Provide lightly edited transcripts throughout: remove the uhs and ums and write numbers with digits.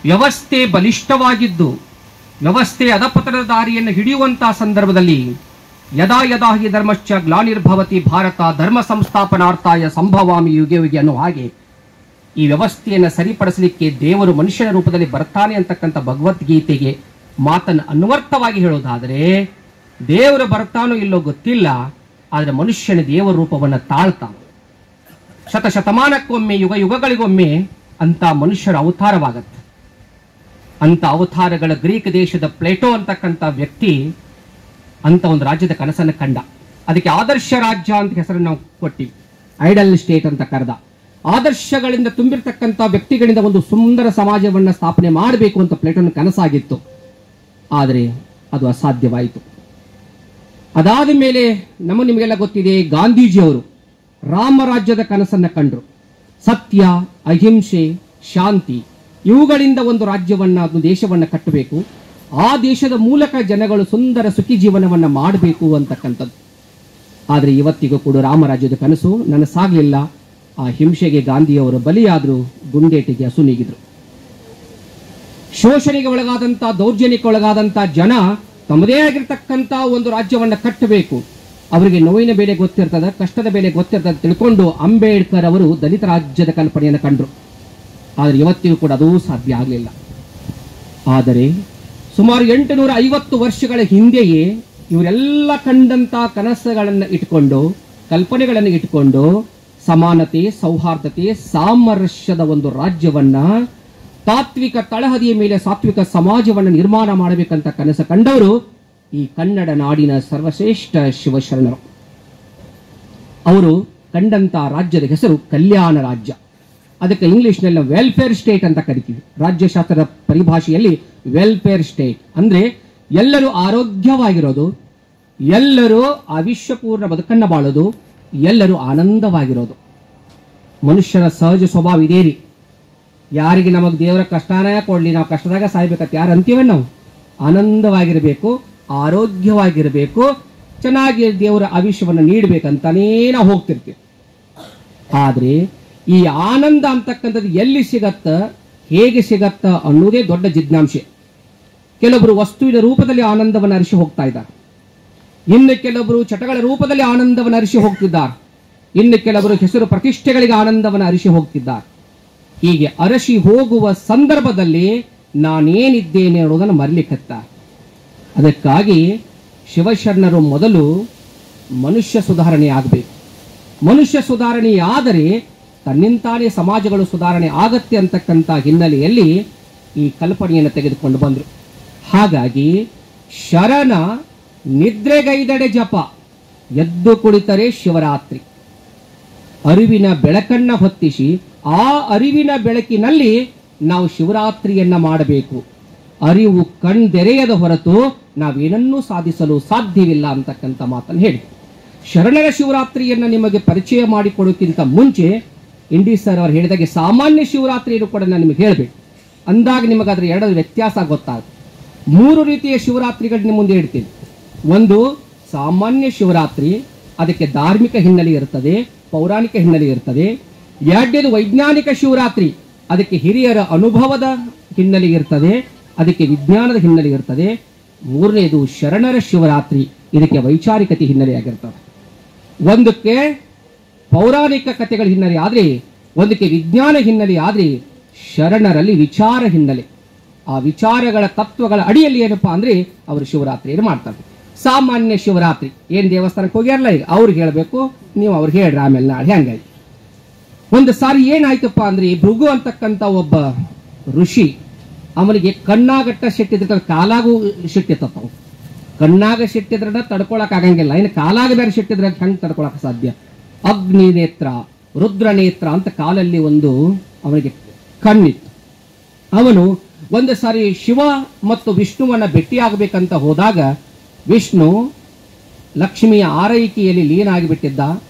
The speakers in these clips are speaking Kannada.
ವ್ಯವಸ್ಥೆ ಬಲಿಷ್ಠವಾಗಿದ್ದು ವ್ಯವಸ್ಥೆ ಅಧಪತನದ ದಾರಿಯನ್ನು ಹಿಡಿಯುವಂತಹ ಸಂದರ್ಭದಲ್ಲಿ ಯದಾ ಯದಾ ಹಿ ಧರ್ಮಶ್ಚ ಗ್ಲಾನಿರ್ಭವತಿ ಭಾರತ ಧರ್ಮ ಸಂಸ್ಥಾಪನಾರ್ಥಾಯ ಸಂಭವಾಮಿ ಯುಗೆ ಯುಗೆ ಅನ್ನೋ ಹಾಗೆ ಈ ವ್ಯವಸ್ಥೆಯನ್ನು ಸರಿಪಡಿಸಲಿಕ್ಕೆ ದೇವರು ಮನುಷ್ಯನ ರೂಪದಲ್ಲಿ ಬರ್ತಾನೆ ಅಂತಕ್ಕಂಥ ಭಗವದ್ಗೀತೆಗೆ ಮಾತನ್ನು ಅನ್ವರ್ಥವಾಗಿ ಹೇಳೋದಾದರೆ ದೇವರು ಬರ್ತಾನೋ ಇಲ್ಲೋ ಗೊತ್ತಿಲ್ಲ, ಆದರೆ ಮನುಷ್ಯನ ದೇವರ ರೂಪವನ್ನು ತಾಳ್ತಾನೆ. ಶತಶತಮಾನಕ್ಕೊಮ್ಮೆ ಯುಗ ಯುಗಗಳಿಗೊಮ್ಮೆ ಅಂತ ಮನುಷ್ಯರ ಅವತಾರವಾಗತ್ತೆ. ಅಂತ ಅವತಾರಗಳ ಗ್ರೀಕ್ ದೇಶದ ಪ್ಲೇಟೋ ಅಂತಕ್ಕಂಥ ವ್ಯಕ್ತಿ ಅಂತ ಒಂದು ರಾಜ್ಯದ ಕನಸನ್ನು ಕಂಡ. ಅದಕ್ಕೆ ಆದರ್ಶ ರಾಜ್ಯ ಅಂತ ಹೆಸರನ್ನು ನಾವು ಕೊಟ್ಟಿವಿ, ಐಡಲ್ ಸ್ಟೇಟ್ ಅಂತ ಕರೆದ. ಆದರ್ಶಗಳಿಂದ ತುಂಬಿರ್ತಕ್ಕಂಥ ವ್ಯಕ್ತಿಗಳಿಂದ ಒಂದು ಸುಂದರ ಸಮಾಜವನ್ನು ಸ್ಥಾಪನೆ ಮಾಡಬೇಕು ಅಂತ ಪ್ಲೇಟೋನ ಕನಸಾಗಿತ್ತು. ಆದರೆ ಅದು ಅಸಾಧ್ಯವಾಯಿತು. ಅದಾದ ಮೇಲೆ ನಿಮಗೆಲ್ಲ ಗೊತ್ತಿದೆ, ಗಾಂಧೀಜಿಯವರು ರಾಮರಾಜ್ಯದ ಕನಸನ್ನು ಕಂಡರು. ಸತ್ಯ, ಅಹಿಂಸೆ, ಶಾಂತಿ ಇವುಗಳಿಂದ ಒಂದು ರಾಜ್ಯವನ್ನ, ಒಂದು ದೇಶವನ್ನು ಕಟ್ಟಬೇಕು, ಆ ದೇಶದ ಮೂಲಕ ಜನಗಳು ಸುಂದರ ಸುಖಿ ಜೀವನವನ್ನು ಮಾಡಬೇಕು ಅಂತಕ್ಕಂಥದ್ದು. ಆದರೆ ಇವತ್ತಿಗೂ ಕೂಡ ರಾಮರಾಜ್ಯದ ಕನಸು ನನಸಾಗಲಿಲ್ಲ. ಆ ಹಿಂಸೆಗೆ ಗಾಂಧಿಯವರು ಬಲಿಯಾದರು, ಗುಂಡೇಟಿಗೆ ಅಸುನೀಗಿದ್ರು. ಶೋಷಣೆಗೆ ಒಳಗಾದಂಥ, ದೌರ್ಜನ್ಯಕ್ಕೆ ಒಳಗಾದಂಥ ಜನ ತಮ್ಮದೇ ಆಗಿರ್ತಕ್ಕಂಥ ಒಂದು ರಾಜ್ಯವನ್ನು ಕಟ್ಟಬೇಕು, ಅವರಿಗೆ ನೋವಿನ ಬೆಲೆ ಗೊತ್ತಿರ್ತದೆ, ಕಷ್ಟದ ಬೆಲೆ ಗೊತ್ತಿರ್ತದೆ ತಿಳ್ಕೊಂಡು ಅಂಬೇಡ್ಕರ್ ಅವರು ದಲಿತ ರಾಜ್ಯದ ಕಲ್ಪನೆಯನ್ನು ಕಂಡರು. ಆದರೆ ಇವತ್ತಿಗೂ ಕೂಡ ಅದೂ ಸಾಧ್ಯ ಆಗಲಿಲ್ಲ. ಆದರೆ ಸುಮಾರು 850 ವರ್ಷಗಳ ಹಿಂದೆಯೇ ಇವರೆಲ್ಲ ಕಂಡಂತ ಕನಸುಗಳನ್ನು ಇಟ್ಕೊಂಡು, ಕಲ್ಪನೆಗಳನ್ನು ಇಟ್ಕೊಂಡು ಸಮಾನತೆ, ಸೌಹಾರ್ದತೆ, ಸಾಮರಸ್ಯದ ಒಂದು ರಾಜ್ಯವನ್ನ, ತಾತ್ವಿಕ ತಳಹದಿಯ ಮೇಲೆ ಸಾತ್ವಿಕ ಸಮಾಜವನ್ನು ನಿರ್ಮಾಣ ಮಾಡಬೇಕಂತ ಕನಸು ಕಂಡವರು ಈ ಕನ್ನಡ ನಾಡಿನ ಸರ್ವಶ್ರೇಷ್ಠ ಶಿವಶರಣರು. ಅವರು ಕಂಡಂತ ರಾಜ್ಯದ ಹೆಸರು ಕಲ್ಯಾಣ ರಾಜ್ಯ. ಅದಕ್ಕೆ ಇಂಗ್ಲಿಷ್ನಲ್ಲಿ ವೆಲ್ಫೇರ್ ಸ್ಟೇಟ್ ಅಂತ ಕರಿತೀವಿ. ರಾಜ್ಯಶಾಸ್ತ್ರದ ಪರಿಭಾಷೆಯಲ್ಲಿ ವೆಲ್ಫೇರ್ ಸ್ಟೇಟ್ ಅಂದ್ರೆ ಎಲ್ಲರೂ ಆರೋಗ್ಯವಾಗಿರೋದು, ಎಲ್ಲರೂ ಆವಿಷ್ಯಪೂರ್ಣ ಬದುಕನ್ನು ಬಾಳೋದು, ಎಲ್ಲರೂ ಆನಂದವಾಗಿರೋದು. ಮನುಷ್ಯನ ಸಹಜ ಸ್ವಭಾವ ಇದೇ ರೀ. ಯಾರಿಗೆ ನಮಗೆ ದೇವರ ಕಷ್ಟನೇ ಕೊಡ್ಲಿ, ನಾವು ಕಷ್ಟದಾಗ ಸಾಯ್ಬೇಕಂತ ಯಾರು ಅಂತೀವಿ? ನಾವು ಆನಂದವಾಗಿರಬೇಕು, ಆರೋಗ್ಯವಾಗಿರಬೇಕು, ಚೆನ್ನಾಗಿ ದೇವರ ಆವಿಷ್ಯವನ್ನು ನೀಡಬೇಕಂತಾನೇ ನಾವು ಹೋಗ್ತಿರ್ತೀವಿ. ಆದರೆ ಈ ಆನಂದ ಅಂತಕ್ಕಂಥದ್ದು ಎಲ್ಲಿ ಸಿಗತ್ತ, ಹೇಗೆ ಸಿಗತ್ತ ಅನ್ನೋದೇ ದೊಡ್ಡ ಜಿಜ್ಞಾಂಸೆ. ಕೆಲವೊಬ್ಬರು ವಸ್ತುವಿನ ರೂಪದಲ್ಲಿ ಆನಂದವನ್ನು ಅರಿಸಿ ಹೋಗ್ತಾ ಇದ್ದಾರೆ, ಇನ್ನು ಕೆಲವರು ಚಟಗಳ ರೂಪದಲ್ಲಿ ಆನಂದವನ್ನು ಅರಿಸಿ ಹೋಗ್ತಿದ್ದಾರೆ, ಇನ್ನು ಕೆಲವರು ಹೆಸರು ಪ್ರತಿಷ್ಠೆಗಳಿಗೆ ಆನಂದವನ್ನು ಅರಿಸಿ ಹೋಗ್ತಿದ್ದಾರೆ. ಹೀಗೆ ಅರಸಿ ಹೋಗುವ ಸಂದರ್ಭದಲ್ಲಿ ನಾನೇನಿದ್ದೇನೆ ಅನ್ನೋದನ್ನು ಮರಲಿಕ್ಕತ್ತಾರೆ. ಅದಕ್ಕಾಗಿ ಶಿವಶರಣರು ಮೊದಲು ಮನುಷ್ಯ ಸುಧಾರಣೆ ಆಗಬೇಕು. ಮನುಷ್ಯ ಸುಧಾರಣೆಯಾದರೆ ತನ್ನಿಂತಾನೇ ಸಮಾಜಗಳು ಸುಧಾರಣೆ ಆಗತ್ತೆ ಅಂತಕ್ಕಂಥ ಹಿನ್ನೆಲೆಯಲ್ಲಿ ಈ ಕಲ್ಪನೆಯನ್ನು ತೆಗೆದುಕೊಂಡು ಬಂದರು. ಹಾಗಾಗಿ ಶರಣ ನಿದ್ರೆಗೈದಡೆ ಜಪ, ಎದ್ದು ಕುಳಿತರೆ ಶಿವರಾತ್ರಿ. ಅರಿವಿನ ಬೆಳಕನ್ನ ಹೊತ್ತಿಸಿ ಆ ಅರಿವಿನ ಬೆಳಕಿನಲ್ಲಿ ನಾವು ಶಿವರಾತ್ರಿಯನ್ನ ಮಾಡಬೇಕು. ಅರಿವು ಕಣ್ದೆರೆಯದ ಹೊರತು ನಾವೇನನ್ನೂ ಸಾಧಿಸಲು ಸಾಧ್ಯವಿಲ್ಲ ಅಂತಕ್ಕಂಥ ಮಾತನ್ನು ಹೇಳಿ, ಶರಣರ ಶಿವರಾತ್ರಿಯನ್ನ ನಿಮಗೆ ಪರಿಚಯ ಮಾಡಿಕೊಡೋಕ್ಕಿಂತ ಮುಂಚೆ ಇಂಡಿ ಸರ್ ಅವರು ಹೇಳಿದಾಗೆ ಸಾಮಾನ್ಯ ಶಿವರಾತ್ರಿಯನ್ನು ಕೂಡ ನಾನು ನಿಮಗೆ ಹೇಳಬೇಕು. ಅಂದಾಗ ನಿಮಗೆ ಅದರ ಎರಡು ವ್ಯತ್ಯಾಸ ಗೊತ್ತಾಗುತ್ತೆ. 3 ರೀತಿಯ ಶಿವರಾತ್ರಿಗಳು ನಿಮ್ಮ ಮುಂದೆ ಹೇಳ್ತೀನಿ. ಒಂದು ಸಾಮಾನ್ಯ ಶಿವರಾತ್ರಿ, ಅದಕ್ಕೆ ಧಾರ್ಮಿಕ ಹಿನ್ನೆಲೆ ಇರ್ತದೆ, ಪೌರಾಣಿಕ ಹಿನ್ನೆಲೆ ಇರ್ತದೆ. ಎರಡನೇದು ವೈಜ್ಞಾನಿಕ ಶಿವರಾತ್ರಿ, ಅದಕ್ಕೆ ಹಿರಿಯರ ಅನುಭವದ ಹಿನ್ನೆಲೆ ಇರ್ತದೆ, ಅದಕ್ಕೆ ವಿಜ್ಞಾನದ ಹಿನ್ನೆಲೆ ಇರ್ತದೆ. ಮೂರನೇದು ಶರಣರ ಶಿವರಾತ್ರಿ, ಇದಕ್ಕೆ ವೈಚಾರಿಕತೆ ಹಿನ್ನೆಲೆಯಾಗಿರ್ತದೆ. ಒಂದಕ್ಕೆ ಪೌರಾಣಿಕ ಕಥೆಗಳ ಹಿನ್ನೆಲೆ ಆದ್ರೆ, ಒಂದಕ್ಕೆ ವಿಜ್ಞಾನ ಹಿನ್ನೆಲೆ ಆದ್ರೆ, ಶರಣರಲ್ಲಿ ವಿಚಾರ ಹಿನ್ನೆಲೆ. ಆ ವಿಚಾರಗಳ ತತ್ವಗಳ ಅಡಿಯಲ್ಲಿ ಏನಪ್ಪಾ ಅಂದ್ರೆ ಅವರು ಶಿವರಾತ್ರಿಯನ್ನು ಮಾಡ್ತಾರೆ. ಸಾಮಾನ್ಯ ಶಿವರಾತ್ರಿ ಏನ್ ದೇವಸ್ಥಾನಕ್ಕೆ ಹೋಗ್ಯಾರಲ್ಲ, ಈಗ ಅವ್ರಿಗೆ ಹೇಳ್ಬೇಕು, ನೀವು ಅವ್ರಿಗೆ ಹೇಳ್ರಿ ಆಮೇಲೆ ನಾಳೆ ಹಂಗಾಗಿ. ಒಂದು ಸಾರಿ ಏನಾಯ್ತಪ್ಪ ಅಂದ್ರೆ, ಭೃಗು ಅಂತಕ್ಕಂಥ ಒಬ್ಬ ಋಷಿ, ಅವನಿಗೆ ಕಣ್ಣಾಗಟ್ಟ ಸಿಟ್ಟಿದ್ರೆ ಕಾಲಾಗೂ ಸಿಟ್ಟಿತ್ತಪ್ಪ. ಕಣ್ಣಾಗ ಸಿಟ್ಟಿದ್ರೆ ತಡ್ಕೊಳಕ್ ಆಗಂಗಿಲ್ಲ, ಇನ್ನು ಕಾಲಾಗ ಬೇರೆ ಸಿಟ್ಟಿದ್ರೆ ಹೆಂಗ್ ತಡ್ಕೊಳಕ್ ಸಾಧ್ಯ? ಅಗ್ನಿ ನೇತ್ರ, ರುದ್ರ ನೇತ್ರ ಅಂತ ಕಾಲಲ್ಲಿ ಒಂದು ಅವನಿಗೆ ಕಣ್ಣಿತ್ತು. ಅವನು ಒಂದು ಸಾರಿ ಶಿವ ಮತ್ತು ವಿಷ್ಣುವನ್ನ ಭೇಟಿಯಾಗಬೇಕಂತ ಹೋದಾಗ ವಿಷ್ಣು ಲಕ್ಷ್ಮಿಯ ಆರೈಕೆಯಲ್ಲಿ ಲೀನಾಗಿಬಿಟ್ಟಿದ್ದ.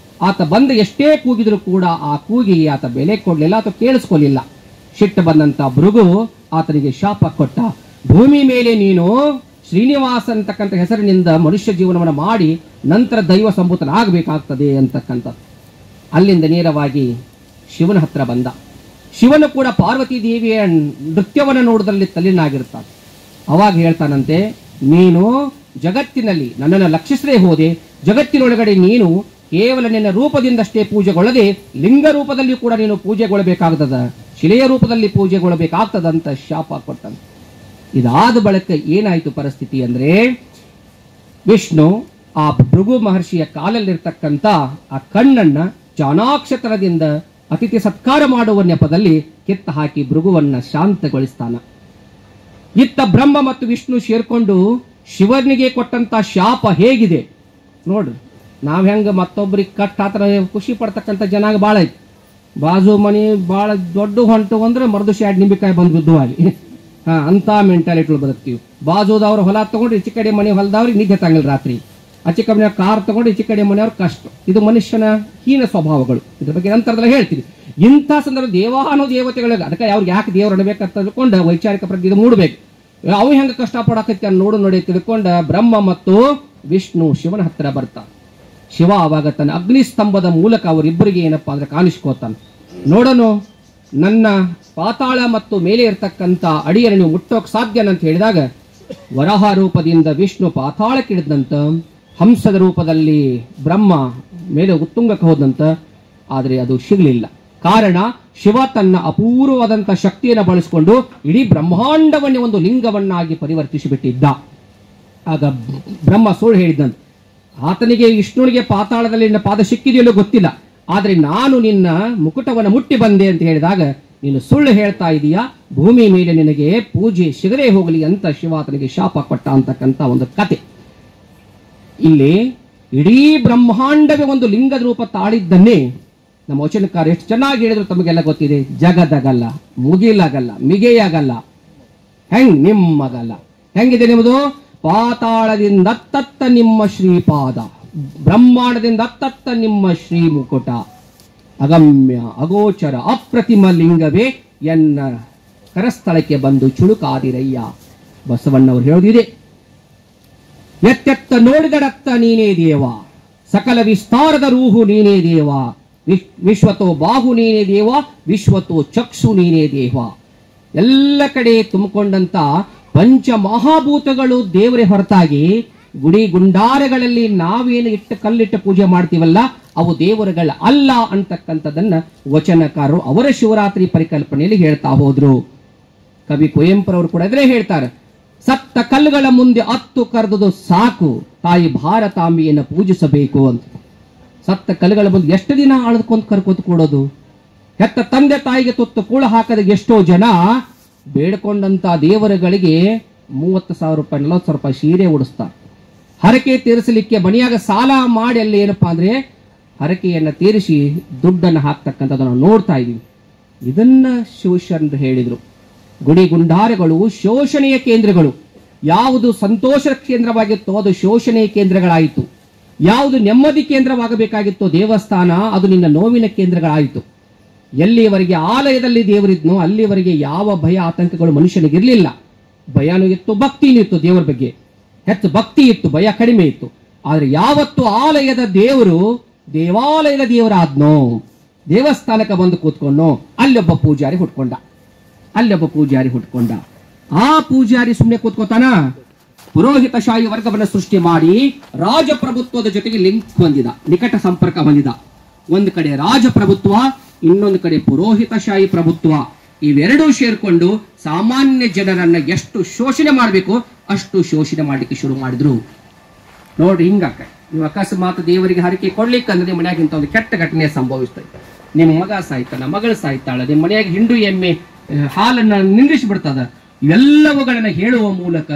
ಆತ ಬಂದು ಎಷ್ಟೇ ಕೂಗಿದ್ರು ಕೂಡ ಆ ಕೂಗಿಗೆ ಆತ ಬೆಲೆ ಕೊಡ್ಲಿಲ್ಲ ಅಥವಾ ಕೇಳಿಸ್ಕೊಲಿಲ್ಲ. ಸಿಟ್ಟು ಬಂದಂತ ಭೃಗು ಆತನಿಗೆ ಶಾಪ ಕೊಟ್ಟ. ಭೂಮಿ ಮೇಲೆ ನೀನು ಶ್ರೀನಿವಾಸ ಅಂತಕ್ಕಂಥ ಹೆಸರಿನಿಂದ ಮನುಷ್ಯ ಜೀವನವನ್ನು ಮಾಡಿ ನಂತರ ದೈವ ಸಂಭೂತನಾಗಬೇಕಾಗ್ತದೆ ಅಂತಕ್ಕಂಥದ್ದು. ಅಲ್ಲಿಂದ ನೇರವಾಗಿ ಶಿವನ ಹತ್ರ ಬಂದ. ಶಿವನು ಕೂಡ ಪಾರ್ವತಿ ದೇವಿಯ ನೃತ್ಯವನ್ನು ನೋಡುವುದರಲ್ಲಿ ತಲ್ಲೀನಾಗಿರ್ತಾನೆ. ಅವಾಗ ಹೇಳ್ತಾನಂತೆ, ನೀನು ಜಗತ್ತಿನಲ್ಲಿ ನನ್ನನ್ನು ಲಕ್ಷಿಸದೇ ಹೋದೆ, ಜಗತ್ತಿನೊಳಗಡೆ ನೀನು ಕೇವಲ ನಿನ್ನ ರೂಪದಿಂದಷ್ಟೇ ಪೂಜೆಗೊಳ್ಳದೆ ಲಿಂಗ ರೂಪದಲ್ಲಿ ಕೂಡ ನೀನು ಪೂಜೆಗೊಳ್ಳಬೇಕಾಗ್ತದ, ಶಿಲೆಯ ರೂಪದಲ್ಲಿ ಪೂಜೆಗೊಳ್ಳಬೇಕಾಗ್ತದಂತ ಶಾಪ ಕೊಟ್ಟನು. ಇದಾದ ಬಳಿಕ ಏನಾಯ್ತು ಪರಿಸ್ಥಿತಿ ಅಂದ್ರೆ, ವಿಷ್ಣು ಆ ಭೃಗು ಮಹರ್ಷಿಯ ಕಾಲಲ್ಲಿರ್ತಕ್ಕಂಥ ಆ ಕಣ್ಣನ್ನ ಚಾಣಾಕ್ಷತರದಿಂದ ಅತಿಥಿ ಸತ್ಕಾರ ಮಾಡುವ ನೆಪದಲ್ಲಿ ಕಿತ್ತ ಹಾಕಿ ಭೃಗುವನ್ನ ಶಾಂತಗೊಳಿಸ್ತಾನ. ಇತ್ತ ಬ್ರಹ್ಮ ಮತ್ತು ವಿಷ್ಣು ಸೇರ್ಕೊಂಡು ಶಿವನಿಗೆ ಕೊಟ್ಟಂತ ಶಾಪ ಹೇಗಿದೆ ನೋಡ್ರಿ. ನಾವ್ ಹೆಂಗ ಮತ್ತೊಬ್ಬರಿಗೆ ಕಟ್ ಆತರ ಖುಷಿ ಪಡ್ತಕ್ಕಂಥ ಜನ ಬಾಳ ಐತಿ. ಬಾಜು ಮನಿ ಬಾಳ ದೊಡ್ಡ ಹೊಂಟು ಅಂದ್ರೆ ಮರ್ದುಷಿ 2 ನಿಂಬಿಕಾಯಿ ಬಂದ್ ಬಿದ್ದುವಾಗಿ ಅಂತ ಮೆಂಟಾಲಿಟಿ ಬದುಕ್ತೀವಿ. ಬಾಜುದವ್ರ ಹೊಲ ತಗೊಂಡು ಈಚೆ ಕಡೆ ಮನೆ ಹೊಲದವ್ರಿಗೆ ನಿದ್ದೆ ತಂಗಿಲ್ಲ ರಾತ್ರಿ, ಆಚೆ ಕಡೆ ಕಾರ್ ತಗೊಂಡು ಈಚೆ ಕಡೆ ಮನೆಯವ್ರ ಕಷ್ಟ. ಇದು ಮನುಷ್ಯನ ಹೀನ ಸ್ವಭಾವಗಳು. ಇದ್ರ ಬಗ್ಗೆ ನಂತರದಲ್ಲಿ ಹೇಳ್ತೀವಿ. ಇಂಥ ಸಂದರ್ಭ ದೇವಾನು ದೇವತೆಗಳಿಗೆ ಅದಕ್ಕೆ ಅವ್ರಿಗೆ ಯಾಕೆ ದೇವ್ರು ಅನ್ಬೇಕಂತ ತಿಳ್ಕೊಂಡು ವೈಚಾರಿಕ ಪ್ರಜ್ಞೆ ಇದು ಮೂಡಬೇಕು. ಅವು ಹೆಂಗ ಕಷ್ಟ ಪಡಾಕತ್ತಿ ಅನ್ನ ನೋಡಿ ತಿಳ್ಕೊಂಡ ಬ್ರಹ್ಮ ಮತ್ತು ವಿಷ್ಣು ಶಿವನ ಹತ್ತಿರ ಬರ್ತಾನೆ. ಶಿವ ಆವಾಗ ತನ್ನ ಅಗ್ನಿಸ್ತಂಭದ ಮೂಲಕ ಅವರಿಬ್ಬರಿಗೆ ಏನಪ್ಪಾ ಅಂದ್ರೆ ಕಾಣಿಸ್ಕೋತಾನೆ. ನೋಡೋನು, ನನ್ನ ಪಾತಾಳ ಮತ್ತು ಮೇಲೆ ಇರತಕ್ಕಂತ ಅಡಿಯನ್ನು ನೀವು ಮುಟ್ಟೋಕ್ ಸಾಧ್ಯ ಅಂತ ಹೇಳಿದಾಗ ವರಹ ರೂಪದಿಂದ ವಿಷ್ಣು ಪಾತಾಳಕ್ಕಿಳಿದಂತ, ಹಂಸದ ರೂಪದಲ್ಲಿ ಬ್ರಹ್ಮ ಮೇಲೆ ಉತ್ತುಂಗಕ್ಕೆ ಹೋದಂತ. ಆದರೆ ಅದು ಸಿಗಲಿಲ್ಲ. ಕಾರಣ, ಶಿವ ತನ್ನ ಅಪೂರ್ವವಾದಂತಹ ಶಕ್ತಿಯನ್ನು ಬಳಸಿಕೊಂಡು ಇಡೀ ಬ್ರಹ್ಮಾಂಡವನ್ನೇ ಒಂದು ಲಿಂಗವನ್ನಾಗಿ ಪರಿವರ್ತಿಸಿಬಿಟ್ಟಿದ್ದ. ಆಗ ಬ್ರಹ್ಮ ಸುಳ್ಳು ಹೇಳಿದಂತ, ಆತನಿಗೆ ವಿಷ್ಣುವಿಗೆ ಪಾತಾಳದಲ್ಲಿ ನಿನ್ನ ಪಾದ ಸಿಕ್ಕಿದೆಯಲ್ಲೋ ಗೊತ್ತಿಲ್ಲ, ಆದ್ರೆ ನಾನು ನಿನ್ನ ಮುಕುಟವನ್ನು ಮುಟ್ಟಿ ಬಂದೆ ಅಂತ ಹೇಳಿದಾಗ ನೀನು ಸುಳ್ಳು ಹೇಳ್ತಾ ಇದೀಯಾ, ಭೂಮಿ ಮೇಲೆ ನಿನಗೆ ಪೂಜೆ ಸಿಗದೆ ಹೋಗಲಿ ಅಂತ ಶಿವ ಆತನಿಗೆ ಶಾಪ ಕೊಟ್ಟ ಅಂತಕ್ಕಂಥ ಒಂದು ಕತೆ. ಇಲ್ಲಿ ಇಡೀ ಬ್ರಹ್ಮಾಂಡವೇ ಒಂದು ಲಿಂಗದ ರೂಪ ತಾಳಿದ್ದನ್ನೇ ನಮ್ಮ ವಚನಕಾರ ಎಷ್ಟು ಚೆನ್ನಾಗಿ ಹೇಳಿದ್ರು ತಮಗೆಲ್ಲ ಗೊತ್ತಿದೆ. ಜಗದಗಲ್ಲ, ಮುಗಿಲಾಗಲ್ಲ, ಮಿಗೆಯಾಗಲ್ಲ, ನಿಮ್ಮಗಲ್ಲ. ಹೆಂಗಿದೆ ನಿಮ್ಮದು? ಪಾತಾಳದಿಂದ ಅತ್ತತ್ತ ನಿಮ್ಮ ಶ್ರೀಪಾದ, ಬ್ರಹ್ಮಾಂಡದಿಂದ ಅತ್ತತ್ತ ನಿಮ್ಮ ಶ್ರೀ ಮುಕುಟ, ಅಗಮ್ಯ ಅಗೋಚರ ಅಪ್ರತಿಮ ಲಿಂಗವೇ ಎನ್ನ ಕರಸ್ಥಳಕ್ಕೆ ಬಂದು ಚುಳುಕಾದಿರಯ್ಯ. ಬಸವಣ್ಣವರು ಹೇಳೋದಿದೆ, ಎತ್ತೆತ್ತ ನೋಡಿದಡತ್ತ ನೀನೇ ದೇವ, ಸಕಲ ವಿಸ್ತಾರದ ರೂಹು ನೀನೇ ದೇವ, ವಿಶ್ವತೋ ಬಾಹು ನೀನೇ ದೇವ, ವಿಶ್ವತೋ ಚಕ್ಷು ನೀನೇ ದೇವ. ಎಲ್ಲ ಕಡೆ ತುಂಬಿಕೊಂಡಂತ ಪಂಚ ಮಹಾಭೂತಗಳು ದೇವರೇ ಹೊರತಾಗಿ ಗುಡಿ ಗುಂಡಾರಗಳಲ್ಲಿ ನಾವೇನು ಕಲ್ಲಿಟ್ಟು ಪೂಜೆ ಮಾಡ್ತೀವಲ್ಲ ಅವು ದೇವರುಗಳ ಅಲ್ಲ ಅಂತಕ್ಕಂಥದನ್ನ ವಚನಕಾರರು ಅವರ ಶಿವರಾತ್ರಿ ಪರಿಕಲ್ಪನೆಯಲ್ಲಿ ಹೇಳ್ತಾ ಹೋದ್ರು. ಕವಿ ಕುವೆಂಪುರವರು ಕೂಡ ಅದೇ ಹೇಳ್ತಾರೆ, ಸತ್ತ ಕಲ್ಲುಗಳ ಮುಂದೆ ಅತ್ತು ಕರೆದುದು ಸಾಕು, ತಾಯಿ ಭಾರತಾಂಬಿಯನ್ನು ಪೂಜಿಸಬೇಕು ಅಂತ. ಸತ್ತ ಕಲ್ಲುಗಳ ಮುಂದೆ ಎಷ್ಟು ದಿನ ಅಳದ್ಕೊಂತ ಕರ್ಕೋತ ಕೊಡೋದು? ಹೆತ್ತ ತಂದೆ ತಾಯಿಗೆ ತುತ್ತು ಕೂಳ ಹಾಕದ ಎಷ್ಟೋ ಜನ ಬೇಡ್ಕೊಂಡಂತ ದೇವರುಗಳಿಗೆ 30,000 ರೂಪಾಯಿ 40,000 ರೂಪಾಯಿ ಸೀರೆ ಉಡಿಸ್ತಾರೆ. ಹರಕೆ ತೀರಿಸಲಿಕ್ಕೆ ಮನೆಯಾಗ ಸಾಲ ಮಾಡಿ ಅಲ್ಲಿ ಏನಪ್ಪಾ ಅಂದ್ರೆ ಹರಕೆಯನ್ನ ತೀರಿಸಿ ದುಡ್ಡನ್ನು ಹಾಕ್ತಕ್ಕಂಥದ್ದು ನಾವು ನೋಡ್ತಾ ಇದೀವಿ. ಇದನ್ನ ಶಿವಶರಣರು ಹೇಳಿದ್ರು, ಗುಡಿ ಗುಂಡಾರಗಳು ಶೋಷಣೆಯ ಕೇಂದ್ರಗಳು. ಯಾವುದು ಸಂತೋಷ ಕೇಂದ್ರವಾಗಿತ್ತೋ ಅದು ಶೋಷಣೆಯ ಕೇಂದ್ರಗಳಾಯಿತು. ಯಾವುದು ನೆಮ್ಮದಿ ಕೇಂದ್ರವಾಗಬೇಕಾಗಿತ್ತೋ ದೇವಸ್ಥಾನ ಅದು ನಿನ್ನ ನೋವಿನ ಕೇಂದ್ರಗಳಾಯಿತು. ಎಲ್ಲಿಯವರೆಗೆ ಆಲಯದಲ್ಲಿ ದೇವರಿದ್ನೋ ಅಲ್ಲಿವರೆಗೆ ಯಾವ ಭಯ ಆತಂಕಗಳು ಮನುಷ್ಯನಿಗಿರ್ಲಿಲ್ಲ. ಭಯನೂ ಇತ್ತು, ಭಕ್ತಿನೂ ಇತ್ತು, ದೇವರ ಬಗ್ಗೆ ಹೆಚ್ಚು ಭಕ್ತಿ ಇತ್ತು, ಭಯ ಕಡಿಮೆ ಇತ್ತು. ಆದ್ರೆ ಯಾವತ್ತು ಆಲಯದ ದೇವರು ದೇವಾಲಯದ ದೇವರಾದ್ನೋ, ದೇವಸ್ಥಾನಕ್ಕೆ ಬಂದು ಕೂತ್ಕೊಂಡೋ, ಅಲ್ಲೊಬ್ಬ ಪೂಜಾರಿ ಹುಟ್ಕೊಂಡ. ಆ ಪೂಜಾರಿ ಸುಮ್ಮನೆ ಕೂತ್ಕೋತಾನ? ಪುರೋಹಿತಶಾಹಿ ವರ್ಗವನ್ನು ಸೃಷ್ಟಿ ಮಾಡಿ ರಾಜಪ್ರಭುತ್ವದ ಜೊತೆಗೆ ಲಿಂಕ್ ಹೊಂದಿದ, ನಿಕಟ ಸಂಪರ್ಕ ಹೊಂದಿದ. ಒಂದು ಕಡೆ ರಾಜಪ್ರಭುತ್ವ, ಇನ್ನೊಂದು ಕಡೆ ಪುರೋಹಿತಶಾಹಿ ಪ್ರಭುತ್ವ. ಇವೆರಡೂ ಸೇರ್ಕೊಂಡು ಸಾಮಾನ್ಯ ಜನರನ್ನ ಎಷ್ಟು ಶೋಷಣೆ ಮಾಡಬೇಕು ಅಷ್ಟು ಶೋಷಣೆ ಮಾಡ್ಲಿಕ್ಕೆ ಶುರು ಮಾಡಿದ್ರು. ನೋಡ್ರಿ, ಹಿಂಗಾಕ ನೀವು ಅಕಸ್ಮಾತ್ ದೇವರಿಗೆ ಹರಕೆ ಕೊಡ್ಲಿಕ್ಕಂದ್ರೆ ಮನೆಯಾಗಿಂತ ಒಂದು ಕೆಟ್ಟ ಘಟನೆ ಸಂಭವಿಸ್ತದೆ. ನಿಮ್ಮ ಮಗ ಸಾಯ್ತಾನ, ಮಗಳು ಸಾಯ್ತಾಳ, ನಿಮ್ಮ ಮನೆಯಾಗ ಹಿಂಡು ಎಮ್ಮೆ ಹಾಲನ್ನ ನಿಂದಿಸಿ ಬಿಡ್ತದ. ಇವೆಲ್ಲವುಗಳನ್ನ ಹೇಳುವ ಮೂಲಕ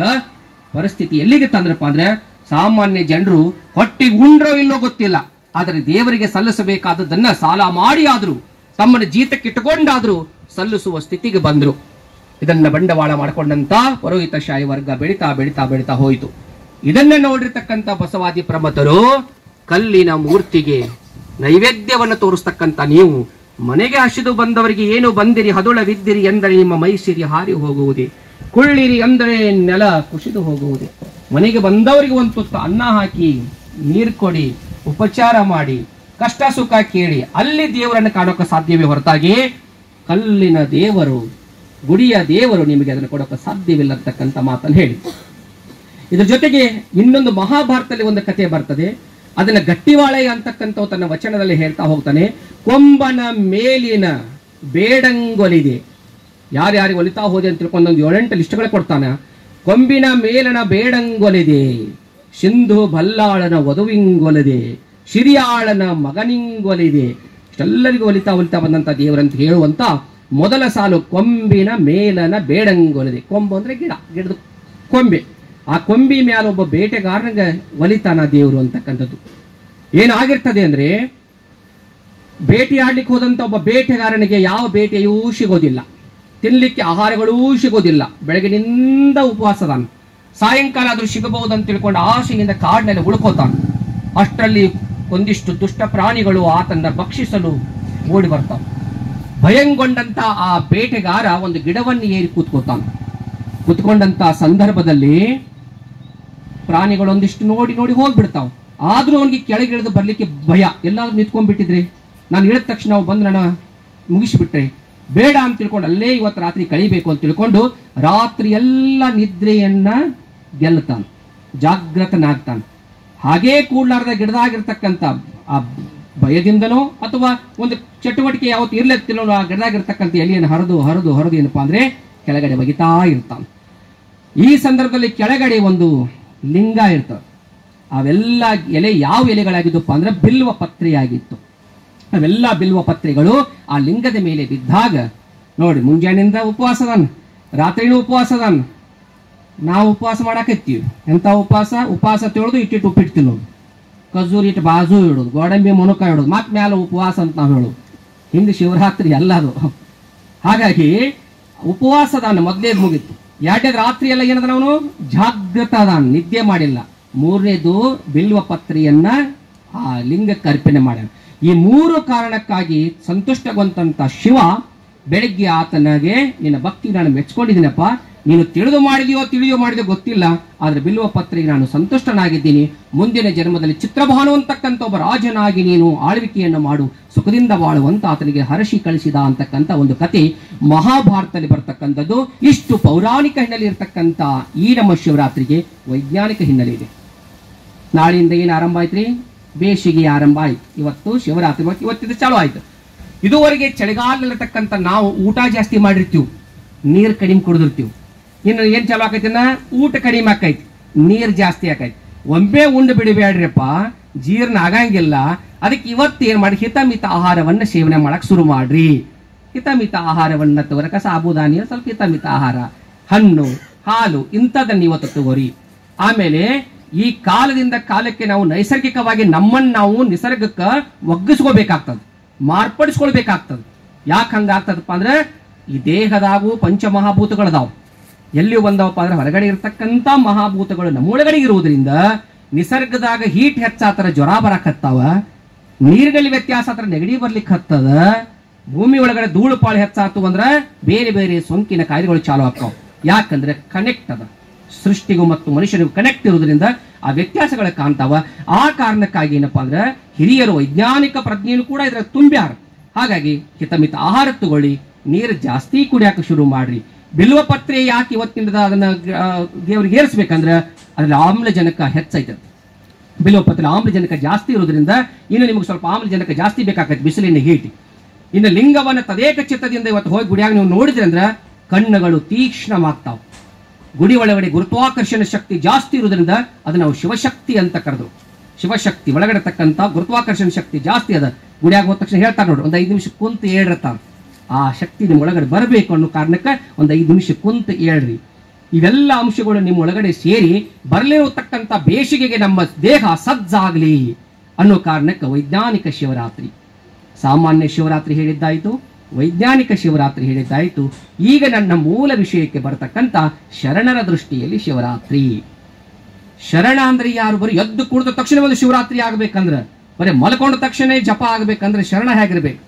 ಪರಿಸ್ಥಿತಿ ಎಲ್ಲಿಗೆ ತಂದ್ರಪ್ಪ ಅಂದ್ರೆ ಸಾಮಾನ್ಯ ಜನರು ಹೊಟ್ಟಿಗೆ ಉಂಡ್ರೋ ಇಲ್ಲೋ ಗೊತ್ತಿಲ್ಲ, ಆದರೆ ದೇವರಿಗೆ ಸಲ್ಲಿಸಬೇಕಾದದನ್ನ ಸಾಲ ಮಾಡಿ ಆದ್ರೂ ತಮ್ಮನ್ನ ಜೀತಕ್ಕಿಟ್ಟುಕೊಂಡಾದ್ರೂ ಸಲ್ಲಿಸುವ ಸ್ಥಿತಿಗೆ ಬಂದ್ರು. ಇದನ್ನ ಬಂಡವಾಳ ಮಾಡಿಕೊಂಡಂತ ಪುರೋಹಿತಶಾಹಿ ವರ್ಗ ಬೆಳಿತಾ ಬೆಳಿತಾ ಬೆಳಿತಾ ಹೋಯಿತು. ಇದನ್ನ ನೋಡಿರ್ತಕ್ಕಂಥ ಬಸವಾದಿ ಪ್ರಮತರು ಕಲ್ಲಿನ ಮೂರ್ತಿಗೆ ನೈವೇದ್ಯವನ್ನು ತೋರಿಸ್ತಕ್ಕಂಥ ನೀವು ಮನೆಗೆ ಹಸಿದು ಬಂದವರಿಗೆ ಏನು ಬಂದಿರಿ ಹದುಳವಿದ್ದಿರಿ ಎಂದರೆ ನಿಮ್ಮ ಮೈಸಿರಿ ಹಾರಿ ಹೋಗುವುದೇ, ಕುಳ್ಳಿರಿ ಅಂದರೆ ನೆಲ ಕುಸಿದು ಹೋಗುವುದೇ. ಮನೆಗೆ ಬಂದವರಿಗೆ ಒಂದು ತುತ್ತು ಅನ್ನ ಹಾಕಿ ನೀರು ಕೊಡಿ, ಉಪಚಾರ ಮಾಡಿ, ಕಷ್ಟ ಸುಖ ಕೇಳಿ ಅಲ್ಲಿ ದೇವರನ್ನು ಕಾಣೋಕೆ ಸಾಧ್ಯವೇ ಹೊರತಾಗಿ ಕಲ್ಲಿನ ದೇವರು, ಗುಡಿಯ ದೇವರು ನಿಮಗೆ ಅದನ್ನು ಕೊಡೋಕೆ ಸಾಧ್ಯವಿಲ್ಲ ಅಂತಕ್ಕಂಥ ಮಾತನ್ನು ಹೇಳಿ. ಇದ್ರ ಜೊತೆಗೆ ಇನ್ನೊಂದು ಮಹಾಭಾರತದಲ್ಲಿ ಒಂದು ಕಥೆ ಬರ್ತದೆ. ಅದನ್ನ ಗಟ್ಟಿವಾಳೆಯ ಅಂತಕ್ಕಂಥ ತನ್ನ ವಚನದಲ್ಲಿ ಹೇಳ್ತಾ ಹೋಗ್ತಾನೆ. ಕೊಂಬನ ಮೇಲಿನ ಬೇಡಂಗೊಲಿದೆ. ಯಾರ್ಯಾರಿಗೆ ಒಲಿತಾ ಹೋದೆ ಅಂತ ತಿಳ್ಕೊಂಡು ಒಂದು 7-8 ಲಿಸ್ಟ್ಗಳು ಕೊಡ್ತಾನೆ. ಕೊಂಬಿನ ಮೇಲನ ಬೇಡಂಗೊಲಿದೆ, ಸಿಂಧು ಬಲ್ಲಾಳನ ವಧುವಿಂಗೊಲಿದೆ, ಶಿರಿಯಾಳನ ಮಗನಿಂಗೊಲಿದೆ. ಇಷ್ಟೆಲ್ಲರಿಗೂ ಒಲಿತಾ ಬಂದಂತ ದೇವರಂತ ಹೇಳುವಂತ ಮೊದಲ ಸಾಲು ಕೊಂಬಿನ ಮೇಲನ ಬೇಡಂಗೊಲಿದೆ. ಕೊಂಬು ಅಂದ್ರೆ ಗಿಡದ ಕೊಂಬೆ. ಆ ಕೊಂಬಿ ಮ್ಯಾಲ ಒಬ್ಬ ಬೇಟೆಗಾರನಿಗೆ ಒಲಿತಾನ ದೇವರು ಅಂತಕ್ಕಂಥದ್ದು. ಏನಾಗಿರ್ತದೆ ಅಂದ್ರೆ, ಬೇಟೆಯಾಡ್ಲಿಕ್ಕೆ ಹೋದಂತ ಒಬ್ಬ ಬೇಟೆಗಾರನಿಗೆ ಯಾವ ಬೇಟೆಯೂ ಸಿಗೋದಿಲ್ಲ, ತಿನ್ಲಿಕ್ಕೆ ಆಹಾರಗಳೂ ಸಿಗೋದಿಲ್ಲ. ಬೆಳಗಿನಿಂದ ಉಪವಾಸದಾನ. ಸಾಯಂಕಾಲ ಆದ್ರೂ ಸಿಗಬಹುದು ಅಂತ ತಿಳ್ಕೊಂಡು ಆಸೆಯಿಂದ ಕಾಡಿನಲ್ಲಿ ಉಳ್ಕೋತಾನ. ಅಷ್ಟರಲ್ಲಿ ಒಂದಿಷ್ಟು ದುಷ್ಟ ಪ್ರಾಣಿಗಳು ಆತನ್ನ ಭಕ್ಷಿಸಲು ಓಡಿ ಬರ್ತಾವ. ಭಯಂಗೊಂಡಂತ ಆ ಬೇಟೆಗಾರ ಒಂದು ಗಿಡವನ್ನು ಏರಿ ಕೂತ್ಕೋತಾನ. ಕೂತ್ಕೊಂಡಂತ ಸಂದರ್ಭದಲ್ಲಿ ಪ್ರಾಣಿಗಳೊಂದಿಷ್ಟು ನೋಡಿ ಹೋಗ್ಬಿಡ್ತಾವ. ಆದ್ರೂ ಅವನಿಗೆ ಕೆಳಗಿಳಿದು ಬರ್ಲಿಕ್ಕೆ ಭಯ. ಎಲ್ಲಾದ್ರೂ ನಿಂತ್ಕೊಂಡ್ಬಿಟ್ಟಿದ್ರಿ, ನಾನು ಇಳಿದ ತಕ್ಷಣ ನಾವು ಬಂದು ನಾನು ಮುಗಿಸಿಬಿಟ್ರೆ ಬೇಡ ಅಂತ ತಿಳ್ಕೊಂಡು ಅಲ್ಲೇ ಇವತ್ತು ರಾತ್ರಿ ಕಳಿಬೇಕು ಅಂತ ತಿಳ್ಕೊಂಡು ರಾತ್ರಿ ಎಲ್ಲ ನಿದ್ರೆಯನ್ನ ಗೆಲ್ಲತಾನ, ಜಾಗೃತನಾಗ್ತಾನ. ಹಾಗೇ ಕೂಡ್ಲಾರ್ದ ಗಿಡದಾಗಿರ್ತಕ್ಕಂಥ ಆ ಭಯದಿಂದನೋ ಅಥವಾ ಒಂದು ಚಟುವಟಿಕೆ ಯಾವತ್ತು ಇರ್ಲತ್ತಿಲ್ಲೋ ಆ ಗಿಡದಾಗಿರ್ತಕ್ಕಂಥ ಎಲೆಯನ್ನು ಹರಿದು ಏನಪ್ಪಾ ಅಂದ್ರೆ ಕೆಳಗಡೆ ಬಗಿತಾ ಇರ್ತಾನೆ. ಈ ಸಂದರ್ಭದಲ್ಲಿ ಕೆಳಗಡೆ ಒಂದು ಲಿಂಗ ಇರ್ತದೆ. ಅವೆಲ್ಲ ಎಲೆ ಯಾವ ಎಲೆಗಳಾಗಿದ್ದಪ್ಪ ಅಂದ್ರೆ ಬಿಲ್ವ ಪತ್ರೆಯಾಗಿತ್ತು. ಅವೆಲ್ಲ ಬಿಲ್ವ ಪತ್ರೆಗಳು ಆ ಲಿಂಗದ ಮೇಲೆ ಬಿದ್ದಾಗ ನೋಡಿ, ಮುಂಜಾನೆಯಿಂದ ಉಪವಾಸದಾನ, ರಾತ್ರಿನೂ ಉಪವಾಸದಾನ. ನಾವು ಉಪವಾಸ ಮಾಡಾಕತ್ತೀವಿ. ಎಂತ ಉಪವಾಸ ತೊಳೆದು ಇಟ್ಟಿಟ್ಟು ಉಪ್ಪಿಟ್ಟು ತಿನ್ನೋದು, ಖಜೂರಿ ಇಟ್ಟು ಬಾಜು ಇಡೋದು, ಗೋಡಂಬಿ ಮುನುಕ ಇಡೋದು, ಮತ್ ಮ್ಯಾಲ ಉಪವಾಸ ಅಂತ ನಾವು ಹೇಳೋದು. ಹಿಂದೆ ಶಿವರಾತ್ರಿ ಎಲ್ಲದು. ಹಾಗಾಗಿ ಉಪವಾಸದಾನ ಮೊದಲೇದು ಮುಗಿತು. ಎರಡನೇದು ರಾತ್ರಿ ಎಲ್ಲ ಏನದ ಅವನು ಜಾಗೃತ ಅದಾನ, ನಿದ್ದೆ ಮಾಡಿಲ್ಲ. ಮೂರನೇದು ಬಿಲ್ವ ಪತ್ರೆಯನ್ನ ಆ ಲಿಂಗಕ್ಕೆ ಅರ್ಪಣೆ ಮಾಡ್ಯಾನ. ಈ 3 ಕಾರಣಕ್ಕಾಗಿ ಸಂತುಷ್ಟಗೊಂತಂತ ಶಿವ ಬೆಳಿಗ್ಗೆ ಆತನಿಗೆ ನಿನ್ನ ಭಕ್ತಿ ನಾನು ಮೆಚ್ಕೊಂಡಿದ್ದೀನಪ್ಪ, ನೀನು ತಿಳಿದು ಮಾಡಿದೆಯೋ ಗೊತ್ತಿಲ್ಲ, ಆದ್ರೆ ಬಿಲ್ವ ಪತ್ರೆಗೆ ನಾನು ಸಂತುಷ್ಟನಾಗಿದ್ದೀನಿ. ಮುಂದಿನ ಜನ್ಮದಲ್ಲಿ ಚಿತ್ರಭಾನು ಅಂತಕ್ಕಂಥ ಒಬ್ಬ ರಾಜನಾಗಿ ನೀನು ಆಳ್ವಿಕೆಯನ್ನು ಮಾಡು, ಸುಖದಿಂದ ಬಾಳುವಂತ ಆತನಿಗೆ ಹರಷಿ ಕಳಿಸಿದ ಅಂತಕ್ಕಂಥ ಒಂದು ಕತೆ ಮಹಾಭಾರತದಲ್ಲಿ ಬರ್ತಕ್ಕಂಥದ್ದು. ಇಷ್ಟು ಪೌರಾಣಿಕ ಹಿನ್ನೆಲೆ ಇರತಕ್ಕಂಥ ಈ ನಮ್ಮ ಶಿವರಾತ್ರಿಗೆ ವೈಜ್ಞಾನಿಕ ಹಿನ್ನೆಲೆ ಇದೆ. ನಾಳೆಯಿಂದ ಏನು ಆರಂಭ ಆಯ್ತ್ರಿ? ಬೇಸಿಗೆ ಆರಂಭ ಆಯ್ತು. ಇವತ್ತು ಶಿವರಾತ್ರಿ, ಇವತ್ತಿದ್ದು ಚಾಲು ಆಯ್ತು. ಇದುವರೆಗೆ ಚಳಿಗಾಲದಲ್ಲಿರ್ತಕ್ಕಂಥ ನಾವು ಊಟ ಜಾಸ್ತಿ ಮಾಡಿರ್ತೀವಿ, ನೀರು ಕಡಿಮೆ ಕುಡಿದಿರ್ತೀವಿ. ಇನ್ನು ಏನ್ ಚಾಲು ಆಕೈತಿನ ಊಟ ಕಡಿಮೆ ಆಕೈತಿ, ನೀರು ಜಾಸ್ತಿ ಆಕೈತಿ. ಒಮ್ಮೆ ಉಂಡು ಬಿಡಬೇಡ್ರಿಪ್ಪ, ಜೀರ್ಣ ಆಗಂಗಿಲ್ಲ. ಅದಕ್ಕೆ ಇವತ್ತು ಏನ್ ಮಾಡಿ, ಹಿತಮಿತ ಆಹಾರವನ್ನ ಸೇವನೆ ಮಾಡಕ್ ಶುರು ಮಾಡ್ರಿ. ಹಿತಮಿತ ಆಹಾರವನ್ನ ತಗೋರಕ ಸಾಬುದಾನಿ, ಸ್ವಲ್ಪ ಹಿತಮಿತ ಆಹಾರ, ಹಣ್ಣು, ಹಾಲು ಇಂಥದನ್ನ ಇವತ್ತು ತಗೋರಿ. ಆಮೇಲೆ ಈ ಕಾಲದಿಂದ ಕಾಲಕ್ಕೆ ನಾವು ನೈಸರ್ಗಿಕವಾಗಿ ನಮ್ಮನ್ನು ನಾವು ನಿಸರ್ಗಕ್ಕೆ ಒಗ್ಗಿಸ್ಕೋಬೇಕಾಗ್ತದೆ, ಮಾರ್ಪಡಿಸ್ಕೊಳ್ಬೇಕಾಗ್ತದೆ. ಯಾಕೆ ಹಂಗಾಗ್ತದಪ್ಪ ಅಂದ್ರೆ, ಈ ದೇಹದಾಗೂ ಪಂಚಮಹಾಭೂತಗಳದಾವ್. ಎಲ್ಲಿ ಬಂದವಪ್ಪ ಅಂದ್ರೆ ಹೊರಗಡೆ ಇರ್ತಕ್ಕಂಥ ಮಹಾಭೂತಗಳು ನಮ್ಮೊಳಗಡೆ ಇರುವುದರಿಂದ ನಿಸರ್ಗದಾಗ ಹೀಟ್ ಹೆಚ್ಚಾತರ ಜ್ವರ ಬರಕತ್ತಾವ, ನೀರಿನಲ್ಲಿ ವ್ಯತ್ಯಾಸ ಆತರ ನೆಗಡಿ ಬರ್ಲಿಕ್ಕೆ ಹತ್ತದ, ಭೂಮಿ ಒಳಗಡೆ ಧೂಳು ಪಾಳು ಹೆಚ್ಚಾತು ಅಂದ್ರೆ ಬೇರೆ ಬೇರೆ ಸೋಂಕಿನ ಕಾಯಿಲೆಗಳು ಚಾಲು ಆಗ್ತಾವ. ಯಾಕಂದ್ರೆ ಕನೆಕ್ಟ್ ಅದ, ಸೃಷ್ಟಿಗೂ ಮತ್ತು ಮನುಷ್ಯನಿಗೂ ಕನೆಕ್ಟ್ ಇರುವುದರಿಂದ ಆ ವ್ಯತ್ಯಾಸಗಳ ಕಾಣ್ತಾವ. ಆ ಕಾರಣಕ್ಕಾಗಿ ಏನಪ್ಪಾ ಅಂದ್ರೆ ಹಿರಿಯರು ವೈಜ್ಞಾನಿಕ ಪ್ರಜ್ಞೆಯನ್ನು ಕೂಡ ಇದ್ರ ತುಂಬ್ಯಾರ. ಹಾಗಾಗಿ ಹಿತಮಿತ ಆಹಾರ ತಗೊಳ್ಳಿ, ನೀರು ಜಾಸ್ತಿ ಕುಡಿಯಾಕ ಶುರು ಮಾಡ್ರಿ. ಬಿಲ್ವ ಪತ್ರೆ ಯಾಕೆ ಇವತ್ತಿನ ಅದನ್ನ ದೇವರಿಗೆ ಏರಿಸ್ಬೇಕಂದ್ರೆ ಅದ್ರಲ್ಲಿ ಆಮ್ಲಜನಕ ಹೆಚ್ಚೈತದೆ. ಬಿಲ್ವ ಪತ್ರೆ ಆಮ್ಲಜನಕ ಜಾಸ್ತಿ ಇರೋದ್ರಿಂದ ಇನ್ನು ನಿಮ್ಗೆ ಸ್ವಲ್ಪ ಆಮ್ಲಜನಕ ಜಾಸ್ತಿ ಬೇಕಾಗತ್ತೆ ಬಿಸಿಲಿನ ಹೀಟಿ. ಇನ್ನು ಲಿಂಗವನ್ನ ತದೇಕ ಚಿತ್ತದಿಂದ ಇವತ್ತು ಹೋಗಿ ಗುಡಿಯಾಗ ನೀವು ನೋಡಿದ್ರಿ ಅಂದ್ರೆ ಕಣ್ಣುಗಳು ತೀಕ್ಷ್ಣವಾಗ್ತಾವ. ಗುಡಿ ಒಳಗಡೆ ಗುರುತ್ವಾಕರ್ಷಣ ಶಕ್ತಿ ಜಾಸ್ತಿ ಇರೋದ್ರಿಂದ ಅದನ್ನ ನಾವು ಶಿವಶಕ್ತಿ ಅಂತ ಕರೆದ್ರು. ಶಿವಶಕ್ತಿ ಒಳಗಡೆ ತಕ್ಕಂತ ಗುರುತ್ವಾಕರ್ಷಣ ಶಕ್ತಿ ಜಾಸ್ತಿ ಅದ. ಗುಡಿಯಾಗ ಹೋದ ತಕ್ಷಣ ಹೇಳ್ತಾರೆ ನೋಡಿ, ಒಂದು 5 ನಿಮಿಷ ಕುಂತು ಹೇಳ್ತಾರ. ಆ ಶಕ್ತಿ ನಿಮ್ಮ ಒಳಗಡೆ ಬರಬೇಕು ಅನ್ನೋ ಕಾರಣಕ್ಕೆ ಒಂದು 5 ನಿಮಿಷ ಕುಂತು ಹೇಳ್ರಿ. ಇವೆಲ್ಲ ಅಂಶಗಳು ನಿಮ್ಮ ಒಳಗಡೆ ಸೇರಿ ಬರಲಿರತಕ್ಕಂಥ ಬೇಸಿಗೆಗೆ ನಮ್ಮ ದೇಹ ಸಜ್ಜಾಗ್ಲಿ ಅನ್ನೋ ಕಾರಣಕ್ಕೆ ವೈಜ್ಞಾನಿಕ ಶಿವರಾತ್ರಿ. ಸಾಮಾನ್ಯ ಶಿವರಾತ್ರಿ ಹೇಳಿದ್ದಾಯಿತು, ವೈಜ್ಞಾನಿಕ ಶಿವರಾತ್ರಿ ಹೇಳಿದ್ದಾಯಿತು. ಈಗ ನನ್ನ ಮೂಲ ವಿಷಯಕ್ಕೆ ಬರತಕ್ಕಂಥ ಶರಣರ ದೃಷ್ಟಿಯಲ್ಲಿ ಶಿವರಾತ್ರಿ. ಶರಣ ಅಂದ್ರೆ ಯಾರು? ಬರೀ ಎದ್ದು ಕುಡಿದ ತಕ್ಷಣ ಒಂದು ಶಿವರಾತ್ರಿ ಆಗ್ಬೇಕಂದ್ರೆ, ಬರೀ ಮಲ್ಕೊಂಡ ತಕ್ಷಣ ಜಪ ಆಗ್ಬೇಕಂದ್ರೆ ಶರಣ ಹೇಗಿರ್ಬೇಕು?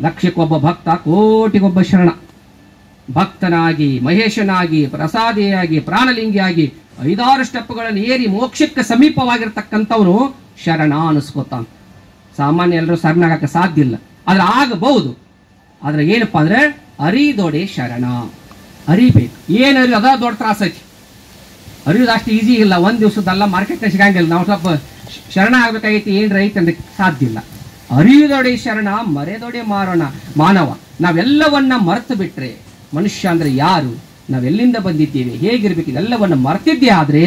ಲಕ್ಷಕ್ಕೊಬ್ಬ ಭಕ್ತ, ಕೋಟಿಗೊಬ್ಬ ಶರಣ. ಭಕ್ತನಾಗಿ, ಮಹೇಶನಾಗಿ, ಪ್ರಸಾದಿಯಾಗಿ, ಪ್ರಾಣಲಿಂಗಿಯಾಗಿ 5-6 ಸ್ಟೆಪ್ಗಳನ್ನು ಏರಿ ಮೋಕ್ಷಕ್ಕೆ ಸಮೀಪವಾಗಿರ್ತಕ್ಕಂಥವನು ಶರಣ ಅನಿಸ್ಕೋತಾನ. ಸಾಮಾನ್ಯ ಎಲ್ಲರೂ ಶರಣಾಗಕ್ಕೆ ಸಾಧ್ಯ ಇಲ್ಲ, ಆದ್ರೆ ಆಗಬಹುದು. ಆದ್ರೆ ಏನಪ್ಪಾ ಅಂದ್ರೆ ಅರಿದೊಡೆ ಶರಣ. ಅರಿಬೇಕು. ಏನು ಅರಿ ಅದ ದೊಡ್ಡ ತ್ರಾಸ ಐತಿ. ಅರಿಯೋದು ಅಷ್ಟು ಈಸಿ ಇಲ್ಲ, ಒಂದ್ ದಿವಸದಲ್ಲ, ಮಾರ್ಕೆಟ್ನ ಸಿಗಂಗಿಲ್ಲ. ನಾವು ಸ್ವಲ್ಪ ಶರಣ ಆಗ್ಬೇಕಾಗೈತಿ, ಏನ್ ರೈತ ಅಂದ್ರೆ ಸಾಧ್ಯ ಇಲ್ಲ. ಅರಿದೊಡೆ ಶರಣ ಮರೆದೊಡೆ ಮಾರೋಣ ಮಾನವ. ನಾವೆಲ್ಲವನ್ನ ಮರೆತು ಬಿಟ್ರೆ ಮನುಷ್ಯ ಅಂದ್ರೆ ಯಾರು, ನಾವೆಲ್ಲಿಂದ ಬಂದಿದ್ದೇವೆ, ಹೇಗಿರ್ಬೇಕು, ಇದೆಲ್ಲವನ್ನ ಮರ್ತಿದ್ದೇ ಆದ್ರೆ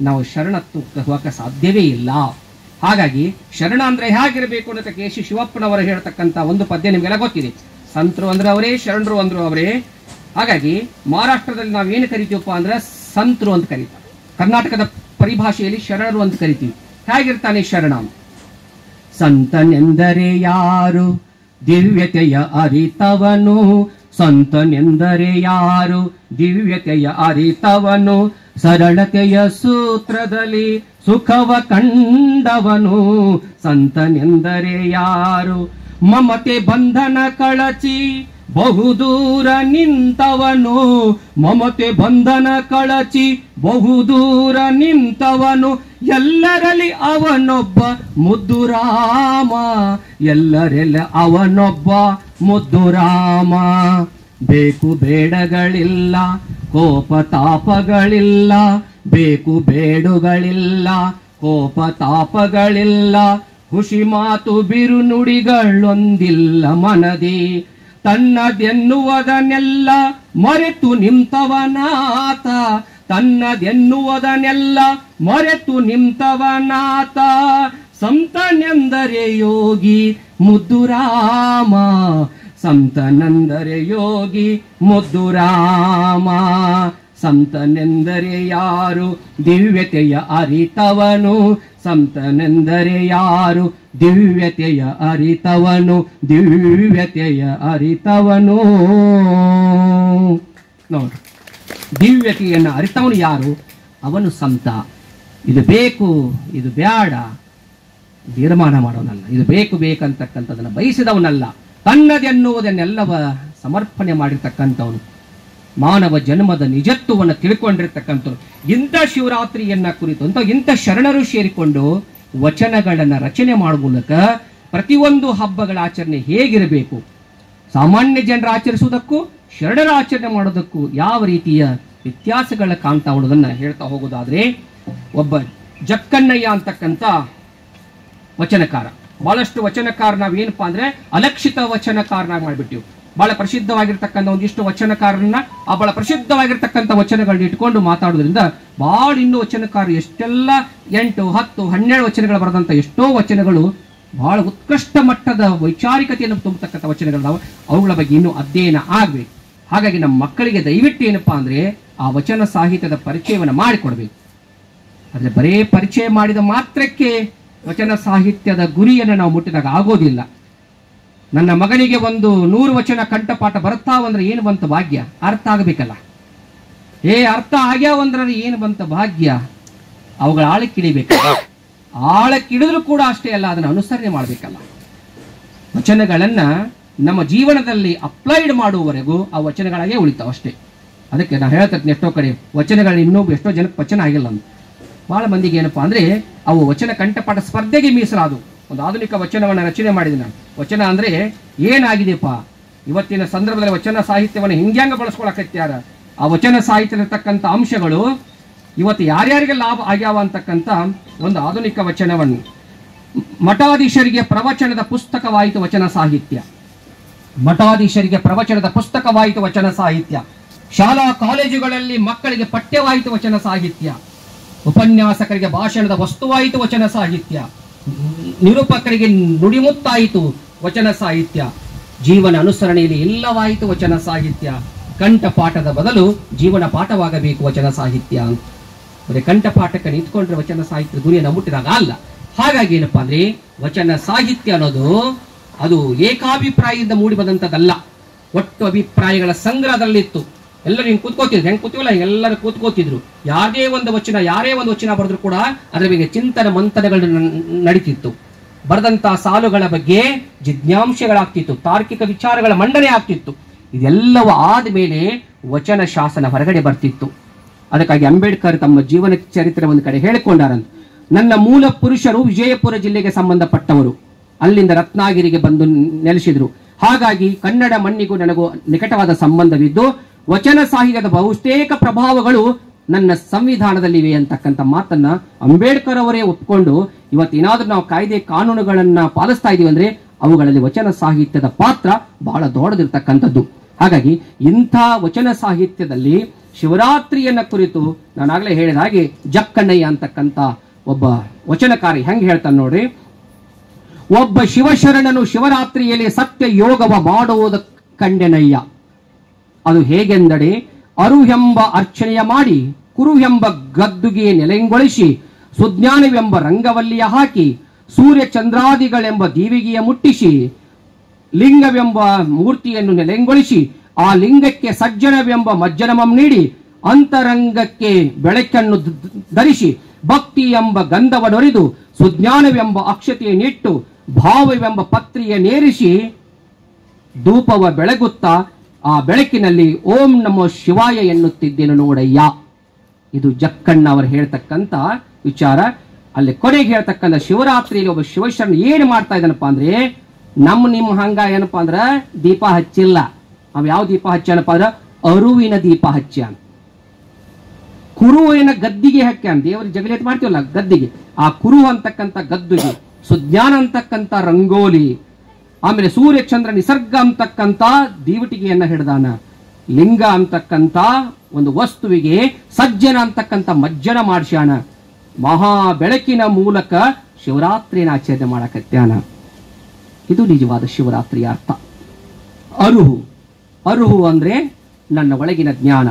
ನಾವು ಶರಣತ್ವಕ್ಕೆ ಹೋಗಕ್ಕೆ ಸಾಧ್ಯವೇ ಇಲ್ಲ. ಹಾಗಾಗಿ ಶರಣ ಅಂದ್ರೆ ಹೇಗಿರ್ಬೇಕು ಅನ್ನೋದಕ್ಕೆ ಕೆ.ಸಿ. ಶಿವಪ್ಪನವರು ಹೇಳ್ತಕ್ಕಂಥ ಒಂದು ಪದ್ಯ ನಿಮ್ಗೆಲ್ಲ ಗೊತ್ತಿದೆ. ಸಂತರು ಅಂದ್ರೆ ಅವರೇ, ಶರಣರು ಅಂದ್ರು ಅವರೇ. ಹಾಗಾಗಿ ಮಹಾರಾಷ್ಟ್ರದಲ್ಲಿ ನಾವೇನು ಕರಿತೀವಪ್ಪ ಅಂದ್ರೆ ಸಂತರು ಅಂತ ಕರೀತಾರೆ. ಕರ್ನಾಟಕದ ಪರಿಭಾಷೆಯಲ್ಲಿ ಶರಣರು ಅಂತ ಕರಿತೀವಿ. ಹೇಗಿರ್ತಾನೆ ಶರಣ? ಸಂತನೆಂದರೆ ಯಾರು ದಿವ್ಯತೆಯ ಅರಿತವನು, ಸಂತನೆಂದರೆ ಯಾರು ದಿವ್ಯತೆಯ ಅರಿತವನು, ಸರಳತೆಯ ಸೂತ್ರದಲ್ಲಿ ಸುಖವ ಕಂಡವನು. ಸಂತನೆಂದರೆ ಯಾರು ಮಮತೆ ಬಂಧನ ಕಳಚಿ ಬಹುದೂರ ನಿಂತವನು, ಮಮತೆ ಬಂಧನ ಕಳಚಿ ಬಹುದೂರ ನಿಂತವನು. ಎಲ್ಲರಲ್ಲಿ ಅವನೊಬ್ಬ ಮುದ್ದು ರಾಮ, ಎಲ್ಲರೆಲ್ಲ ಅವನೊಬ್ಬ ಮುದ್ದು ರಾಮ. ಬೇಕು ಬೇಡಗಳಿಲ್ಲ, ಕೋಪ ತಾಪಗಳಿಲ್ಲ, ಬೇಕು ಬೇಡುಗಳಿಲ್ಲ, ಕೋಪ ತಾಪಗಳಿಲ್ಲ. ಖುಷಿ ಮಾತು ಬಿರು ನುಡಿಗಳೊಂದಿಲ್ಲ ಮನದಿ, ತನ್ನದೆನ್ನುವುದನ್ನೆಲ್ಲ ಮರೆತು ನಿಂತವನಾತ, ತನ್ನದೆನ್ನುವುದನ್ನೆಲ್ಲ ಮರೆತು ನಿಂತವನಾತ. ಸಂತನೆಂದರೆ ಯೋಗಿ ಮುದ್ದು ರಾಮ, ಸಂತನೆಂದರೆ ಯೋಗಿ ಮುದ್ದು ರಾಮ. ಸಂತನೆಂದರೆ ಯಾರು ದಿವ್ಯತೆಯ ಅರಿತವನು, ಸಂತನೆಂದರೆ ಯಾರು ದಿವ್ಯತೆಯ ಅರಿತವನು, ದಿವ್ಯತೆಯ ಅರಿತವನು. ನೋಡಿ, ದಿವ್ಯತೆಯನ್ನು ಅರಿತವನು ಯಾರು? ಅವನು ಸಂತ. ಇದು ಬೇಕು, ಇದು ಬ್ಯಾಡ ತೀರ್ಮಾನ ಮಾಡೋನಲ್ಲ, ಇದು ಬೇಕು ಬೇಕಂತಕ್ಕಂಥದನ್ನು ಬಯಸಿದವನಲ್ಲ, ತನ್ನದೆನ್ನುವುದನ್ನೆಲ್ಲವ ಸಮರ್ಪಣೆ ಮಾಡಿರ್ತಕ್ಕಂಥವನು, ಮಾನವ ಜನ್ಮದ ನಿಜತ್ವವನ್ನು ತಿಳ್ಕೊಂಡಿರ್ತಕ್ಕಂಥವ್ರು. ಇಂಥ ಶಿವರಾತ್ರಿಯನ್ನ ಕುರಿತು ಅಂತ ಇಂಥ ಶರಣರು ಸೇರಿಕೊಂಡು ವಚನಗಳನ್ನ ರಚನೆ ಮಾಡುವ ಮೂಲಕ ಪ್ರತಿಯೊಂದು ಹಬ್ಬಗಳ ಆಚರಣೆ ಹೇಗಿರಬೇಕು, ಸಾಮಾನ್ಯ ಜನರ ಆಚರಿಸುವುದಕ್ಕೂ ಶರಣರ ಆಚರಣೆ ಮಾಡೋದಕ್ಕೂ ಯಾವ ರೀತಿಯ ವ್ಯತ್ಯಾಸಗಳ ಕಾಣ್ತಾ ಉಳ್ಳೋದನ್ನ ಹೇಳ್ತಾ ಹೋಗೋದಾದ್ರೆ, ಒಬ್ಬ ಜಕ್ಕಣ್ಣಯ್ಯ ಅಂತಕ್ಕಂಥ ವಚನಕಾರ, ಬಹಳಷ್ಟು ವಚನಕಾರ ನಾವೇನಪ್ಪಾ ಅಂದ್ರೆ ಅಲಕ್ಷಿತ ವಚನಕಾರನಾಗಿ ಮಾಡಿಬಿಟ್ಟಿವಿ. ಬಹಳ ಪ್ರಸಿದ್ಧವಾಗಿರ್ತಕ್ಕಂಥ ಒಂದಿಷ್ಟು ವಚನಕಾರರನ್ನ, ಆ ಬಹಳ ಪ್ರಸಿದ್ಧವಾಗಿರ್ತಕ್ಕಂಥ ವಚನಗಳನ್ನ ಇಟ್ಕೊಂಡು ಮಾತಾಡೋದ್ರಿಂದ ಬಹಳ ಇನ್ನೂ ವಚನಕಾರರು ಎಷ್ಟೆಲ್ಲ 8, 10, 12 ವಚನಗಳು ಬರೆದಂತ ಎಷ್ಟೋ ವಚನಗಳು ಬಹಳ ಉತ್ಕೃಷ್ಟ ಮಟ್ಟದ ವೈಚಾರಿಕತೆಯನ್ನು ತುಂಬತಕ್ಕಂಥ ವಚನಗಳು, ಅವುಗಳ ಬಗ್ಗೆ ಇನ್ನೂ ಅಧ್ಯಯನ ಆಗ್ಬೇಕು. ಹಾಗಾಗಿ ನಮ್ಮ ಮಕ್ಕಳಿಗೆ ದಯವಿಟ್ಟು ಏನಪ್ಪಾ ಅಂದ್ರೆ ಆ ವಚನ ಸಾಹಿತ್ಯದ ಪರಿಚಯವನ್ನು ಮಾಡಿಕೊಡ್ಬೇಕು. ಆದ್ರೆ ಬರೇ ಪರಿಚಯ ಮಾಡಿದ ಮಾತ್ರಕ್ಕೆ ವಚನ ಸಾಹಿತ್ಯದ ಗುರಿಯನ್ನು ನಾವು ಮುಟ್ಟಿದಾಗ ಆಗೋದಿಲ್ಲ. ನನ್ನ ಮಗನಿಗೆ 100 ವಚನ ಕಂಠಪಾಠ ಬರುತ್ತಾವಂದ್ರೆ ಏನು ಬಂತ ಭಾಗ್ಯ, ಅರ್ಥ ಆಗಬೇಕಲ್ಲ. ಅರ್ಥ ಆಗ್ಯಾವಂದ್ರೆ ಏನು ಬಂತ ಭಾಗ್ಯ, ಅವುಗಳ ಆಳಕ್ಕಿಡಿಬೇಕಲ್ಲ. ಆಳಕ್ಕಿಡಿದ್ರು ಕೂಡ ಅಷ್ಟೇ ಅಲ್ಲ, ಅದನ್ನು ಅನುಸರಣೆ ಮಾಡಬೇಕಲ್ಲ. ವಚನಗಳನ್ನ ನಮ್ಮ ಜೀವನದಲ್ಲಿ ಅಪ್ಲೈಡ್ ಮಾಡುವವರೆಗೂ ಆ ವಚನಗಳಾಗೇ ಉಳಿತಾವ ಅಷ್ಟೇ. ಅದಕ್ಕೆ ನಾನು ಹೇಳ್ತೀನಿ, ಎಷ್ಟೋ ಕಡೆ ವಚನಗಳು ಇನ್ನೊಬ್ಬ ಎಷ್ಟೋ ಜನಕ್ಕೆ ವಚನ ಆಗಿಲ್ಲ ಅಂತ. ಬಹಳ ಮಂದಿಗೆ ಏನಪ್ಪಾ ಅಂದ್ರೆ ಅವು ವಚನ ಕಂಠಪಾಠ ಸ್ಪರ್ಧೆಗೆ ಮೀಸಲಾದವು. ಒಂದು ಆಧುನಿಕ ವಚನವನ್ನು ರಚನೆ ಮಾಡಿದೆ ನಾನು. ವಚನ ಅಂದ್ರೆ ಏನಾಗಿದೆಪ್ಪ, ಇವತ್ತಿನ ಸಂದರ್ಭದಲ್ಲಿ ವಚನ ಸಾಹಿತ್ಯವನ್ನು ಹಿಂಗ್ಯಾಂಗ ಬಳಸ್ಕೊಳಕತ್ಯಾರ, ಆ ವಚನ ಸಾಹಿತ್ಯದಲ್ಲಿರ್ತಕ್ಕಂಥ ಅಂಶಗಳು ಇವತ್ತು ಯಾರ್ಯಾರಿಗೆ ಲಾಭ ಆಗ್ಯಾವ ಅಂತಕ್ಕಂಥ ಒಂದು ಆಧುನಿಕ ವಚನವನ್ನು. ಮಠಾಧೀಶರಿಗೆ ಪ್ರವಚನದ ಪುಸ್ತಕವಾಯಿತು ವಚನ ಸಾಹಿತ್ಯ, ಮಠಾಧೀಶರಿಗೆ ಪ್ರವಚನದ ಪುಸ್ತಕವಾಯಿತು ವಚನ ಸಾಹಿತ್ಯ. ಶಾಲಾ ಕಾಲೇಜುಗಳಲ್ಲಿ ಮಕ್ಕಳಿಗೆ ಪಠ್ಯವಾಯಿತು ವಚನ ಸಾಹಿತ್ಯ. ಉಪನ್ಯಾಸಕರಿಗೆ ಭಾಷಣದ ವಸ್ತುವಾಯಿತು ವಚನ ಸಾಹಿತ್ಯ. ನಿರೂಪಕರಿಗೆ ನುಡಿಮುತ್ತಾಯಿತು ವಚನ ಸಾಹಿತ್ಯ. ಜೀವನ ಅನುಸರಣೆಯಲ್ಲಿ ಎಲ್ಲವಾಯಿತು ವಚನ ಸಾಹಿತ್ಯ. ಕಂಠಪಾಠದ ಬದಲು ಜೀವನ ಪಾಠವಾಗಬೇಕು ವಚನ ಸಾಹಿತ್ಯ. ಬರೀ ಕಂಠಪಾಠಕ್ಕೆ ನಿಂತ್ಕೊಂಡ್ರೆ ವಚನ ಸಾಹಿತ್ಯದ ಗುರಿಯನ್ನು ಮುಟ್ಟಿದಾಗ ಅಲ್ಲ. ಹಾಗಾಗಿ ಏನಪ್ಪಾ ಅಂದ್ರೆ ವಚನ ಸಾಹಿತ್ಯ ಅನ್ನೋದು ಅದು ಏಕಾಭಿಪ್ರಾಯದಿಂದ ಮೂಡಿ ಬಂದಂಥದ್ದಲ್ಲ, ಒಟ್ಟು ಅಭಿಪ್ರಾಯಗಳ ಸಂಗ್ರಹದಲ್ಲಿತ್ತು. ಎಲ್ಲರೂ ಹಿಂಗೆ ಕೂತ್ಕೋತಿದ್ರು, ಹೆಂಗೆ ಕೂತೀವಲ್ಲ ಎಲ್ಲರೂ ಕೂತ್ಕೋತಿದ್ರು. ಯಾರೇ ಒಂದು ವಚನ ಬರೆದ್ರು ಕೂಡ ಅದರ ಬಗ್ಗೆ ಚಿಂತನ ಮಂಥನಗಳು ನಡೀತಿತ್ತು. ಬರೆದಂತಹ ಸಾಲುಗಳ ಬಗ್ಗೆ ಜಿಜ್ಞಾಂಶಗಳಾಗ್ತಿತ್ತು, ತಾರ್ಕಿಕ ವಿಚಾರಗಳ ಮಂಡನೆ ಆಗ್ತಿತ್ತು. ಇದೆಲ್ಲವೂ ಆದ್ಮೇಲೆ ವಚನ ಶಾಸನ ಹೊರಗಡೆ ಬರ್ತಿತ್ತು. ಅದಕ್ಕಾಗಿ ಅಂಬೇಡ್ಕರ್ ತಮ್ಮ ಜೀವನ ಚರಿತ್ರೆ ಒಂದು ಕಡೆ ಹೇಳಿಕೊಂಡಾರಂತ, ನನ್ನ ಮೂಲ ಪುರುಷರು ವಿಜಯಪುರ ಜಿಲ್ಲೆಗೆ ಸಂಬಂಧಪಟ್ಟವರು, ಅಲ್ಲಿಂದ ರತ್ನಾಗಿರಿಗೆ ಬಂದು ನೆಲೆಸಿದ್ರು. ಹಾಗಾಗಿ ಕನ್ನಡ ಮಣ್ಣಿಗೂ ನನಗೂ ನಿಕಟವಾದ ಸಂಬಂಧವಿದ್ದು ವಚನ ಸಾಹಿತ್ಯದ ಬಹುತೇಕ ಪ್ರಭಾವಗಳು ನನ್ನ ಸಂವಿಧಾನದಲ್ಲಿವೆ ಅಂತಕ್ಕಂಥ ಮಾತನ್ನ ಅಂಬೇಡ್ಕರ್ ಅವರೇ ಒಪ್ಪಿಕೊಂಡು ಇವತ್ತೇನಾದ್ರೂ ನಾವು ಕಾಯ್ದೆ ಕಾನೂನುಗಳನ್ನ ಪಾಲಿಸ್ತಾ ಇದೀವಿ ಅಂದ್ರೆ ಅವುಗಳಲ್ಲಿ ವಚನ ಸಾಹಿತ್ಯದ ಪಾತ್ರ ಬಹಳ ದೊಡ್ಡದಿರ್ತಕ್ಕಂಥದ್ದು. ಹಾಗಾಗಿ ಇಂಥ ವಚನ ಸಾಹಿತ್ಯದಲ್ಲಿ ಶಿವರಾತ್ರಿಯನ್ನ ಕುರಿತು ನಾನಾಗಲೇ ಹೇಳಿದ ಹಾಗೆ ಜಕ್ಕಣ್ಣಯ್ಯ ಅಂತಕ್ಕಂಥ ಒಬ್ಬ ವಚನಕಾರಿ ಹೆಂಗ್ ಹೇಳ್ತಾನೆ ನೋಡ್ರಿ. ಒಬ್ಬ ಶಿವಶರಣನು ಶಿವರಾತ್ರಿಯಲ್ಲಿ ಸತ್ಯ ಯೋಗವ ಮಾಡುವುದ ಕಂಡೆನಯ್ಯ. ಅದು ಹೇಗೆಂದರೆ ಅರುಹೆಂಬ ಅರ್ಚನೆಯ ಮಾಡಿ ಕುರುಹೆಂಬ ಗದ್ದುಗೆ ನೆಲೆಂಗೊಳಿಸಿ ಸುಜ್ಞಾನವೆಂಬ ರಂಗವಲ್ಲಿಯ ಹಾಕಿ ಸೂರ್ಯ ಚಂದ್ರಾದಿಗಳೆಂಬ ದೀವಿಗೆಯ ಮುಟ್ಟಿಸಿ ಲಿಂಗವೆಂಬ ಮೂರ್ತಿಯನ್ನು ನೆಲೆಂಗೊಳಿಸಿ ಆ ಲಿಂಗಕ್ಕೆ ಸಜ್ಜನವೆಂಬ ಮಜ್ಜನಮಂ ನೀಡಿ ಅಂತರಂಗಕ್ಕೆ ಬೆಳಕನ್ನು ಧರಿಸಿ ಭಕ್ತಿ ಎಂಬ ಗಂಧವನ್ನೊರಿದು ಸುಜ್ಞಾನವೆಂಬ ಅಕ್ಷತೆಯನ್ನಿಟ್ಟು ಭಾವವೆಂಬ ಪತ್ರಿಯ ನೇರಿಸಿ ಧೂಪವ ಬೆಳಗುತ್ತಾ ಆ ಬೆಳಕಿನಲ್ಲಿ ಓಂ ನಮೋ ಶಿವಾಯ ಎನ್ನುತ್ತಿದ್ದೇನು ನೋಡಯ್ಯ. ಇದು ಜಕ್ಕಣ್ಣ ಅವರು ಹೇಳ್ತಕ್ಕಂಥ ವಿಚಾರ. ಅಲ್ಲಿ ಕೊನೆಗೆ ಹೇಳ್ತಕ್ಕಂಥ ಶಿವರಾತ್ರಿಯಲ್ಲಿ ಒಬ್ಬ ಶಿವಶರಣ ಏನು ಮಾಡ್ತಾ ಇದ್ದಾನಪ್ಪ ಅಂದ್ರೆ ನಿಮ್ಮ ಹಂಗ ಏನಪ್ಪಾ ಅಂದ್ರ ದೀಪ ಹಚ್ಚಿಲ್ಲ. ಅವ್ ಯಾವ ದೀಪ ಹಚ್ಚಾನಪ್ಪ ಅಂದ್ರ ಅರುವಿನ ದೀಪ ಹಚ್ಚಾನ. ಕುರುವಿನ ಗದ್ದಿಗೆ ಹಾಕ್ಯಾನ. ದೇವರಿಗೆ ಜಗಲಿ ಮಾಡ್ತೀವಲ್ಲ ಗದ್ದಿಗೆ, ಆ ಕುರು ಅಂತಕ್ಕಂಥ ಗದ್ದುಗೆ, ಸುಜ್ಞಾನ ಅಂತಕ್ಕಂಥ ರಂಗೋಲಿ, ಆಮೇಲೆ ಸೂರ್ಯ ಚಂದ್ರ ನಿಸರ್ಗ ಅಂತಕ್ಕಂಥ ದೀವಟಿಗೆಯನ್ನ ಹಿಡ್ದಾನ. ಲಿಂಗ ಅಂತಕ್ಕಂಥ ಒಂದು ವಸ್ತುವಿಗೆ ಸಜ್ಜನ ಅಂತಕ್ಕಂಥ ಮಜ್ಜನ ಮಾಡ್ಸ್ಯಾನ. ಮಹಾ ಬೆಳಕಿನ ಮೂಲಕ ಶಿವರಾತ್ರಿನ ಆಚರಣೆ ಮಾಡಕತ್ಯಾನ. ಇದು ನಿಜವಾದ ಶಿವರಾತ್ರಿಯ ಅರ್ಥ. ಅರುಹು ಅರುಹು ಅಂದ್ರೆ ನನ್ನ ಒಳಗಿನ ಜ್ಞಾನ.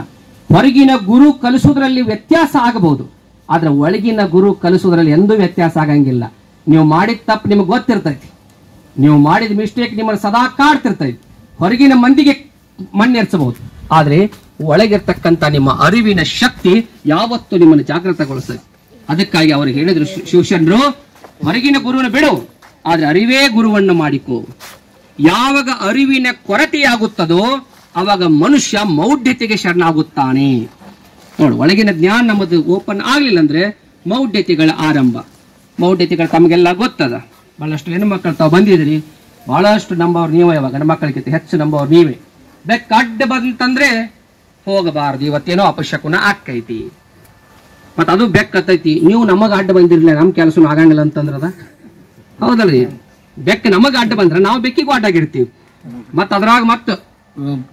ಹೊರಗಿನ ಗುರು ಕಲಿಸುವುದರಲ್ಲಿ ವ್ಯತ್ಯಾಸ ಆಗಬಹುದು, ಆದ್ರೆ ಒಳಗಿನ ಗುರು ಕಲಿಸುವುದರಲ್ಲಿ ಎಂದೂ ವ್ಯತ್ಯಾಸ ಆಗಂಗಿಲ್ಲ. ನೀವು ಮಾಡಿದ ತಪ್ಪು ನಿಮಗೆ ಗೊತ್ತಿರ್ತೈತಿ, ನೀವು ಮಾಡಿದ ಮಿಸ್ಟೇಕ್ ನಿಮ್ಮನ್ನು ಸದಾ ಕಾಡ್ತಿರ್ತೈತಿ. ಹೊರಗಿನ ಮಂದಿಗೆ ಮಣ್ಣೆರ್ಸಬಹುದು, ಆದ್ರೆ ಒಳಗಿರ್ತಕ್ಕಂಥ ನಿಮ್ಮ ಅರಿವಿನ ಶಕ್ತಿ ಯಾವತ್ತೂ ನಿಮ್ಮನ್ನು ಜಾಗೃತಗೊಳಿಸ್ತದೆ. ಅದಕ್ಕಾಗಿ ಅವರು ಹೇಳಿದ್ರು ಶಿವಶರಣರು, ಹೊರಗಿನ ಗುರುವನ್ನು ಬಿಡು, ಆದ್ರೆ ಅರಿವೇ ಗುರುವನ್ನು ಮಾಡಿಕೋ. ಯಾವಾಗ ಅರಿವಿನ ಕೊರತೆಯಾಗುತ್ತದೋ ಅವಾಗ ಮನುಷ್ಯ ಮೌಢ್ಯತೆಗೆ ಶರಣಾಗುತ್ತಾನೆ. ನೋಡು, ಒಳಗಿನ ಜ್ಞಾನ ನಮ್ಮದು ಓಪನ್ ಆಗ್ಲಿಲ್ಲ ಅಂದ್ರೆ ಮೌಢ್ಯತೆಗಳ ಆರಂಭ. ಮೌಢ್ಯತೆಗಳು ತಮಗೆಲ್ಲ ಗೊತ್ತದ. ಬಹಳಷ್ಟು ಹೆಣ್ಮಕ್ಳು ತಾವು ಬಂದಿದ್ರಿ, ಬಹಳಷ್ಟು ನಂಬವ್ರು ನೀವೇ. ಇವಾಗ ಗಂಡ ಮಕ್ಕಳಿಗಿಂತ ಹೆಚ್ಚು ನಂಬವ್ರು ನೀವೇ. ಬೆಕ್ಕ ಅಡ್ಡ ಬಂತಂದ್ರೆ ಹೋಗಬಾರದು, ಇವತ್ತೇನೋ ಅಪಶಕುನ ಆಕ್ಕೈತಿ, ಮತ್ತ ಅದು ಬೆಕ್ಕತ್ತೈತಿ. ನೀವು ನಮಗ ಅಡ್ಡ ಬಂದಿರ್ಲಿಲ್ಲ, ನಮ್ ಕೆಲಸ ಆಗಂಗಿಲ್ಲ ಅಂತಂದ್ರದ ಹೌದಲ್ರಿ. ಬೆಕ್ಕ ನಮಗ ಅಡ್ಡ ಬಂದ್ರೆ ನಾವು ಬೆಕ್ಕಿಗೂ ಅಡ್ಡಾಗಿರ್ತೀವಿ. ಮತ್ತ ಅದ್ರಾಗ ಮತ್ತ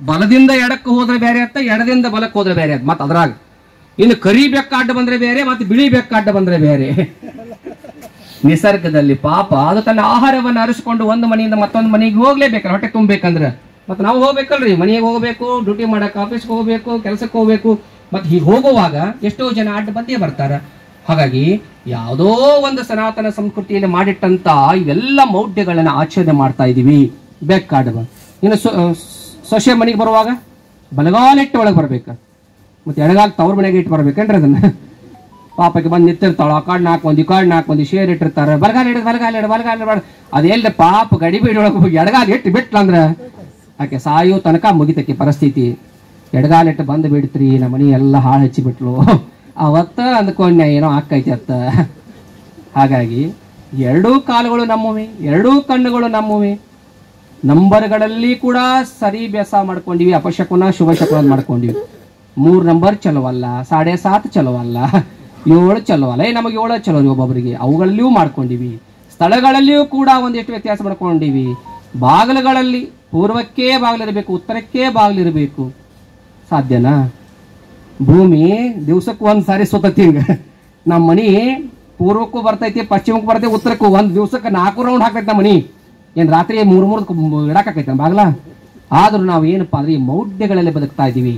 ಬಲದಿಂದ ಎಡಕ್ಕೆ ಹೋದ್ರೆ ಬೇರೆ ಅತ್ತ, ಎಡದಿಂದ ಬಲಕ್ಕೆ ಹೋದ್ರೆ ಬೇರೆ ಅತ್ತ. ಮತ್ತ ಅದ್ರಾಗ ಇನ್ನು ಕರಿ ಬೆಕ್ಕ ಅಡ್ಡ ಬಂದ್ರೆ ಬೇರೆ, ಮತ್ತೆ ಬಿಳಿ ಬೆಕ್ಕ ಅಡ್ಡ ಬಂದ್ರೆ ಬೇರೆ. ನಿಸರ್ಗದಲ್ಲಿ ಪಾಪ ಅದು ತನ್ನ ಆಹಾರವನ್ನು ಅರಿಸಿಕೊಂಡು ಒಂದು ಮನೆಯಿಂದ ಮತ್ತೊಂದು ಮನೆಗೆ ಹೋಗ್ಲೇಬೇಕಲ್ಲ, ಹೊಟ್ಟೆ ತುಂಬಬೇಕಂದ್ರೆ. ಮತ್ತೆ ನಾವು ಹೋಗ್ಬೇಕಲ್ರಿ, ಮನೆಗೆ ಹೋಗ್ಬೇಕು, ಡ್ಯೂಟಿ ಮಾಡಕ್, ಆಫೀಸ್ಗೆ ಹೋಗ್ಬೇಕು, ಕೆಲಸಕ್ಕೆ ಹೋಗ್ಬೇಕು. ಮತ್ತೆ ಹೀಗೆ ಹೋಗುವಾಗ ಎಷ್ಟೋ ಜನ ಅಡ್ಡ ಬಂದೇ ಬರ್ತಾರ. ಹಾಗಾಗಿ ಯಾವುದೋ ಒಂದು ಸನಾತನ ಸಂಸ್ಕೃತಿಯಲ್ಲಿ ಮಾಡಿಟ್ಟಂತ ಇವೆಲ್ಲ ಮೌಢ್ಯಗಳನ್ನ ಆಚರಣೆ ಮಾಡ್ತಾ ಇದೀವಿ. ಬೆಕ್ಕ ಅಡ್ಡ ಬಂದು ಇನ್ನು ಸೊಸೆ ಮನೆಗೆ ಬರುವಾಗ ಬಲಗಾಲಿಟ್ಟು ಒಳಗೆ ಬರ್ಬೇಕ, ಮತ್ತೆ ಎಡಗಾಲ ತವ್ರ ಮನೆಗೆ ಇಟ್ಟು ಬರ್ಬೇಕೇನ್ರಿ. ಅದನ್ನ ಪಾಪಕ್ಕೆ ಬಂದು ನಿಂತಿರ್ತಾಳ, ಆ ಕಾಡ್ ನಾಲ್ಕು ಮಂದಿ, ಈ ಕಾಡ್ ನಾಲ್ಕು ಮಂದಿ ಶೇರ್ ಇಟ್ಟಿರ್ತಾರೆ. ಬಲಗಾಲ ಇಡ ಬಲಗಾಲ ಇಡ ಬಲಗಾಲ ಇಡ, ಅದೆಲ್ಲ ಪಾಪ ಗಡಿಬೇಡಿ ಒಳಗೆ ಹೋಗಿ ಎಡಗಾಲ ಇಟ್ಟು ಬಿಟ್ಲಂದ್ರ ಆಕೆ ಸಾಯೋ ತನಕ ಮುಗಿತಕ್ಕೆ ಪರಿಸ್ಥಿತಿ. ಎಡಗಾಲ ಇಟ್ಟು ಬಂದು ಬಿಡ್ತ್ರಿ, ನಮ್ಮ ಮನಿ ಎಲ್ಲ ಹಾಳು ಹಚ್ಚಿ ಬಿಟ್ಲು, ಅವತ್ತ ಅಂದ್ಕೊಂಡ ಏನೋ ಆಕೈತಿ ಅತ್ತ. ಹಾಗಾಗಿ ಎರಡೂ ಕಾಲುಗಳು ನಮ್ಮವೆ, ಎರಡೂ ಕಣ್ಣುಗಳು ನಮ್ಮವೆ. ನಂಬರ್ಗಳಲ್ಲಿ ಕೂಡ ಸರಿ ಬೆಸ ಮಾಡ್ಕೊಂಡಿವಿ, ಅಪಶಕುನ ಶುಭಶಕುನ ಮಾಡ್ಕೊಂಡಿವಿ. 3 ನಂಬರ್ ಚಲೋವಲ್ಲ, 7.5 ಚಲೋವಲ್ಲ, 7 ಚಲೋವಲ್ಲ, ನಮಗೆ 7 ಚಲೋ ಒಬ್ಬೊಬ್ಬರಿಗೆ. ಅವುಗಳಲ್ಲಿಯೂ ಮಾಡ್ಕೊಂಡಿವಿ. ಸ್ಥಳಗಳಲ್ಲಿಯೂ ಕೂಡ ಒಂದಿಷ್ಟು ವ್ಯತ್ಯಾಸ ಮಾಡ್ಕೊಂಡಿವಿ. ಬಾಗಿಲುಗಳಲ್ಲಿ ಪೂರ್ವಕ್ಕೆ ಬಾಗಿಲಿರಬೇಕು, ಉತ್ತರಕ್ಕೆ ಬಾಗಿಲಿರಬೇಕು. ಸಾಧ್ಯನಾ? ಭೂಮಿ ದಿವ್ಸಕ್ಕೂ ಒಂದ್ ಸಾರಿ ಸುತ್ತತಿ. ಹಿಂಗ ನಮ್ಮ ಮನಿ ಪೂರ್ವಕ್ಕೂ ಬರ್ತೈತಿ, ಪಶ್ಚಿಮಕ್ಕೂ ಬರ್ತೈತಿ, ಉತ್ತರಕ್ಕೂ. ಒಂದ್ ದಿವ್ಸಕ್ಕೆ 4 ರೌಂಡ್ ಹಾಕೈತಿ ನಮ್ಮ ಮನಿ. ಏನ್ ರಾತ್ರಿ 3 ಇಡಾಕೈತೆ ಬಾಗ್ಲ. ಆದ್ರೂ ನಾವು ಏನಪ್ಪಾ ಅಂದ್ರೆ ಈ ಮೌಢ್ಯಗಳಲ್ಲಿ ಬದುಕ್ತಾ ಇದೀವಿ.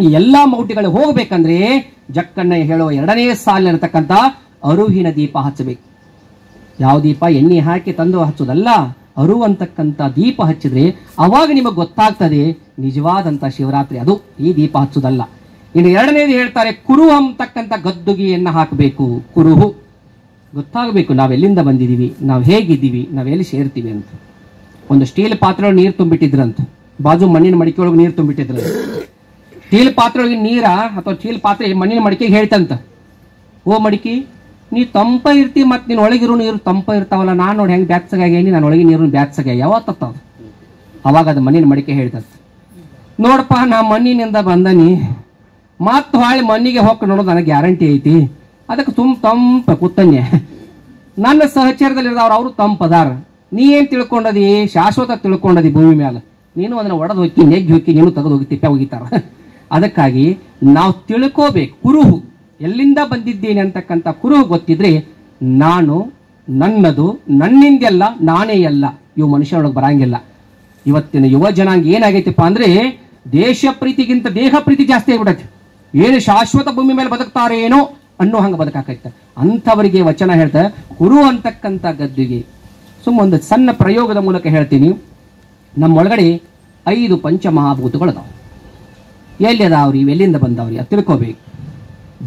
ಈ ಎಲ್ಲಾ ಮೌಢ್ಯಗಳು ಹೋಗ್ಬೇಕಂದ್ರೆ ಜಕ್ಕಣ್ಣ ಹೇಳುವ 2ನೇ ಸಾಲಿನತಕ್ಕಂಥ ಅರುವಿನ ದೀಪ ಹಚ್ಚಬೇಕು. ಯಾವ ದೀಪ? ಎಣ್ಣೆ ಹಾಕಿ ತಂದು ಹಚ್ಚೋದಲ್ಲ, ಅರು ಅಂತಕ್ಕಂಥ ದೀಪ ಹಚ್ಚಿದ್ರೆ ಅವಾಗ ನಿಮಗೆ ಗೊತ್ತಾಗ್ತದೆ ನಿಜವಾದಂತ ಶಿವರಾತ್ರಿ ಅದು, ಈ ದೀಪ ಹಚ್ಚೋದಲ್ಲ. ಇನ್ನು 2ನೇದು ಹೇಳ್ತಾರೆ, ಕುರು ಅಂತಕ್ಕಂಥ ಗದ್ದುಗೆಯನ್ನ ಹಾಕಬೇಕು. ಕುರುಹು ಗೊತ್ತಾಗಬೇಕು, ನಾವೆಲ್ಲಿಂದ ಬಂದಿದ್ದೀವಿ, ನಾವು ಹೇಗಿದ್ದೀವಿ, ನಾವೆಲ್ಲಿ ಸೇರ್ತೀವಿ ಅಂತ. ಒಂದು ಸ್ಟೀಲ್ ಪಾತ್ರೆ ನೀರು ತುಂಬಿಟ್ಟಿದ್ರಂತ, ಬಾಜು ಮಣ್ಣಿನ ಮಡಿಕೆ ಒಳಗೆ ನೀರು ತುಂಬಿಟ್ಟಿದ್ರ. ಸ್ಟೀಲ್ ಪಾತ್ರೆ ಒಳಗೆ ನೀರ ಅಥವಾ ಸ್ಟೀಲ್ ಪಾತ್ರೆ ಮಣ್ಣಿನ ಮಡಿಕೆಗೆ ಹೇಳ್ತಂತ, ಓ ಮಡಿಕೆ ನೀ ತಂಪ ಇರ್ತಿ, ಮತ್ ನೀನ್ ಒಳಗಿರೋ ನೀರು ತಂಪ ಇರ್ತಾವಲ್ಲ, ನಾನ್ ನೋಡಿ ಹೆಂಗ್ ಬ್ಯಾತ್ಸಗಾಗೇನಿ, ನಾನು ಒಳಗಿನ ನೀರು ಬ್ಯಾತ್ಸಗ ಯಾವತ್ತ ಅವಾಗ ಅದು ಮಣ್ಣಿನ ಮಡಿಕೆ ಹೇಳ್ತದೆ, ನೋಡಪ್ಪ ನಾ ಮಣ್ಣಿನಿಂದ ಬಂದನಿ, ಮತ್ತು ಹೊಳ್ಳಿ ಮಣ್ಣಿಗೆ ಹೋಗಿ ನೋಡೋದು ನನಗೆ ಗ್ಯಾರಂಟಿ ಐತಿ, ಅದಕ್ಕೆ ತಂಪ ಕೂತನ್ಯ. ನನ್ನ ಸಹಚರದಲ್ಲಿರೋರು ಅವರು ತಂಪದಾರ, ನೀ ಏನು ತಿಳ್ಕೊಂಡದಿ, ಶಾಶ್ವತ ತಿಳ್ಕೊಂಡದಿ ಭೂಮಿ ಮೇಲೆ, ನೀನು ಅದನ್ನು ಒಡೆದು ಹೋಗಿ ನೆಗ್ಗಿ ಹೋಗಿ ನೀನು ತೆಗೆದು ಹೋಗಿ ತಿಪ್ಪೆ ಹೋಗಿತಾರ. ಅದಕ್ಕಾಗಿ ನಾವು ತಿಳ್ಕೋಬೇಕು. ಕುರುಹು ಎಲ್ಲಿಂದ ಬಂದಿದ್ದೇನೆ ಅಂತಕ್ಕಂಥ ಕುರುಹು ಗೊತ್ತಿದ್ರೆ ನಾನು, ನನ್ನದು, ನನ್ನಿಂದೆಲ್ಲ, ನಾನೇ ಎಲ್ಲ, ಇವು ಮನುಷ್ಯನೊಳಗೆ ಬರಂಗಿಲ್ಲ. ಇವತ್ತಿನ ಯುವ ಜನಾಂಗ ಏನಾಗೈತಿಪ್ಪ ಅಂದ್ರೆ ದೇಶ ಪ್ರೀತಿಗಿಂತ ದೇಹ ಪ್ರೀತಿ ಜಾಸ್ತಿ ಆಗ್ಬಿಡತ್ತೆ. ಏನು ಶಾಶ್ವತ ಭೂಮಿ ಮೇಲೆ ಬದುಕ್ತಾರೇನೋ ಅನ್ನೋ ಹಂಗೆ ಬದುಕಾಕೈತೆ. ಅಂಥವರಿಗೆ ವಚನ ಹೇಳ್ತಾರೆ, ಕುರು ಅಂತಕ್ಕಂಥ ಗದ್ದುಗೆ. ಒಂದು ಸಣ್ಣ ಪ್ರಯೋಗದ ಮೂಲಕ ಹೇಳ್ತೀನಿ. ನಮ್ಮೊಳಗಡೆ 5 ಪಂಚಮಹಾಭೂತಗಳದಾವ. ಎಲ್ಲಿ ಅದಾವ್ರಿ, ಎಲ್ಲಿಂದ ಬಂದಾವ್ರಿ ಅದು ತಿಳ್ಕೋಬೇಕು.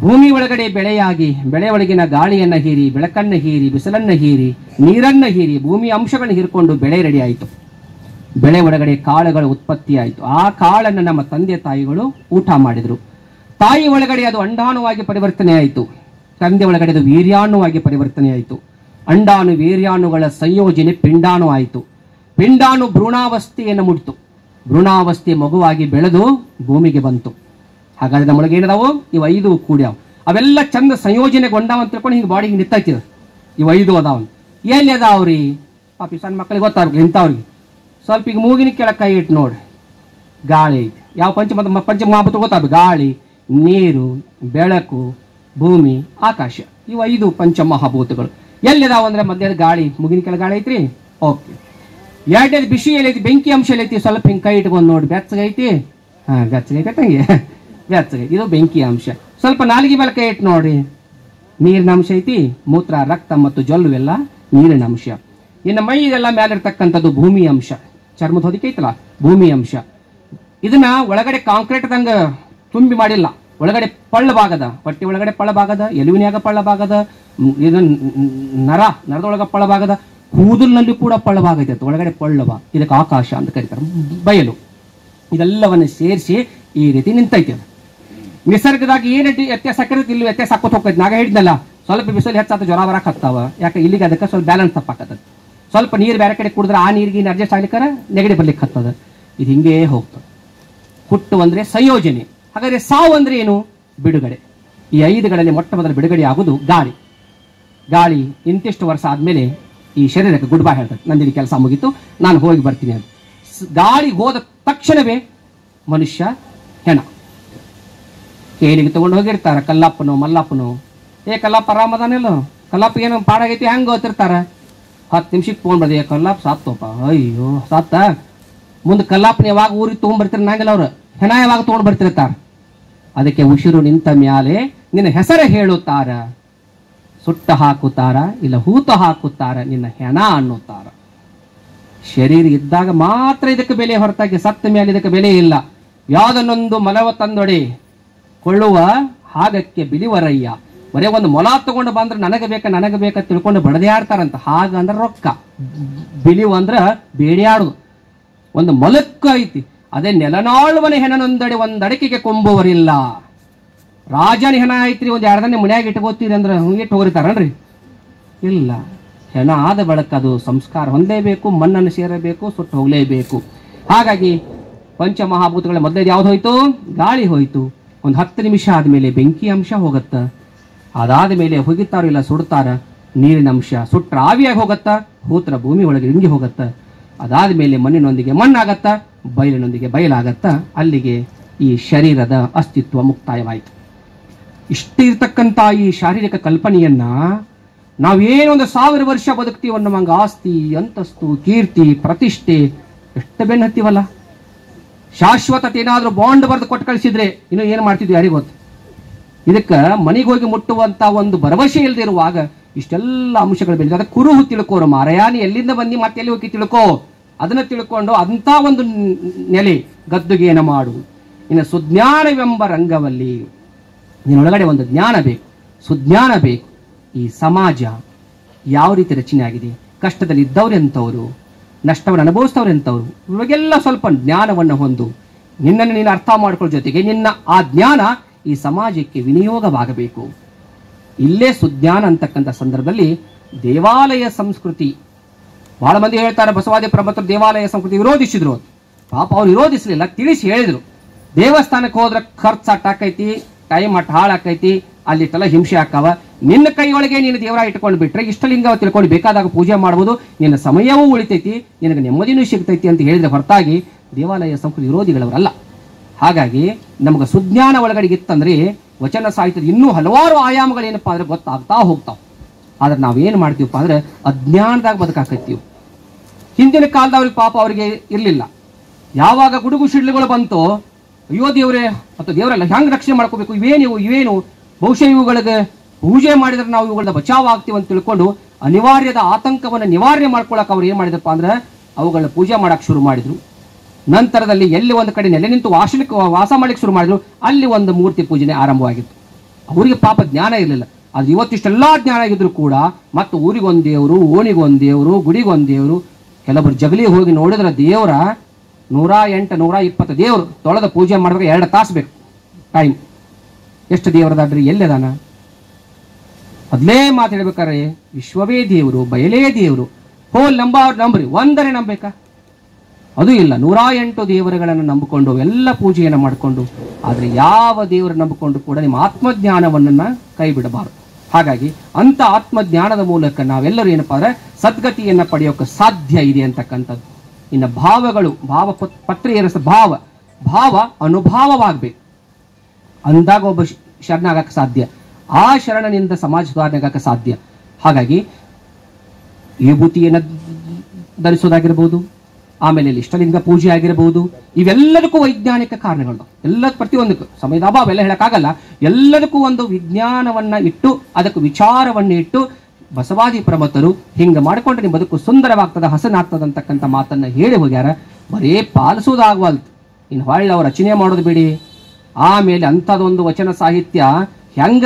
ಭೂಮಿ ಒಳಗಡೆ ಬೆಳೆಯಾಗಿ, ಬೆಳೆ ಒಳಗಿನ ಗಾಳಿಯನ್ನ ಹೀರಿ, ಬೆಳಕನ್ನ ಹೀರಿ, ಬಿಸಿಲನ್ನ ಹೀರಿ, ನೀರನ್ನ ಹೀರಿ, ಭೂಮಿ ಅಂಶಗಳನ್ನ ಹೀರ್ಕೊಂಡು ಬೆಳೆ ರೆಡಿ ಆಯಿತು. ಬೆಳೆ ಒಳಗಡೆ ಕಾಳುಗಳು ಉತ್ಪತ್ತಿ ಆಯಿತು. ಆ ಕಾಳನ್ನು ನಮ್ಮ ತಂದೆ ತಾಯಿಗಳು ಊಟ ಮಾಡಿದ್ರು. ತಾಯಿ ಒಳಗಡೆ ಅದು ಅಂಡಾಣುವಾಗಿ ಪರಿವರ್ತನೆ ಆಯಿತು. ತಂದೆ ಒಳಗಡೆ ಅದು ವೀರ್ಯಾಣುವಾಗಿ ಪರಿವರ್ತನೆ ಆಯಿತು. ಅಂಡಾಣು ವೀರ್ಯಾಣುಗಳ ಸಂಯೋಜನೆ ಪಿಂಡಾಣು ಆಯಿತು. ಪಿಂಡಾಣು ಭ್ರೂಣಾವಸ್ಥೆಯನ್ನು ಮುಟ್ಟಿತು. ಭ್ರೂಣಾವಸ್ಥೆ ಮಗುವಾಗಿ ಬೆಳೆದು ಭೂಮಿಗೆ ಬಂತು. ಹಾಗಾದ್ರೆ ನಮ್ಮೊಳಗೆ ಏನದಾವು, ಇವು 5 ಕೂಡ್ಯಾವ. ಅವೆಲ್ಲ ಚಂದ ಸಂಯೋಜನೆಗೊಂಡಾವ ಅಂತ ತಿಳ್ಕೊಂಡು ಹಿಂಗೆ ಬಾಡಿಗೆ ನಿಂತೈತಿ. ಇವು 5 ಅದಾವ. ಎಲ್ಲಿ ಅದಾವ್ರಿ ಪಾಪಿ ಸಣ್ಣ ಮಕ್ಕಳಿಗೆ ಗೊತ್ತಾಗ್ಲಿ ಇಂಥವ್ರಿಗೆ. ಸ್ವಲ್ಪ ಈಗ ಮೂಗಿನ ಕೆಳಗೆ ಕೈ ಇಟ್ಟು ನೋಡಿ, ಗಾಳಿ ಐತಿ. ಯಾವ ಪಂಚಮಹಾಭೂತ ಗೊತ್ತಾಗ, ಗಾಳಿ, ನೀರು, ಬೆಳಕು, ಭೂಮಿ, ಆಕಾಶ. ಇವು 5 ಪಂಚಮಹಾಭೂತಗಳು. ಎಲ್ಲಿದಾವ ಅಂದ್ರೆ ಮಧ್ಯಾಹ್ನ ಗಾಳಿ, ಮುಗಿನ ಕೆಳಗೆ ಗಾಳಿ ಐತ್ರಿ. ಓಕೆ. ಎರಡನೇದು ಬಿಸಿ ಎಲ್ಲೈತಿ, ಬೆಂಕಿ ಅಂಶ ಎಲ್ಲೈತಿ. ಸ್ವಲ್ಪ ಹಿಂಗೆ ಕೈ ಇಟ್ಕೊಂಡು ನೋಡಿ, ಬೆಚ್ಚಗೈತಿ. ಬೆಚ್ಚಗೈತೆ ತಂಗಿ, ಬೆಚ್ಚಗೈತಿ. ಇದು ಬೆಂಕಿ ಅಂಶ. ಸ್ವಲ್ಪ ನಾಲಿಗೆ ಮೇಲೆ ಕೈ ಇಟ್ಟು ನೋಡಿ, ನೀರಿನ ಅಂಶ ಐತಿ. ಮೂತ್ರ, ರಕ್ತ ಮತ್ತು ಜೊಲ್ಲು ಎಲ್ಲ ನೀರಿನ ಅಂಶ. ಇನ್ನು ಮೈ ಇದೆಲ್ಲ ಮೇಲಿರ್ತಕ್ಕಂಥದ್ದು ಭೂಮಿ ಅಂಶ. ಚರ್ಮದ ಹೊದಿಕೆ ಐತಲ್ಲ, ಭೂಮಿ ಅಂಶ. ಇದನ್ನ ಒಳಗಡೆ ಕಾಂಕ್ರೀಟ್ ದಂಗ ತುಂಬಿ ಮಾಡಿಲ್ಲ. ಒಳಗಡೆ ಪಳ್ಳ ಭಾಗದ, ಹೊಟ್ಟೆ ಒಳಗಡೆ ಪಳ್ಳ ಭಾಗದ, ಎಲುವಿನ್ಯಾಗ ಪಳ್ಳ ಭಾಗದ, ಇದನ್ನ ನರದೊಳಗ ಪಳ್ಳ ಭಾಗದ, ಕೂದಲಿನಲ್ಲಿ ಕೂಡ ಪಳ್ಳ ಭಾಗ ಐತೆ ಒಳಗಡೆ ಪಳ್ಳ ಭಾಗ. ಇದಕ್ಕೆ ಆಕಾಶ ಅಂತ ಕರೀತಾರೆ, ಬಯಲು. ಇದೆಲ್ಲವನ್ನು ಸೇರಿಸಿ ಈ ರೀತಿ ನಿಂತೈತೆ. ನಿಸರ್ಗದಾಗ ಏನು ವ್ಯತ್ಯಾಸ ಆಕಿರುತ್ತೆ, ಇಲ್ಲಿ ವ್ಯತ್ಯಾಸ ಹಾಕೋತ ಹೋಗ್ತೈತೆ. ನಾಗ ಹೇಳಿದ್ನಲ್ಲ, ಸ್ವಲ್ಪ ಬಿಸಿಲು ಹೆಚ್ಚಾತ ಜ್ವರ ಬರಕ್ ಹತ್ತಾವ. ಯಾಕೆ ಇಲ್ಲಿಗೆ ಅದಕ್ಕೆ ಸ್ವಲ್ಪ ಬ್ಯಾಲೆನ್ಸ್ ತಪ್ಪಾಕತ್ತದ. ಸ್ವಲ್ಪ ನೀರು ಬೇರೆ ಕಡೆ ಕುಡಿದ್ರೆ ಆ ನೀರಿಗೆ ಅಡ್ಜಸ್ಟ್ ಆಗ್ಲಿಕ್ಕಾರ ನೆಗಡಿ ಬರ್ಲಿಕ್ಕೆ ಹತ್ತದ. ಇದು ಹಿಂಗೇ ಹೋಗ್ತದೆ. ಹುಟ್ಟು ಅಂದ್ರೆ ಸಂಯೋಜನೆ. ಹಾಗಾದ್ರೆ ಸಾವು ಅಂದ್ರೆ ಏನು, ಬಿಡುಗಡೆ. ಈ 5ಗಳಲ್ಲಿ ಮೊಟ್ಟ ಮೊದಲ ಬಿಡುಗಡೆ ಆಗುವುದು ಗಾಳಿ. ಗಾಳಿ ಇಂತಿಷ್ಟು ವರ್ಷ ಆದ್ಮೇಲೆ ಈ ಶರೀರಕ್ಕೆ ಗುಡ್ ಬೈ ಹೇಳ್ತದೆ, ನಂದಿನ ಕೆಲಸ ಮುಗೀತು, ನಾನು ಹೋಗಿ ಬರ್ತೀನಿ ಅಂತ. ಗಾಳಿ ಹೋದ ತಕ್ಷಣವೇ ಮನುಷ್ಯ ಹೆಣ ಕೇಳಿಗೆ ತಗೊಂಡು ಹೋಗಿರ್ತಾರ. ಕಲ್ಲಪ್ಪನೋ ಮಲ್ಲಪ್ಪನೋ, ಕಲ್ಲಪ್ಪ ಆರಾಮದಾನೆಲ್ಲ, ಕಲ್ಲಪ್ಪ ಏನು ಪಾಡಾಗೈತಿ ಹೆಂಗೆ ಗೊತ್ತಿರ್ತಾರ. 10 ನಿಮಿಷಕ್ಕೆ ಫೋನ್ ಬರ್ದೆ, ಕಲ್ಲಪ್ಪ ಸಾತ್ತೋಪ, ಅಯ್ಯೋ ಸಾತ್ತ. ಮುಂದೆ ಕಲ್ಲಪ್ಪನ ಯಾವಾಗ ಊರಿಗೆ ತೊಗೊಂಡ್ಬರ್ತೀರ ನಂಗಿಲ್ಲ, ಅವ್ರು ಹೆಣ ಯಾವಾಗ ತೊಗೊಂಡು ಬರ್ತಿರ್ತಾರ. ಅದಕ್ಕೆ ಉಸಿರು ನಿಂತ ಮ್ಯಾಲೆ ನಿನ್ನ ಹೆಸರು ಹೇಳುತ್ತಾರ, ಸುಟ್ಟ ಹಾಕುತ್ತಾರ, ಇಲ್ಲ ಹೂತ ಹಾಕುತ್ತಾರ, ನಿನ್ನ ಹೆಣ ಅನ್ನುತ್ತಾರ. ಶರೀರ ಇದ್ದಾಗ ಮಾತ್ರ ಇದಕ್ಕೆ ಬೆಲೆ, ಹೊರತಾಗಿ ಸತ್ತ ಮೇಲೆ ಇದಕ್ಕೆ ಬೆಲೆ ಇಲ್ಲ. ಯಾವುದನ್ನೊಂದು ಮಲವ ತಂದೊಡೆ ಕೊಳ್ಳುವ ಹಾಗಕ್ಕೆ ಬಿಲಿವರಯ್ಯ. ಬರೇ ಒಂದು ಮೊಲ ತಗೊಂಡು ಬಂದ್ರೆ ನನಗೆ ಬೇಕಾ ತಿಳ್ಕೊಂಡು ಬಡದೇ ಆಡ್ತಾರಂತ. ಹಾಗಂದ್ರೆ ರೊಕ್ಕ. ಬಿಲಿವು ಅಂದ್ರ ಬೇಡಿಯಾಡುದು. ಒಂದು ಮೊಲಕ್ಕ ಐತಿ, ಅದೇ ನೆಲನಾಳುವನ ಹೆಣನೊಂದಡೆ ಒಂದಡಕೆಗೆ ಕೊಂಬುವರಿಲ್ಲ. ರಾಜನ ಹೆಣ ಐತ್ರಿ, ಒಂದು 2 ದಿನ ಮನ್ಯಾಗ ಇಟ್ಕೋತೀರಿ ಅಂದ್ರೆ ಇಟ್ಟು ಹೋಗ್ತಾರನ್ರಿ? ಇಲ್ಲ. ಹೆಣ ಆದ ಬಳಕ ಅದು ಸಂಸ್ಕಾರ ಹೊಂದಲೇಬೇಕು, ಮಣ್ಣನ್ನು ಸೇರಬೇಕು, ಸುಟ್ಟು ಹೋಗಲೇಬೇಕು. ಹಾಗಾಗಿ ಪಂಚಮಹಾಭೂತಗಳ ಮೊದಲೇ ಯಾವ್ದು ಹೋಯ್ತು, ಗಾಳಿ ಹೋಯ್ತು. ಒಂದು 10 ನಿಮಿಷ ಆದ್ಮೇಲೆ ಬೆಂಕಿ ಅಂಶ ಹೋಗತ್ತ. ಅದಾದ ಮೇಲೆ ಹೋಗಿತ್ತಾರ ಇಲ್ಲ ಸುಡ್ತಾರ, ನೀರಿನ ಅಂಶ ಸುಟ್ರ ಆವಿಯಾಗಿ ಹೋಗತ್ತ, ಹೂತ್ರ ಭೂಮಿ ಒಳಗೆ ಇಂಗಿ ಹೋಗತ್ತ. ಅದಾದ ಮೇಲೆ ಮಣ್ಣಿನೊಂದಿಗೆ ಮಣ್ಣಾಗತ್ತ, ಬಯಲಿನೊಂದಿಗೆ ಬಯಲಾಗತ್ತ. ಅಲ್ಲಿಗೆ ಈ ಶರೀರದ ಅಸ್ತಿತ್ವ ಮುಕ್ತಾಯವಾಯಿತು. ಇಷ್ಟಿರ್ತಕ್ಕಂಥ ಈ ಶಾರೀರಿಕ ಕಲ್ಪನೆಯನ್ನ ನಾವೇನೊಂದು 1000 ವರ್ಷ ಬದುಕ್ತೀವಿ ಅನ್ನೋ ಹಂಗ ಆಸ್ತಿ, ಅಂತಸ್ತು, ಕೀರ್ತಿ, ಪ್ರತಿಷ್ಠೆ ಎಷ್ಟು ಬೆನ್ನು ಹತ್ತೀವಲ್ಲ. ಶಾಶ್ವತತೆ ಏನಾದ್ರೂ ಬಾಂಡ್ ಬರೆದು ಕೊಟ್ಟು ಕಳಿಸಿದ್ರೆ ಇನ್ನು ಏನು ಮಾಡ್ತಿದ್ವಿ ಯಾರಿಗೂ ಗೊತ್ತು. ಇದಕ್ಕೆ ಮನೆಗೆ ಹೋಗಿ ಮುಟ್ಟುವಂತ ಒಂದು ಭರವಸೆ ಇಲ್ಲದಿರುವಾಗ ಇಷ್ಟೆಲ್ಲ ಅಂಶಗಳು ಬೆಳೆದ. ಅದಕ್ಕೆ ಕುರುಹು ತಿಳ್ಕೋರು, ಮಾರಯಾನಿ ಎಲ್ಲಿಂದ ಬಂದು ಮತ್ತೆ ಎಲ್ಲಿ ಹೋಗಿ ತಿಳ್ಕೋ. ಅದನ್ನ ತಿಳ್ಕೊಂಡು ಅಂತ ಒಂದು ನೆಲೆ ಗದ್ದುಗೆಯನ್ನು ಮಾಡು. ಇನ್ನು ಸುಜ್ಞಾನವೆಂಬ ರಂಗವಲ್ಲಿ ನಿನ್ನೊಳಗಡೆ ಒಂದು ಜ್ಞಾನ ಬೇಕು, ಸುಜ್ಞಾನ ಬೇಕು. ಈ ಸಮಾಜ ಯಾವ ರೀತಿ ರಚನೆ ಆಗಿದೆ, ಕಷ್ಟದಲ್ಲಿ ಇದ್ದವ್ರೆಂಥವ್ರು, ನಷ್ಟವನ್ನು ಅನುಭವಿಸ್ತವ್ರೆಂಥವ್ರು, ಇವಾಗೆಲ್ಲ ಸ್ವಲ್ಪ ಜ್ಞಾನವನ್ನು ಹೊಂದು ನಿನ್ನನ್ನು ನೀನು ಅರ್ಥ ಮಾಡ್ಕೊಳ್ಳೋ ಜೊತೆಗೆ ನಿನ್ನ ಆ ಜ್ಞಾನ ಈ ಸಮಾಜಕ್ಕೆ ವಿನಿಯೋಗವಾಗಬೇಕು. ಇಲ್ಲೇ ಸುಜ್ಞಾನ ಅಂತಕ್ಕಂಥ ಸಂದರ್ಭದಲ್ಲಿ ದೇವಾಲಯ ಸಂಸ್ಕೃತಿ ಬಹಳ ಮಂದಿ ಹೇಳ್ತಾರೆ ಬಸವಾದಿ ಪ್ರಮಥರು ದೇವಾಲಯ ಸಂಸ್ಕೃತಿ ವಿರೋಧಿಸಿದ್ರು. ಪಾಪ ಅವ್ರು ವಿರೋಧಿಸಲಿಲ್ಲ, ತಿಳಿಸಿ ಹೇಳಿದ್ರು. ದೇವಸ್ಥಾನಕ್ಕೆ ಹೋದ್ರೆ ಖರ್ಚು ಅಟ್ಟಾಕೈತಿ, ಟೈಮ್ ಅಟ್ ಹಾಳಾಕೈತಿ, ಅಲ್ಲಿಟ್ಟೆಲ್ಲ ಹಿಂಸೆ ಹಾಕಾವ. ನಿನ್ನ ಕೈಯೊಳಗೆ ನೀನು ದೇವರ ಇಟ್ಕೊಂಡು ಬಿಟ್ರೆ ಇಷ್ಟಲಿಂಗ ತಿಳ್ಕೊಂಡು ಬೇಕಾದಾಗ ಪೂಜೆ ಮಾಡ್ಬೋದು, ನಿನ್ನ ಸಮಯವೂ ಉಳಿತೈತಿ, ನಿನಗೆ ನೆಮ್ಮದಿನೂ ಸಿಗ್ತೈತಿ ಅಂತ ಹೇಳಿದ್ರೆ ಹೊರತಾಗಿ ದೇವಾಲಯ ಸಂಸ್ಕೃತಿ ವಿರೋಧಿಗಳವರಲ್ಲ. ಹಾಗಾಗಿ ನಮ್ಗೆ ಸುಜ್ಞಾನ ಒಳಗಡೆ ಇತ್ತಂದ್ರೆ ವಚನ ಸಾಹಿತ್ಯದ ಇನ್ನೂ ಹಲವಾರು ಆಯಾಮಗಳೇನಪ್ಪ ಅಂದ್ರೆ ಗೊತ್ತಾಗ್ತಾ ಹೋಗ್ತಾವ. ಆದ್ರೆ ನಾವೇನ್ ಮಾಡ್ತೀವಪ್ಪ ಅಂದ್ರೆ ಅಜ್ಞಾನದಾಗ ಬದುಕಾಕತ್ತೀವಿ. ಹಿಂದಿನ ಕಾಲದವ್ರಿಗೆ ಪಾಪ ಅವರಿಗೆ ಇರ್ಲಿಲ್ಲ. ಯಾವಾಗ ಗುಡುಗು ಸಿಡ್ಲುಗಳು ಬಂತು, ಅಯ್ಯೋ ದೇವ್ರೆ ಅಥವಾ ದೇವರೆಲ್ಲ ಹೆಂಗ್ ರಕ್ಷಣೆ ಮಾಡ್ಕೋಬೇಕು, ಇವೇನು ಬಹುಶಃ ಇವುಗಳಿಗೆ ಪೂಜೆ ಮಾಡಿದ್ರೆ ನಾವು ಇವುಗಳನ್ನ ಬಚಾವ್ ಆಗ್ತೀವಿ ಅಂತ ತಿಳ್ಕೊಂಡು ಅನಿವಾರ್ಯದ ಆತಂಕವನ್ನು ನಿವಾರಣೆ ಮಾಡ್ಕೊಳಕ್ ಅವ್ರು ಏನ್ ಮಾಡಿದ್ರಪ್ಪ ಅಂದ್ರೆ ಅವುಗಳನ್ನ ಪೂಜೆ ಮಾಡಕ್ ಶುರು ಮಾಡಿದ್ರು. ನಂತರದಲ್ಲಿ ಎಲ್ಲಿ ಒಂದು ಕಡೆ ನೆಲೆ ನಿಂತು ವಾಸ ಮಾಡ್ಲಿಕ್ಕೆ ಶುರು ಮಾಡಿದ್ರು, ಅಲ್ಲಿ ಒಂದು ಮೂರ್ತಿ ಪೂಜನೆ ಆರಂಭವಾಗಿತ್ತು. ಅವರಿಗೆ ಪಾಪ ಜ್ಞಾನ ಇರಲಿಲ್ಲ. ಆದ್ರೆ ಇವತ್ತಿಷ್ಟೆಲ್ಲಾ ಜ್ಞಾನ ಆಗಿದ್ರು ಕೂಡ ಮತ್ತು ಊರಿಗೊಂದು ದೇವರು, ಓಣಿಗೊಂದು ದೇವರು, ಗುಡಿಗೊಂದು ದೇವರು. ಕೆಲವರು ಜಗಲಿ ಹೋಗಿ ನೋಡಿದ್ರೆ ದೇವರ 108, 120 ದೇವರು ತೊಳೆದ ಪೂಜೆ ಮಾಡ್ಬೇಕು 2 ತಾಸು ಬೇಕು ಟೈಮ್. ಎಷ್ಟು ದೇವರದಾಡ್ರಿ, ಎಲ್ಲದಾನ? ಮೊದಲೇ ಮಾತು ಹೇಳ್ಬೇಕಾರೆ ವಿಶ್ವವೇ ದೇವರು, ಬಯಲೇ ದೇವರು, ನಂಬ್ರಿ, ಒಂದರೆ ನಂಬೇಕಾ? ಅದು ಇಲ್ಲ. 108 ದೇವರುಗಳನ್ನು ನಂಬಿಕೊಂಡು ಎಲ್ಲ ಪೂಜೆಯನ್ನು ಮಾಡಿಕೊಂಡು, ಆದ್ರೆ ಯಾವ ದೇವರ ನಂಬಿಕೊಂಡು ಕೂಡ ನಿಮ್ಮ ಆತ್ಮಜ್ಞಾನವನ್ನ ಕೈ ಬಿಡಬಾರದು. ಹಾಗಾಗಿ ಅಂತ ಆತ್ಮಜ್ಞಾನದ ಮೂಲಕ ನಾವೆಲ್ಲರೂ ಏನಪ್ಪಾ ಅಂದ್ರೆ ಸದ್ಗತಿಯನ್ನ ಪಡೆಯೋಕೆ ಸಾಧ್ಯ ಇದೆ ಅಂತಕ್ಕಂಥದ್ದು. ಇನ್ನು ಭಾವಗಳು, ಪತ್ರ ಏರಿಸ ಭಾವ ಅನುಭಾವವಾಗಬೇಕು, ಅಂದಾಗ ಒಬ್ಬ ಶರಣಾಗಕ್ಕೆ ಸಾಧ್ಯ. ಆ ಶರಣನಿಂದ ಸಮಾಜ ಸುಧಾರಣೆ ಆಗಕ್ಕೆ ಸಾಧ್ಯ. ಹಾಗಾಗಿ ವಿಭೂತಿಯನ್ನು ಧರಿಸೋದಾಗಿರ್ಬೋದು, ಆಮೇಲೆ ಇಷ್ಟಲಿಂಗ ಪೂಜೆ ಆಗಿರಬಹುದು, ಇವೆಲ್ಲದಕ್ಕೂ ವೈಜ್ಞಾನಿಕ ಕಾರಣಗಳು. ಎಲ್ಲ ಪ್ರತಿಯೊಂದಕ್ಕೂ ಸಮಯದ ಅಭಾವ ಎಲ್ಲ ಹೇಳಕ್ಕಾಗಲ್ಲ. ಎಲ್ಲದಕ್ಕೂ ಒಂದು ವಿಜ್ಞಾನವನ್ನ ಇಟ್ಟು ಅದಕ್ಕೆ ವಿಚಾರವನ್ನು ಇಟ್ಟು ಬಸವಾದಿ ಪ್ರಮಥರು ಹಿಂಗ ಮಾಡಿಕೊಂಡ್ರೆ ನಿಮ್ಮ ಬದುಕು ಸುಂದರವಾಗ್ತದ, ಹಸನಾಗ್ತದ ಅಂತಕ್ಕಂಥ ಮಾತನ್ನ ಹೇಳಿ ಹೋಗ್ಯಾರ. ಬರೇ ಪಾಲಿಸೋದಾಗವಲ್ತು, ಇನ್ನು ಹೊಳ್ಳಿ ಅವ್ರು ರಚನೆ ಮಾಡೋದು ಬಿಡಿ. ಆಮೇಲೆ ಅಂಥದೊಂದು ವಚನ ಸಾಹಿತ್ಯ ಹೆಂಗ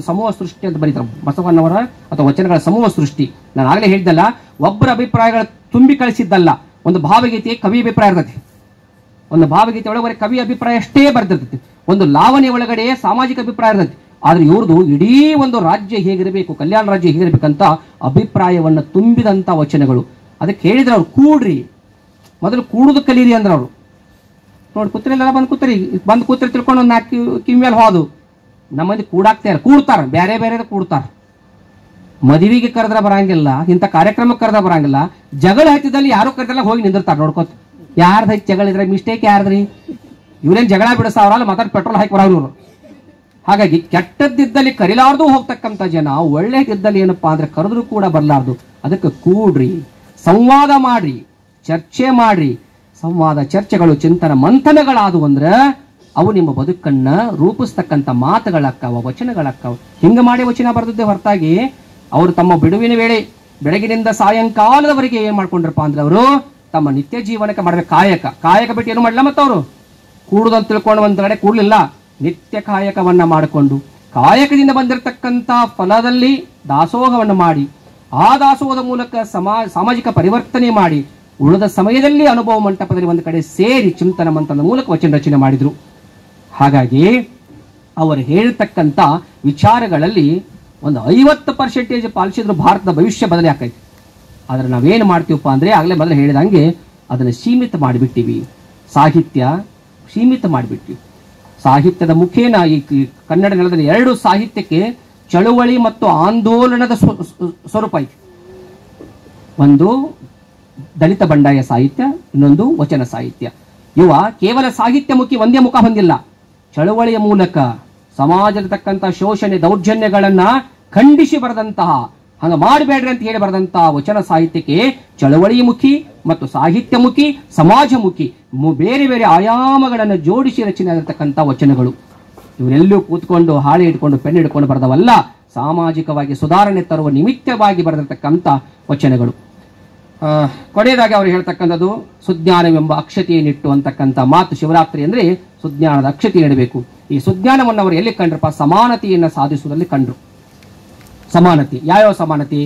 ಸಮೂಹ ಸೃಷ್ಟಿ ಅಂತ ಬರೀತಾರೆ ಬಸವಣ್ಣವರ ಅಥವಾ ವಚನಗಳ ಸಮೂಹ ಸೃಷ್ಟಿ. ನಾನು ಆಗಲೇ ಹೇಳಿದ್ದಲ್ಲ, ಒಬ್ಬರ ಅಭಿಪ್ರಾಯಗಳು ತುಂಬಿ ಕಳಿಸಿದ್ದಲ್ಲ. ಒಂದು ಭಾವಗೀತೆ ಕವಿ ಅಭಿಪ್ರಾಯ ಇರ್ತೈತಿ, ಒಂದು ಭಾವಗೀತೆ ಒಳಗಡೆ ಕವಿ ಅಭಿಪ್ರಾಯ ಅಷ್ಟೇ ಬರ್ದಿರ್ತೈತಿ, ಒಂದು ಲಾವಣಿ ಒಳಗಡೆ ಸಾಮಾಜಿಕ ಅಭಿಪ್ರಾಯ ಇರ್ತೈತಿ. ಆದ್ರೆ ಇವ್ರದ್ದು ಇಡೀ ಒಂದು ರಾಜ್ಯ ಹೇಗಿರಬೇಕು, ಕಲ್ಯಾಣ ರಾಜ್ಯ ಹೇಗಿರ್ಬೇಕಂತ ಅಭಿಪ್ರಾಯವನ್ನ ತುಂಬಿದಂತ ವಚನಗಳು. ಅದಕ್ಕೆ ಹೇಳಿದ್ರೆ ಅವ್ರು ಕೂಡ್ರಿ, ಮೊದಲು ಕೂಡುದು ಕಲೀರಿ ಅಂದ್ರ ಅವ್ರು. ನೋಡಿ ಕೂತ್ರಿಲ್ಲ, ಬಂದು ಕೂತ್ರಿ ತಿಳ್ಕೊಂಡು ಒಂದು 4 ಕಿಮ್ಮೇಲೆ ಹೋದು. ನಮ್ಮಂದಿ ಕೂಡ್ತಾರ, ಬೇರೆ ಬೇರೆ ಕೂಡ್ತಾರ. ಮದುವೆಗೆ ಕರೆದ್ರ ಬರಂಗಿಲ್ಲ, ಇಂಥ ಕಾರ್ಯಕ್ರಮಕ್ಕೆ ಕರೆದ ಬರಂಗಿಲ್ಲ. ಜಗಳ ಹತ್ತಿದಲ್ಲಿ ಯಾರು ಕರೆದಲ್ಲ ಹೋಗಿ ನಿಂದಿರ್ತಾರ ನೋಡ್ಕೋತ. ಯಾರ್ದ ಹೈತ್ ಜಗಳ ಇದ್ರೆ ಮಿಸ್ಟೇಕ್ ಯಾರ್ದ್ರಿ? ಇವ್ರೇನ್ ಜಗಳ ಬಿಡಿಸ್ತಾವ್ರಲ್ಲ, ಮಾತಾಡಿ ಪೆಟ್ರೋಲ್ ಹಾಕಿ ಬರೋರು ಇವರು. ಹಾಗಾಗಿ ಕೆಟ್ಟದ್ದಿದ್ದಲ್ಲಿ ಕರಿಲಾರ್ದು ಹೋಗ್ತಕ್ಕಂಥ ಜನ, ಒಳ್ಳೆದಿದ್ದಲ್ಲಿ ಏನಪ್ಪಾ ಅಂದ್ರೆ ಕರೆದ್ರು ಕೂಡ ಬರ್ಲಾರ್ದು. ಅದಕ್ಕೆ ಕೂಡ್ರಿ, ಸಂವಾದ ಮಾಡ್ರಿ, ಚರ್ಚೆ ಮಾಡ್ರಿ. ಸಂವಾದ ಚರ್ಚೆಗಳು ಚಿಂತನ ಮಂಥನಗಳಾದವು ಅಂದ್ರೆ ಅವು ನಿಮ್ಮ ಬದುಕನ್ನ ರೂಪಿಸ್ತಕ್ಕಂಥ ಮಾತುಗಳಾಕ್ಕಾವ, ವಚನಗಳಾಕ್ಕಾವ. ಹಿಂಗ ಮಾಡಿ ವಚನ ಬರೆದಿದ್ದೆ ಹೊರತಾಗಿ ಅವರು ತಮ್ಮ ಬಿಡುವಿನ ವೇಳೆ ಬೆಳಗಿನಿಂದ ಸಾಯಂಕಾಲದವರೆಗೆ ಏನ್ ಮಾಡ್ಕೊಂಡ್ರಪ್ಪ ಅಂದ್ರೆ ಅವರು ತಮ್ಮ ನಿತ್ಯ ಜೀವನಕ್ಕೆ ಮಾಡ್ಬೇಕು ಕಾಯಕ ಬಿಟ್ಟು ಏನು ಮಾಡಲ್ಲ. ಮತ್ತವರು ಕೂಡುದಂತ ತಿಳ್ಕೊಂಡು ಒಂದ್ ಕಡೆ ಕೂಡ್ಲಿಲ್ಲ, ನಿತ್ಯ ಕಾಯಕವನ್ನ ಮಾಡಿಕೊಂಡು ಕಾಯಕದಿಂದ ಬಂದಿರತಕ್ಕಂಥ ಫಲದಲ್ಲಿ ದಾಸೋಹವನ್ನು ಮಾಡಿ, ಆ ದಾಸೋಹದ ಮೂಲಕ ಸಾಮಾಜಿಕ ಪರಿವರ್ತನೆ ಮಾಡಿ, ಉಳಿದ ಸಮಯದಲ್ಲಿ ಅನುಭವ ಮಂಟಪದಲ್ಲಿ ಒಂದು ಕಡೆ ಸೇರಿ ಚಿಂತನ ಮಂಥನದ ಮೂಲಕ ವಚನ ರಚನೆ ಮಾಡಿದ್ರು. ಹಾಗಾಗಿ ಅವರು ಹೇಳ್ತಕ್ಕಂಥ ವಿಚಾರಗಳಲ್ಲಿ ಒಂದು 50% ಪಾಲಿಸಿದ್ರು ಭಾರತದ ಭವಿಷ್ಯ ಬದಲಿ ಆಕೈತಿ. ಆದ್ರೆ ನಾವೇನು ಮಾಡ್ತೀವಪ್ಪ ಅಂದ್ರೆ ಆಗಲೇ ಮೊದಲು ಹೇಳಿದಂಗೆ ಅದನ್ನು ಸೀಮಿತ ಮಾಡಿಬಿಟ್ಟಿವಿ, ಸಾಹಿತ್ಯ ಸೀಮಿತ ಮಾಡಿಬಿಟ್ಟಿವಿ. ಸಾಹಿತ್ಯದ ಮುಖೇನ ಈ ಕನ್ನಡ ನೆಲದಲ್ಲಿ 2 ಸಾಹಿತ್ಯಕ್ಕೆ ಚಳುವಳಿ ಮತ್ತು ಆಂದೋಲನದ ಸ್ವರೂಪ ಐತಿ. ಒಂದು ದಲಿತ ಬಂಡಾಯ ಸಾಹಿತ್ಯ, ಇನ್ನೊಂದು ವಚನ ಸಾಹಿತ್ಯ. ಇವ ಕೇವಲ ಸಾಹಿತ್ಯ ಮುಖಿ ಒಂದೇ ಮುಖ ಹೊಂದಿಲ್ಲ. ಚಳುವಳಿಯ ಮೂಲಕ ಸಮಾಜದತಕ್ಕಂಥ ಶೋಷಣೆ ದೌರ್ಜನ್ಯಗಳನ್ನ ಖಂಡಿಸಿ ಬರೆದಂತಹ, ಹಂಗ ಮಾಡಬೇಡ್ರಿ ಅಂತ ಹೇಳಿ ಬರೆದಂತಹ ವಚನ ಸಾಹಿತ್ಯಕ್ಕೆ ಚಳವಳಿ ಮುಖಿ ಮತ್ತು ಸಾಹಿತ್ಯ ಮುಖಿ, ಸಮಾಜ ಮುಖಿ ಬೇರೆ ಬೇರೆ ಆಯಾಮಗಳನ್ನು ಜೋಡಿಸಿ ರಚನೆ ಆಗಿರ್ತಕ್ಕಂಥ ವಚನಗಳು. ಇವರೆಲ್ಲೂ ಕೂತ್ಕೊಂಡು ಹಾಳೆ ಇಟ್ಕೊಂಡು ಪೆನ್ ಹಿಡ್ಕೊಂಡು ಬರೆದವಲ್ಲ, ಸಾಮಾಜಿಕವಾಗಿ ಸುಧಾರಣೆ ತರುವ ನಿಮಿತ್ತವಾಗಿ ಬರೆದಿರ್ತಕ್ಕಂಥ ವಚನಗಳು. ಕೊನೆಯದಾಗಿ ಅವರು ಹೇಳ್ತಕ್ಕಂಥದ್ದು ಸುಜ್ಞಾನವೆಂಬ ಅಕ್ಷತೆಯನ್ನಿಟ್ಟು ಅಂತಕ್ಕಂಥ ಮಾತು. ಶಿವರಾತ್ರಿ ಅಂದ್ರೆ ಸುಜ್ಞಾನದ ಅಕ್ಷತೆ ಇಡಬೇಕು. ಈ ಸುಜ್ಞಾನವನ್ನು ಅವರು ಎಲ್ಲಿ ಕಂಡ್ರಪ್ಪ? ಸಮಾನತೆಯನ್ನು ಸಾಧಿಸುವುದರಲ್ಲಿ ಕಂಡ್ರು. ಸಮಾನತೆ, ಯಾವ್ಯಾವ ಸಮಾನತೆ?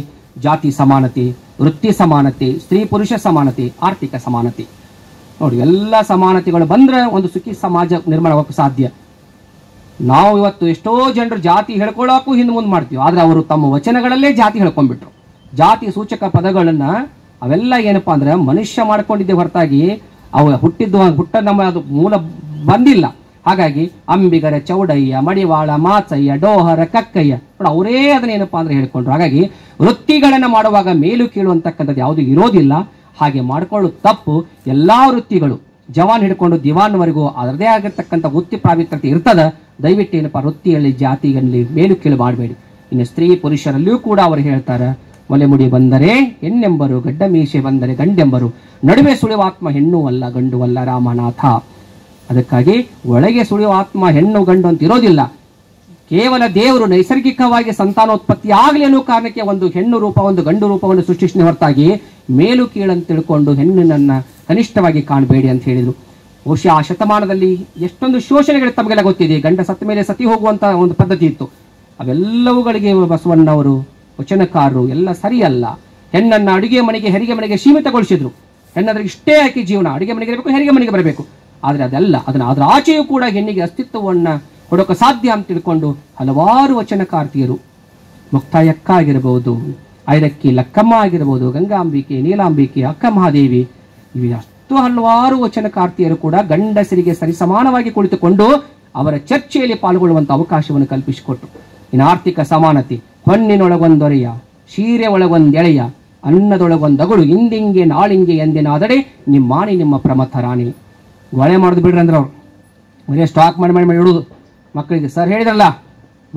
ಜಾತಿ ಸಮಾನತೆ, ವೃತ್ತಿ ಸಮಾನತೆ, ಸ್ತ್ರೀ ಪುರುಷ ಸಮಾನತೆ, ಆರ್ಥಿಕ ಸಮಾನತೆ. ನೋಡಿ, ಎಲ್ಲ ಸಮಾನತೆಗಳು ಬಂದ್ರೆ ಒಂದು ಸುಖಿ ಸಮಾಜ ನಿರ್ಮಾಣ ಆಗೋಕೆ ಸಾಧ್ಯ. ನಾವು ಇವತ್ತು ಎಷ್ಟೋ ಜನರು ಜಾತಿ ಹೇಳ್ಕೊಳ್ಳೋಕ್ಕೂ ಹಿಂದೆ ಮುಂದೆ ಮಾಡ್ತೀವಿ, ಆದ್ರೆ ಅವರು ತಮ್ಮ ವಚನಗಳಲ್ಲೇ ಜಾತಿ ಹೇಳ್ಕೊಂಡ್ಬಿಟ್ರು. ಜಾತಿ ಸೂಚಕ ಪದಗಳನ್ನ ಅವೆಲ್ಲ ಏನಪ್ಪಾ ಅಂದ್ರೆ ಮನುಷ್ಯ ಮಾಡ್ಕೊಂಡಿದ್ದೆ ಹೊರತಾಗಿ ಅವು ಹುಟ್ಟ ನಮ್ಮ ಅದು ಮೂಲ ಬಂದಿಲ್ಲ. ಹಾಗಾಗಿ ಅಂಬಿಗರ, ಚೌಡಯ್ಯ, ಮಡಿವಾಳ, ಮಾಚಯ್ಯ, ಡೋಹರ, ಕಕ್ಕಯ್ಯ ಅವರೇ ಅದನ್ನೇನಪ್ಪಾ ಅಂದ್ರೆ ಹೇಳ್ಕೊಂಡ್ರು. ಹಾಗಾಗಿ ವೃತ್ತಿಗಳನ್ನ ಮಾಡುವಾಗ ಮೇಲು ಕೀಳು ಅಂತಕ್ಕಂಥದ್ದು ಯಾವುದು ಇರೋದಿಲ್ಲ. ಹಾಗೆ ಮಾಡ್ಕೊಳ್ಳೋದು ತಪ್ಪು. ಎಲ್ಲಾ ವೃತ್ತಿಗಳು ಜವಾನ್ ಹಿಡ್ಕೊಂಡು ದಿವಾನ್ವರೆಗೂ ಅದರದೇ ಆಗಿರ್ತಕ್ಕಂಥ ವೃತ್ತಿ ಪ್ರಾವಿತ್ರತೆ ಇರ್ತದ. ದಯವಿಟ್ಟು ಏನಪ್ಪಾ ವೃತ್ತಿಯಲ್ಲಿ ಜಾತಿಗಳಲ್ಲಿ ಮೇಲು ಕೀಳು ಮಾಡಬೇಡಿ. ಇನ್ನು ಸ್ತ್ರೀ ಪುರುಷರಲ್ಲಿಯೂ ಕೂಡ ಅವರು ಹೇಳ್ತಾರೆ, ಮೊಲೆಮುಡಿ ಬಂದರೆ ಹೆಣ್ಣೆಂಬರು, ಗಡ್ಡ ಮೀಸೆ ಬಂದರೆ ಗಂಡೆಂಬರು, ನಡುವೆ ಸುಳಿಯುವ ಆತ್ಮ ಹೆಣ್ಣು ಅಲ್ಲ ಗಂಡು ಅಲ್ಲ ರಾಮನಾಥ. ಅದಕ್ಕಾಗಿ ಒಳಗೆ ಸುಳಿಯುವ ಆತ್ಮ ಹೆಣ್ಣು ಗಂಡು ಅಂತ ಇರೋದಿಲ್ಲ. ಕೇವಲ ದೇವರು ನೈಸರ್ಗಿಕವಾಗಿ ಸಂತಾನೋತ್ಪತ್ತಿ ಆಗಲಿ ಅನ್ನೋ ಕಾರಣಕ್ಕೆ ಒಂದು ಹೆಣ್ಣು ರೂಪ ಒಂದು ಗಂಡು ರೂಪವನ್ನು ಸೃಷ್ಟಿಸಿದ ಹೊರತಾಗಿ ಮೇಲು ಕೀಳಂತ ತಿಳ್ಕೊಂಡು ಹೆಣ್ಣನ್ನ ಕನಿಷ್ಠವಾಗಿ ಕಾಣಬೇಡಿ ಅಂತ ಹೇಳಿದ್ರು. ಬಹುಶಃ ಆ ಶತಮಾನದಲ್ಲಿ ಎಷ್ಟೊಂದು ಶೋಷಣೆಗಳು ತಮಗೆಲ್ಲ ಗೊತ್ತಿದೆ. ಗಂಡ ಸತ್ತ ಮೇಲೆ ಸತಿ ಹೋಗುವಂತ ಒಂದು ಪದ್ಧತಿ ಇತ್ತು. ಅವೆಲ್ಲವುಗಳಿಗೆ ಬಸವಣ್ಣವರು ವಚನಕಾರರು ಎಲ್ಲ ಸರಿಯಲ್ಲ. ಹೆಣ್ಣನ್ನ ಅಡುಗೆ ಮನೆಗೆ ಹೆರಿಗೆ ಮನೆಗೆ ಸೀಮಿತಗೊಳಿಸಿದ್ರು. ಹೆಣ್ಣಾದ್ರೆ ಇಷ್ಟೇ ಆಕಿ ಜೀವನ, ಅಡುಗೆ ಮನೆಗೆ ಇರಬೇಕು, ಹೆರಿಗೆ ಮನೆಗೆ ಬರಬೇಕು. ಆದ್ರೆ ಅದೆಲ್ಲ ಅದರ ಆಚೆಯೂ ಕೂಡ ಹೆಣ್ಣಿಗೆ ಅಸ್ತಿತ್ವವನ್ನ ಕೊಡೋಕೆ ಸಾಧ್ಯ ಅಂತ ತಿಳ್ಕೊಂಡು ಹಲವಾರು ವಚನಕಾರ್ತಿಯರು, ಮುಕ್ತಾಯಕ್ಕ ಆಗಿರಬಹುದು, ಐರಕ್ಕಿ ಲಕ್ಕಮ್ಮ ಆಗಿರಬಹುದು, ಗಂಗಾಂಬಿಕೆ, ನೀಲಾಂಬಿಕೆ, ಅಕ್ಕ ಮಹಾದೇವಿ, ಇವು ಅಷ್ಟು ಹಲವಾರು ವಚನಕಾರ್ತಿಯರು ಕೂಡ ಗಂಡಸರಿಗೆ ಸರಿಸಮಾನವಾಗಿ ಕುಳಿತುಕೊಂಡು ಅವರ ಚರ್ಚೆಯಲ್ಲಿ ಪಾಲ್ಗೊಳ್ಳುವಂತ ಅವಕಾಶವನ್ನು ಕಲ್ಪಿಸಿಕೊಟ್ರು. ಇನ್ನು ಆರ್ಥಿಕ ಸಮಾನತೆ, ಹೊನ್ನಿನೊಳಗೊಂದೊರೆಯ, ಸೀರೆ ಒಳಗೊಂದೆಳೆಯ, ಅನ್ನದೊಳಗೊಂದಗಳು, ಇಂದಿಂಗೆ ನಾಳಿಂಗೆ ಎಂದಿನಾದಡೆ ನಿಮ್ಮಾಣಿ ನಿಮ್ಮ ಪ್ರಮಥ ರಾಣಿ. ಗೊಳೆ ಮಾಡೋದು ಬಿಡ್ರಿ ಅಂದ್ರೆ ಅವ್ರು ಬರೀ ಸ್ಟಾಕ್ ಮಾಡಿ ಇಡೋದು ಮಕ್ಕಳಿಗೆ. ಸರ್ ಹೇಳಿದ್ರಲ್ಲ,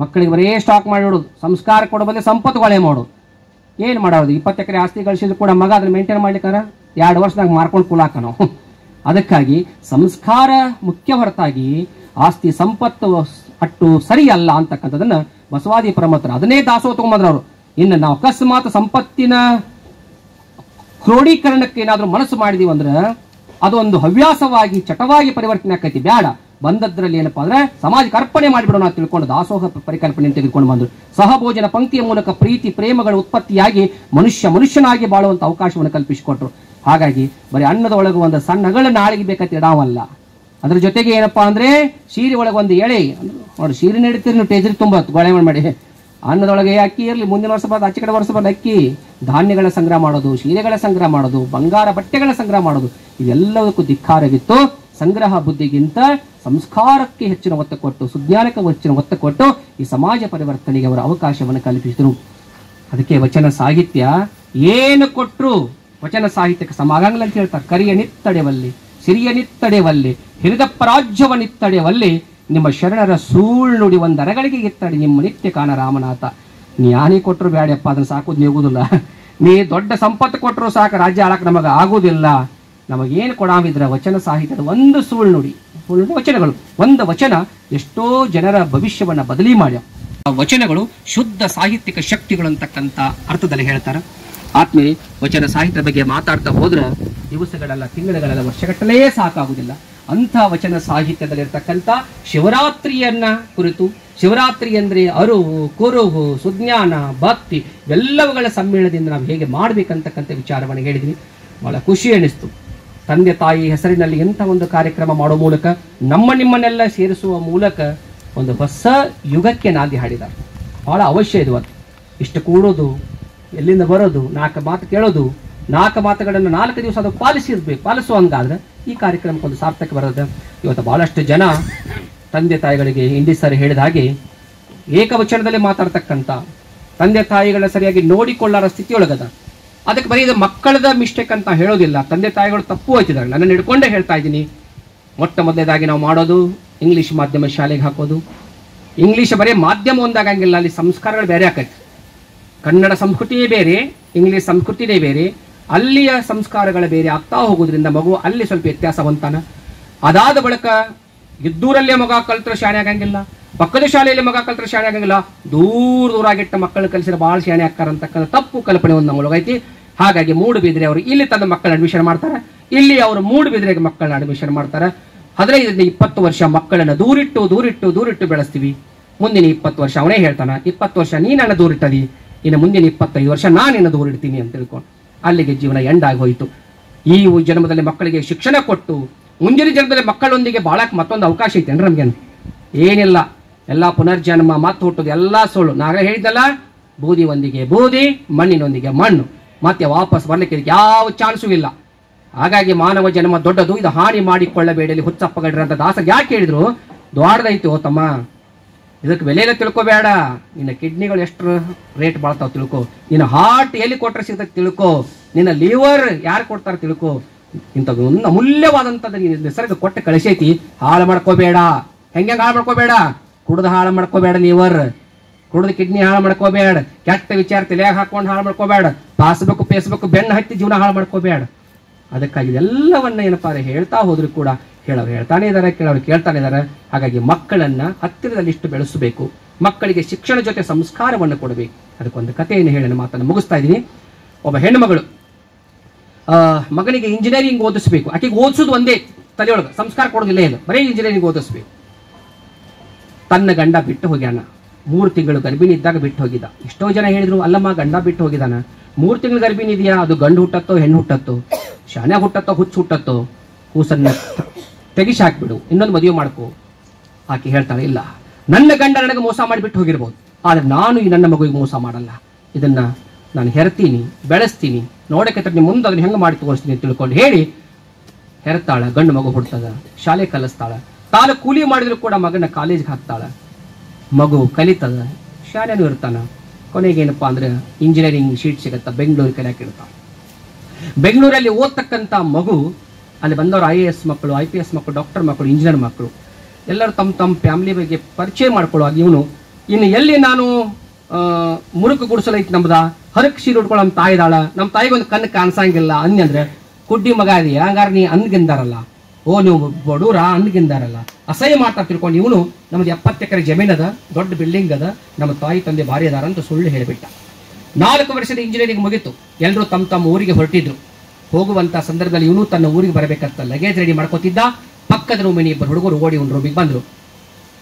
ಮಕ್ಕಳಿಗೆ ಬರೀ ಸ್ಟಾಕ್ ಮಾಡಿ ಇಡೋದು, ಸಂಸ್ಕಾರ ಕೊಡೋ ಬದಲು ಸಂಪತ್ತು ಗೊಳೆ ಮಾಡೋದು. ಏನು ಮಾಡೋದು? 20 ಎಕರೆ ಆಸ್ತಿ ಗಳಿಸಿದ್ರು ಕೂಡ ಮಗ ಅದನ್ನ ಮೇಂಟೈನ್ ಮಾಡ್ಲಿಕ್ಕಾರ 2 ವರ್ಷದಾಗ ಮಾರ್ಕೊಂಡು ಕುಲಾಕ ನಾವು. ಅದಕ್ಕಾಗಿ ಸಂಸ್ಕಾರ ಮುಖ್ಯ ಹೊರತಾಗಿ ಆಸ್ತಿ ಸಂಪತ್ತು ಅಟ್ಟು ಸರಿ ಅಲ್ಲ ಅಂತಕ್ಕಂಥದನ್ನ ಬಸವಾದಿ ಪ್ರಮಥರು ಅದನ್ನೇ ದಾಸೋಹ ತಗೊಂಬಂದ್ರ ಅವರು. ಇನ್ನು ನಾವು ಅಕಸ್ಮಾತ್ ಸಂಪತ್ತಿನ ಕ್ರೋಢೀಕರಣಕ್ಕೆ ಏನಾದ್ರೂ ಮನಸ್ಸು ಮಾಡಿದೀವಿ ಅಂದ್ರೆ ಅದೊಂದು ಹವ್ಯಾಸವಾಗಿ ಚಟವಾಗಿ ಪರಿವರ್ತನೆ ಆಕೈತಿ. ಬೇಡ, ಬಂದದ್ರಲ್ಲಿ ಏನಪ್ಪಾ ಅಂದ್ರೆ ಸಮಾಜಕ್ಕೆ ಅರ್ಪಣೆ ಮಾಡಿಬಿಡೋಣ ಅಂತ ತಿಳ್ಕೊಂಡು ದಾಸೋಹ ಪರಿಕಲ್ಪನೆ ತೆಗೆದುಕೊಂಡು ಬಂದ್ರು. ಸಹಭೋಜನ ಪಂಕ್ತಿಯ ಮೂಲಕ ಪ್ರೀತಿ ಪ್ರೇಮಗಳ ಉತ್ಪತ್ತಿಯಾಗಿ ಮನುಷ್ಯನಾಗಿ ಬಾಳುವಂತ ಅವಕಾಶವನ್ನು ಕಲ್ಪಿಸಿಕೊಟ್ರು. ಹಾಗಾಗಿ ಬರೀ ಅನ್ನದ ಒಳಗೆ ಒಂದು ಸಣ್ಣ ಅಗಳ ನಾಳಿಗೆ ಬೇಕಂತ ಇಡಾವಲ್ಲ. ಅದ್ರ ಜೊತೆಗೆ ಏನಪ್ಪಾ ಅಂದ್ರೆ ಸೀರೆ ಒಳಗೆ ಒಂದು ಎಳೆ ನೋಡಿ, ಸೀರೆ ನಡೀತೀರಿ ಟೇಜರಿ ತುಂಬ ಗೊಳೆ ಮಾಡಿ ಅನ್ನದೊಳಗೆ ಅಕ್ಕಿ ಇರಲಿ, ಮುಂದಿನ ವರ್ಷ ಬಂದು ಆಚೆ ಕಡೆ ವರ್ಷ ಬಂದು ಅಕ್ಕಿ ಧಾನ್ಯಗಳ ಸಂಗ್ರಹ ಮಾಡೋದು, ಸೀರೆಗಳ ಸಂಗ್ರಹ ಮಾಡೋದು, ಬಂಗಾರ ಬಟ್ಟೆಗಳ ಸಂಗ್ರಹ ಮಾಡೋದು, ಇವೆಲ್ಲದಕ್ಕೂ ಧಿಕ್ಕಾರವಿತ್ತು. ಸಂಗ್ರಹ ಬುದ್ಧಿಗಿಂತ ಸಂಸ್ಕಾರಕ್ಕೆ ಹೆಚ್ಚಿನ ಒತ್ತು ಕೊಟ್ಟು, ಸುಜ್ಞಾನಕ್ಕೆ ಹೆಚ್ಚಿನ ಒತ್ತು ಕೊಟ್ಟು ಈ ಸಮಾಜ ಪರಿವರ್ತನೆಗೆ ಅವರ ಅವಕಾಶವನ್ನು ಕಲ್ಪಿಸಿದರು. ಅದಕ್ಕೆ ವಚನ ಸಾಹಿತ್ಯ ಏನು ಕೊಟ್ಟರು ವಚನ ಸಾಹಿತ್ಯಕ್ಕೆ ಸಮಾಗಂಗಿಲ್ಲ ಅಂತ ಹೇಳ್ತಾರೆ. ಕರಿಯ ನಿತ್ತಡೆವಲ್ಲಿ, ಸಿರಿಯ ನಿತ್ತಡೆವಲ್ಲಿ, ಹಿರಿದಪ್ಪ ರಾಜ್ಯವ ನಿತ್ತಡೆವಲ್ಲಿ, ನಿಮ್ಮ ಶರಣರ ಸೂಳ್ ನುಡಿ ಒಂದರಗಳಿಗೆ ಎತ್ತಡಿ ನಿಮ್ಮ ನಿತ್ಯ ಕಾಣ ರಾಮನಾಥ. ನೀ ಯಾನಿ ಕೊಟ್ಟರು ಬೇಡಪ್ಪ, ಅದನ್ನ ಸಾಕೋದು ನೀಗುದಿಲ್ಲ. ನೀ ದೊಡ್ಡ ಸಂಪತ್ತು ಕೊಟ್ಟರು ಸಾಕು, ರಾಜ್ಯ ಆಳಕ್ಕೆ ನಮಗೆ ಆಗುವುದಿಲ್ಲ. ನಮಗೇನು ಕೊಡಾಮಿದ್ರ ವಚನ ಸಾಹಿತ್ಯದ ಒಂದು ಸುಳ್ಳು ನುಡಿ, ವಚನಗಳು, ಒಂದು ವಚನ ಎಷ್ಟೋ ಜನರ ಭವಿಷ್ಯವನ್ನ ಬದಲಿ ಮಾಡ್ಯಾವ. ಆ ವಚನಗಳು ಶುದ್ಧ ಸಾಹಿತ್ಯಿಕ ಶಕ್ತಿಗಳು ಅಂತಕ್ಕಂಥ ಅರ್ಥದಲ್ಲಿ ಹೇಳ್ತಾರೆ. ಆತ್ಮೀಯ ವಚನ ಸಾಹಿತ್ಯದ ಬಗ್ಗೆ ಮಾತಾಡ್ತಾ ಹೋದ್ರೆ ದಿವಸಗಳೆಲ್ಲ, ತಿಂಗಳುಗಳೆಲ್ಲ, ವರ್ಷಗಟ್ಟಲೇ ಸಾಕಾಗುವುದಿಲ್ಲ. ಅಂಥ ವಚನ ಸಾಹಿತ್ಯದಲ್ಲಿರ್ತಕ್ಕಂಥ ಶಿವರಾತ್ರಿಯನ್ನ ಕುರಿತು, ಶಿವರಾತ್ರಿ ಅಂದ್ರೆ ಅರಿವು, ಕುರುಹು, ಸುಜ್ಞಾನ, ಭಕ್ತಿ ಇವೆಲ್ಲವುಗಳ ಸಮ್ಮೇಳನದಿಂದ ನಾವು ಹೇಗೆ ಮಾಡ್ಬೇಕಂತಕ್ಕಂಥ ವಿಚಾರವನ್ನು ಹೇಳಿದ್ವಿ. ಬಹಳ ಖುಷಿ ಅನಿಸ್ತು. ತಂದೆ ತಾಯಿ ಹೆಸರಿನಲ್ಲಿ ಎಂಥ ಒಂದು ಕಾರ್ಯಕ್ರಮ ಮಾಡೋ ಮೂಲಕ ನಿಮ್ಮನ್ನೆಲ್ಲ ಸೇರಿಸುವ ಮೂಲಕ ಒಂದು ಹೊಸ ಯುಗಕ್ಕೆ ನಾಂದಿ ಹಾಡಿದ್ದಾರೆ. ಬಹಳ ಅವಶ್ಯ ಇದು. ಇಷ್ಟು ಕೂಡೋದು, ಎಲ್ಲಿಂದ ಬರೋದು, 4 ಮಾತು ಕೇಳೋದು, 4 ಮಾತುಗಳನ್ನು 4 ದಿವಸ ಅದು ಪಾಲಿಸುವಂಗಾದ್ರೆ ಈ ಕಾರ್ಯಕ್ರಮಕ್ಕೊಂದು ಸಾರ್ಥಕ ಬರೋದು. ಇವತ್ತು ಬಹಳಷ್ಟು ಜನ ತಂದೆ ತಾಯಿಗಳಿಗೆ ಇಂಡಿ ಸರ್ ಹೇಳಿದ ಹಾಗೆ ಏಕವಚನದಲ್ಲಿ ಮಾತಾಡ್ತಕ್ಕಂಥ ತಂದೆ ತಾಯಿಗಳ ಸರಿಯಾಗಿ ನೋಡಿಕೊಳ್ಳಾರ ಸ್ಥಿತಿಯೊಳಗದ. ಅದಕ್ಕೆ ಬರೀ ಇದು ಮಕ್ಕಳದ ಮಿಸ್ಟೇಕ್ ಅಂತ ಹೇಳೋದಿಲ್ಲ. ತಂದೆ ತಾಯಿಗಳು ತಪ್ಪು ಹೋಯ್ತಿದ್ದಾರೆ. ನನ್ನನ್ನು ಹಿಡ್ಕೊಂಡೇ ಹೇಳ್ತಾ ಇದ್ದೀನಿ. ಮೊಟ್ಟ ಮೊದಲೇದಾಗಿ ನಾವು ಮಾಡೋದು ಇಂಗ್ಲಿಷ್ ಮಾಧ್ಯಮ ಶಾಲೆಗೆ ಹಾಕೋದು. ಇಂಗ್ಲಿಷ್ ಬರೀ ಮಾಧ್ಯಮ ಒಂದಾಗಂಗಿಲ್ಲ, ಅಲ್ಲಿ ಸಂಸ್ಕಾರಗಳು ಬೇರೆ ಆಕೈತಿ. ಕನ್ನಡ ಸಂಸ್ಕೃತಿಯೇ ಬೇರೆ, ಇಂಗ್ಲಿಷ್ ಸಂಸ್ಕೃತಿನೇ ಬೇರೆ, ಅಲ್ಲಿಯ ಸಂಸ್ಕಾರಗಳ ಬೇರೆ ಆಗ್ತಾ ಹೋಗೋದ್ರಿಂದ ಮಗು ಅಲ್ಲಿ ಸ್ವಲ್ಪ ವ್ಯತ್ಯಾಸ ಹೊಂತಾನ. ಅದಾದ ಬಳಿಕ ಇದ್ದೂರಲ್ಲೇ ಮಗ ಕಲ್ತ್ರ ಶಾಣೆ ಆಗಂಗಿಲ್ಲ, ಪಕ್ಕದ ಶಾಲೆಯಲ್ಲಿ ಮಗ ಕಲ್ತ್ರ ಶಾಣೆ ಆಗಂಗಿಲ್ಲ, ದೂರಾಗಿಟ್ಟ ಮಕ್ಕಳನ್ನ ಕಲಿಸಿದ್ರೆ ಭಾಳ ಶಾಣೆ ಆಗ್ತಾರಂತಕ್ಕಂಥ ತಪ್ಪು ಕಲ್ಪನೆ ಒಂದು ನಮ್ಮೊಳಗೈತಿ. ಹಾಗಾಗಿ ಮೂಡುಬಿದ್ರೆ ಅವರು ಇಲ್ಲಿ ತನ್ನ ಮಕ್ಕಳನ್ನ ಅಡ್ಮಿಷನ್ ಮಾಡ್ತಾರೆ, ಇಲ್ಲಿ ಅವರು ಮೂಡುಬಿದ್ರೆಗೆ ಮಕ್ಕಳನ್ನ ಅಡ್ಮಿಷನ್ ಮಾಡ್ತಾರೆ. 15-20 ವರ್ಷ ಮಕ್ಕಳನ್ನ ದೂರಿಟ್ಟು ಬೆಳೆಸ್ತೀವಿ. ಮುಂದಿನ 20 ವರ್ಷ ಅವನೇ ಹೇಳ್ತಾನ, 20 ವರ್ಷ ನೀ ನನ್ನ ದೂರಿಟ್ಟದಿ, ಇನ್ನು ಮುಂದಿನ 25 ವರ್ಷ ನಾನು ನಿನ್ನ ದೂರಿಡ್ತೀನಿ ಅಂತ ತಿಳ್ಕೊಂಡು ಅಲ್ಲಿಗೆ ಜೀವನ ಎಂಡ್ ಆಗೋಯ್ತು. ಈ ಜನ್ಮದಲ್ಲಿ ಮಕ್ಕಳಿಗೆ ಶಿಕ್ಷಣ ಕೊಟ್ಟು ಮುಂದಿನ ಜನ್ಮದಲ್ಲಿ ಮಕ್ಕಳೊಂದಿಗೆ ಬಾಳಕ್ಕೆ ಮತ್ತೊಂದು ಅವಕಾಶ ಐತೆ ಅಂದ್ರೆ ನಮ್ಗೇನು ಏನಿಲ್ಲ. ಎಲ್ಲ ಪುನರ್ಜನ್ಮ, ಮತ್ತೆ ಹುಟ್ಟೋದು ಎಲ್ಲ ಸುಳ್ಳು. ನಾಗ ಹೇಳಿದ್ದಲ್ಲ, ಬೂದಿ ಒಂದಿಗೆ ಬೂದಿ, ಮಣ್ಣಿನೊಂದಿಗೆ ಮಣ್ಣು, ಮತ್ತೆ ವಾಪಸ್ ಬರ್ಲಿಕ್ಕೆ ಇದಕ್ಕೆ ಯಾವ ಚಾನ್ಸೂ ಇಲ್ಲ. ಹಾಗಾಗಿ ಮಾನವ ಜನ್ಮ ದೊಡ್ಡದು, ಇದು ಹಾನಿ ಮಾಡಿಕೊಳ್ಳಬೇಡಲಿ ಹುಚ್ಚಪ್ಪಗಡ್ರಿ ಅಂತ ದಾಸರು ಯಾಕೆ ಹೇಳಿದ್ರು? ದ್ವಾಡದೈತು ತಮ್ಮ, ಇದಕ್ಕೆ ಬೆಲೆಲ್ಲ ತಿಳ್ಕೊಬೇಡ. ನಿನ್ನ ಕಿಡ್ನಿಗಳು ಎಷ್ಟು ರೇಟ್ ಬಾಳ್ತಾವ ತಿಳ್ಕೊ, ನಿನ್ನ ಹಾರ್ಟ್ ಎಲ್ಲಿ ಕೊಟ್ಟರೆ ಸಿಗ್ತದೆ ತಿಳ್ಕೊ, ನಿನ್ನ ಲಿವರ್ ಯಾರು ಕೊಡ್ತಾರೆ ತಿಳ್ಕೊ. ಇಂಥ ಒಂದು ಅಮೂಲ್ಯವಾದಂಥದ್ದು ನೀನು ನಿಸರ್ಗ ಕೊಟ್ಟು ಕಳಿಸೈತಿ, ಹಾಳು ಮಾಡ್ಕೋಬೇಡ. ಹೆಂಗೆ ಹಾಳು ಮಾಡ್ಕೋಬೇಡ? ಕುಡ್ದು ಹಾಳು ಮಾಡ್ಕೋಬೇಡ, ಲಿವರ್ ಕುಡ್ದು ಕಿಡ್ನಿ ಹಾಳು ಮಾಡ್ಕೋಬೇಡ, ಕೆಟ್ಟ ವಿಚಾರ ತಲೆಯಾಗ ಹಾಕೊಂಡು ಹಾಳು ಮಾಡ್ಕೋಬೇಡ, ಪಾಸ್ಬೇಕು ಫೇಸ್ಬುಕ್ ಬೆನ್ನು ಹತ್ತಿ ಜೀವನ ಹಾಳು ಮಾಡ್ಕೋಬೇಡ. ಅದಕ್ಕಾಗಿ ಎಲ್ಲವನ್ನ ಏನಪ್ಪಾ ಹೇಳ್ತಾ ಹೋದ್ರು ಕೂಡ ಹೇಳೋರು ಹೇಳ್ತಾನೆ ಇದ್ದಾರೆ, ಕೇಳೋರು ಕೇಳ್ತಾನೆ ಇದ್ದಾರೆ. ಹಾಗಾಗಿ ಮಕ್ಕಳನ್ನ ಹತ್ತಿರದಲ್ಲಿ ಇಷ್ಟು ಬೆಳೆಸಬೇಕು, ಮಕ್ಕಳಿಗೆ ಶಿಕ್ಷಣ ಜೊತೆ ಸಂಸ್ಕಾರವನ್ನು ಕೊಡಬೇಕು. ಅದಕ್ಕೊಂದು ಕಥೆಯನ್ನು ಹೇಳಿ ಮಾತನ್ನು ಮುಗಿಸ್ತಾ ಇದ್ದೀನಿ. ಒಬ್ಬ ಹೆಣ್ಣುಮಗಳು ಮಗನಿಗೆ ಇಂಜಿನಿಯರಿಂಗ್ ಓದಿಸ್ಬೇಕು. ಆಕೆಗೆ ಓದಿಸೋದು ಒಂದೇ ತಲೆಯೊಳಗೆ, ಸಂಸ್ಕಾರ ಕೊಡೋದಿಲ್ಲ ಏನು, ಬರೀ ಇಂಜಿನಿಯರಿಂಗ್ ಓದಿಸ್ಬೇಕು. ತನ್ನ ಗಂಡ ಬಿಟ್ಟು ಹೋಗ್ಯಾನ, 3 ತಿಂಗಳು ಗರ್ಭಿಣಿ ಇದ್ದಾಗ ಬಿಟ್ಟು ಹೋಗಿದ್ದ. ಎಷ್ಟೋ ಜನ ಹೇಳಿದ್ರು, ಅಲ್ಲಮ್ಮ ಗಂಡ ಬಿಟ್ಟು ಹೋಗಿದ್ದಾನ, 3 ತಿಂಗಳು ಗರ್ಭಿಣಿ ಇದೆಯಾ, ಅದು ಗಂಡು ಹುಟ್ಟತ್ತೋ ಹೆಣ್ಣು ಹುಟ್ಟತ್ತೋ, ಶಾನ್ಯಾಗ ಹುಟ್ಟತ್ತೋ ಹುಚ್ಚು ಹುಟ್ಟತ್ತೋ, ಕೂಸನ್ನ ತೆಗಿಸಿ ಹಾಕ್ಬಿಡು, ಇನ್ನೊಂದು ಮದುವೆ ಮಾಡ್ಕೋ. ಆಕೆ ಹೇಳ್ತಾಳೆ, ಇಲ್ಲ, ನನ್ನ ಗಂಡ ನನಗೆ ಮೋಸ ಮಾಡಿಬಿಟ್ಟು ಹೋಗಿರ್ಬೋದು, ಆದರೆ ನಾನು ಈ ನನ್ನ ಮಗುವಿಗೆ ಮೋಸ ಮಾಡಲ್ಲ. ಇದನ್ನ ನಾನು ಹೆರ್ತೀನಿ, ಬೆಳೆಸ್ತೀನಿ, ನೋಡಕ್ಕೆ ನಿಮ್ಮ ಮುಂದೆ ಅದನ್ನ ಹೆಂಗೆ ಮಾಡಿ ತೋರಿಸ್ತೀನಿ ತಿಳ್ಕೊಂಡು ಹೇಳಿ ಹೆರ್ತಾಳ. ಗಂಡು ಮಗು ಹುಡ್ತದ, ಶಾಲೆ ಕಲಿಸ್ತಾಳ, ತಾನು ಕೂಲಿ ಮಾಡಿದ್ರು ಕೂಡ ಮಗನ ಕಾಲೇಜ್ಗೆ ಹಾಕ್ತಾಳ. ಮಗು ಕಲಿತದ, ಶಾಲೆನೂ ಇರ್ತಾನ. ಕೊನೆಗೇನಪ್ಪಾ ಅಂದ್ರೆ ಇಂಜಿನಿಯರಿಂಗ್ ಶೀಟ್ ಸಿಗತ್ತ, ಬೆಂಗಳೂರು ಕಲಿಯಾಕೆ ಇರ್ತಾಳೆ. ಬೆಂಗಳೂರಲ್ಲಿ ಓದ್ತಕ್ಕಂಥ ಮಗು, ಅಲ್ಲಿ ಬಂದವರು IAS ಮಕ್ಕಳು, IPS ಮಕ್ಕಳು, ಡಾಕ್ಟರ್ ಮಕ್ಕಳು, ಇಂಜಿನಿಯರ್ ಮಕ್ಕಳು, ಎಲ್ಲರೂ ತಮ್ಮ ತಮ್ಮ ಫ್ಯಾಮಿಲಿ ಬಗ್ಗೆ ಪರಿಚಯ ಮಾಡ್ಕೊಳ್ಳುವಾಗ ಇವನು ಇನ್ನು ಎಲ್ಲಿ ನಾನು ಮುರುಕು ಗುಡಿಸಲೈತಿ ನಮ್ದ, ಹರಕ್ ಸೀರೆ ಉಟ್ಕೊಳ್ಳೋ ನಮ್ಮ ತಾಯಿ ಇದಾಳ, ನಮ್ಮ ತಾಯಿಗೆ ಒಂದು ಕಣ್ಣು ಕಾಣಿಸಂಗಿಲ್ಲ ಅಂದ್ರೆ ಕುಡ್ಡಿ ಮಗ ಇದೆಯಾ ಹಂಗಾರೆ ನೀ ಅಂದ್ಗಿಂದಾರಲ್ಲ, ಓ ನೀವು ಬಡೂರ ಅಂದ್ಗಿಂದಾರಲ್ಲ, ಅಸಹ್ಯ ಮಾಡ್ತಾ ತಿಳ್ಕೊಂಡು ಇವನು ನಮ್ದು 70 ಎಕರೆ ಜಮೀನ್ ಅದ, ದೊಡ್ಡ ಬಿಲ್ಡಿಂಗ್ ಅದ, ನಮ್ಮ ತಾಯಿ ತಂದೆ ಭಾರಿ ಅದಾರ ಅಂತ ಸುಳ್ಳು ಹೇಳಿಬಿಟ್ಟ. 4 ವರ್ಷದ ಇಂಜಿನಿಯರಿಂಗ್ ಮುಗಿತು. ಎಲ್ಲರೂ ತಮ್ಮ ತಮ್ಮ ಊರಿಗೆ ಹೊರಟಿದ್ರು. ಹೋಗುವಂತ ಸಂದರ್ಭದಲ್ಲಿ ಇವನು ತನ್ನ ಊರಿಗೆ ಬರಬೇಕಂತ ಲಗೇಜ್ ರೆಡಿ ಮಾಡ್ಕೋತಿದ್ದ. ಪಕ್ಕದ ರೂಮಿನ 2 ಹುಡುಗರು ಓಡಿ ಒಂದು ರೂಮಿಗೆ ಬಂದ್ರು.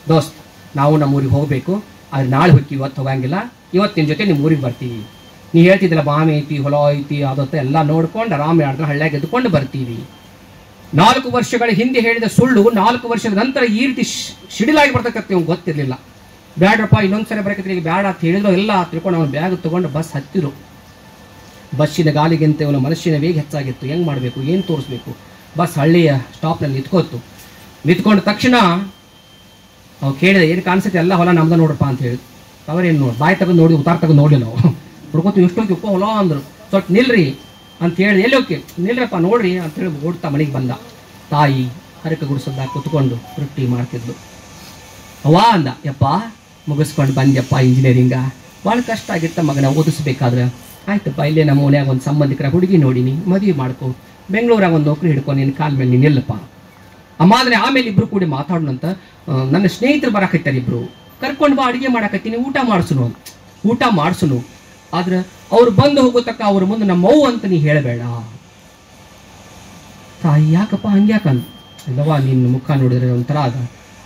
ದೋಸ್ತ್, ನಾವು ನಮ್ಮ ಊರಿಗೆ ಹೋಗ್ಬೇಕು, ಆದ್ರೆ ನಾಳೆ ಹೋಗಿ ಇವತ್ತು ಹೋಗಂಗಿಲ್ಲ, ಇವತ್ತಿನ ಜೊತೆ ನಿಮ್ಮ ಊರಿಗೆ ಬರ್ತೀವಿ. ನೀ ಹೇಳ್ತಿದ್ದಲ್ಲ ಬಾಮೆ ಐತಿ, ಹೊಲ ಐತಿ, ಅದೊತ್ತ ಎಲ್ಲ ನೋಡ್ಕೊಂಡು ಆರಾಮ ಆಡಿದ್ರೆ ಹಳ್ಳಿಯಾಗ ಎದ್ಕೊಂಡು ಬರ್ತೀವಿ. 4 ವರ್ಷಗಳ ಹಿಂದೆ ಹೇಳಿದ ಸುಳ್ಳು 4 ವರ್ಷದ ನಂತರ ಈ ರೀತಿ ಶಿಡಿಲಾಗಿ ಬರ್ತಕ್ಕಂಥ ಇವ್ನು ಗೊತ್ತಿರಲಿಲ್ಲ. ಬ್ಯಾಡ್ರಪ್ಪ ಇನ್ನೊಂದ್ಸರಿ ಬರಕತ್ರಿ, ಈಗ ಬ್ಯಾಡ ಅಂತ ಹೇಳಿದ್ರು. ಎಲ್ಲ ತಿಳ್ಕೊಂಡು ಅವನು ಬ್ಯಾಗ್ ತಗೊಂಡು ಬಸ್ ಹತ್ತಿರು. ಬಸ್ಸಿನ ಗಾಲಿಗಿಂತ ಇವನ ಮನಸ್ಸಿನ ವೇಗ ಹೆಚ್ಚಾಗಿತ್ತು. ಹೆಂಗೆ ಮಾಡಬೇಕು, ಏನು ತೋರಿಸ್ಬೇಕು. ಬಸ್ ಹಳ್ಳಿಯ ಸ್ಟಾಪ್ನಲ್ಲಿ ನಿಂತ್ಕೊಂಡ ತಕ್ಷಣ ಅವು ಕೇಳಿದೆ, ಏನು ಕಾಣಿಸುತ್ತೆ, ಎಲ್ಲ ಹೊಲ ನಮ್ದು ನೋಡ್ರಪ್ಪ ಅಂತ ಹೇಳಿ. ಅವರೇನು ನೋಡಿ ಬಾಯಿ ತಗೊಂಡು ನೋಡಿ ಉತ್ತಾರ ತಗೊಂಡು ನೋಡಲಿಲ್ಲ. ನಾವು ಹುಡ್ಕೋತೀವಿ, ಎಷ್ಟೊಂದು ಉಪ್ಪ ಹೊಲ ಅಂದರು. ಸ್ವಲ್ಪ ನಿಲ್ರಿ ಅಂತ ಹೇಳಿ, ಎಲ್ಲಿ ಹೋಗಿ ನಿಲ್ರಪ್ಪ ನೋಡ್ರಿ ಅಂತೇಳಿ ಓಡ್ತಾ ಮನೆಗೆ ಬಂದ. ತಾಯಿ ಹರಕ ಗುಡಿಸದ ಕುತ್ಕೊಂಡು ರೊಟ್ಟಿ ಮಾಡ್ತಿದ್ಲು. ಅವ್ವ ಅಂದ, ಯಪ್ಪ ಮುಗಿಸ್ಕೊಂಡು ಬಂದ್ಯಪ್ಪ ಇಂಜಿನಿಯರಿಂಗ, ಭಾಳ ಕಷ್ಟ ಆಗಿತ್ತ ಮಗನ ಓದಿಸ್ಬೇಕಾದ್ರೆ. ಆಯ್ತಪ್ಪ, ಇಲ್ಲೇ ನಮ್ಮ ಮನ್ಯಾಗ ಒಂದು ಸಂಬಂಧಿಕರ ಹುಡುಗಿ ನೋಡಿನಿ, ಮದುವೆ ಮಾಡ್ಕೊ, ಬೆಂಗಳೂರಾಗ ಒಂದು ನೌಕರಿ ಹಿಡ್ಕೊಂಡು ನಿನ್ನ ಕಾಲ ಮೇಲೆ ನೀನು ನಿಲ್ಲಪ್ಪ ಅಮ್ಮ. ಆದರೆ ಆಮೇಲೆ ಇಬ್ರು ಕೂಡಿ ಮಾತಾಡೋಣಂತ. ನನ್ನ ಸ್ನೇಹಿತರು ಬರಾಕತ್ತಾರೆ, ಇಬ್ರು ಕರ್ಕೊಂಡು ಬಾ, ಅಡುಗೆ ಮಾಡಾಕತ್ತೀನಿ, ಊಟ ಮಾಡಿಸುನು. ಆದ್ರೆ ಅವ್ರು ಬಂದು ಹೋಗೋ ತಕ್ಕ ಅವ್ರ ಮುಂದೆ ನಮ್ಮವ್ವ ಅಂತ ನೀ ಹೇಳಬೇಡ. ತಾಯಿ ಯಾಕಪ್ಪ ಹಂಗ್ಯಾಕಂತ, ಇಲ್ಲವಾ ನಿನ್ನ ಮುಖ ನೋಡಿದ್ರೆ ಒಂಥರ ಅದ,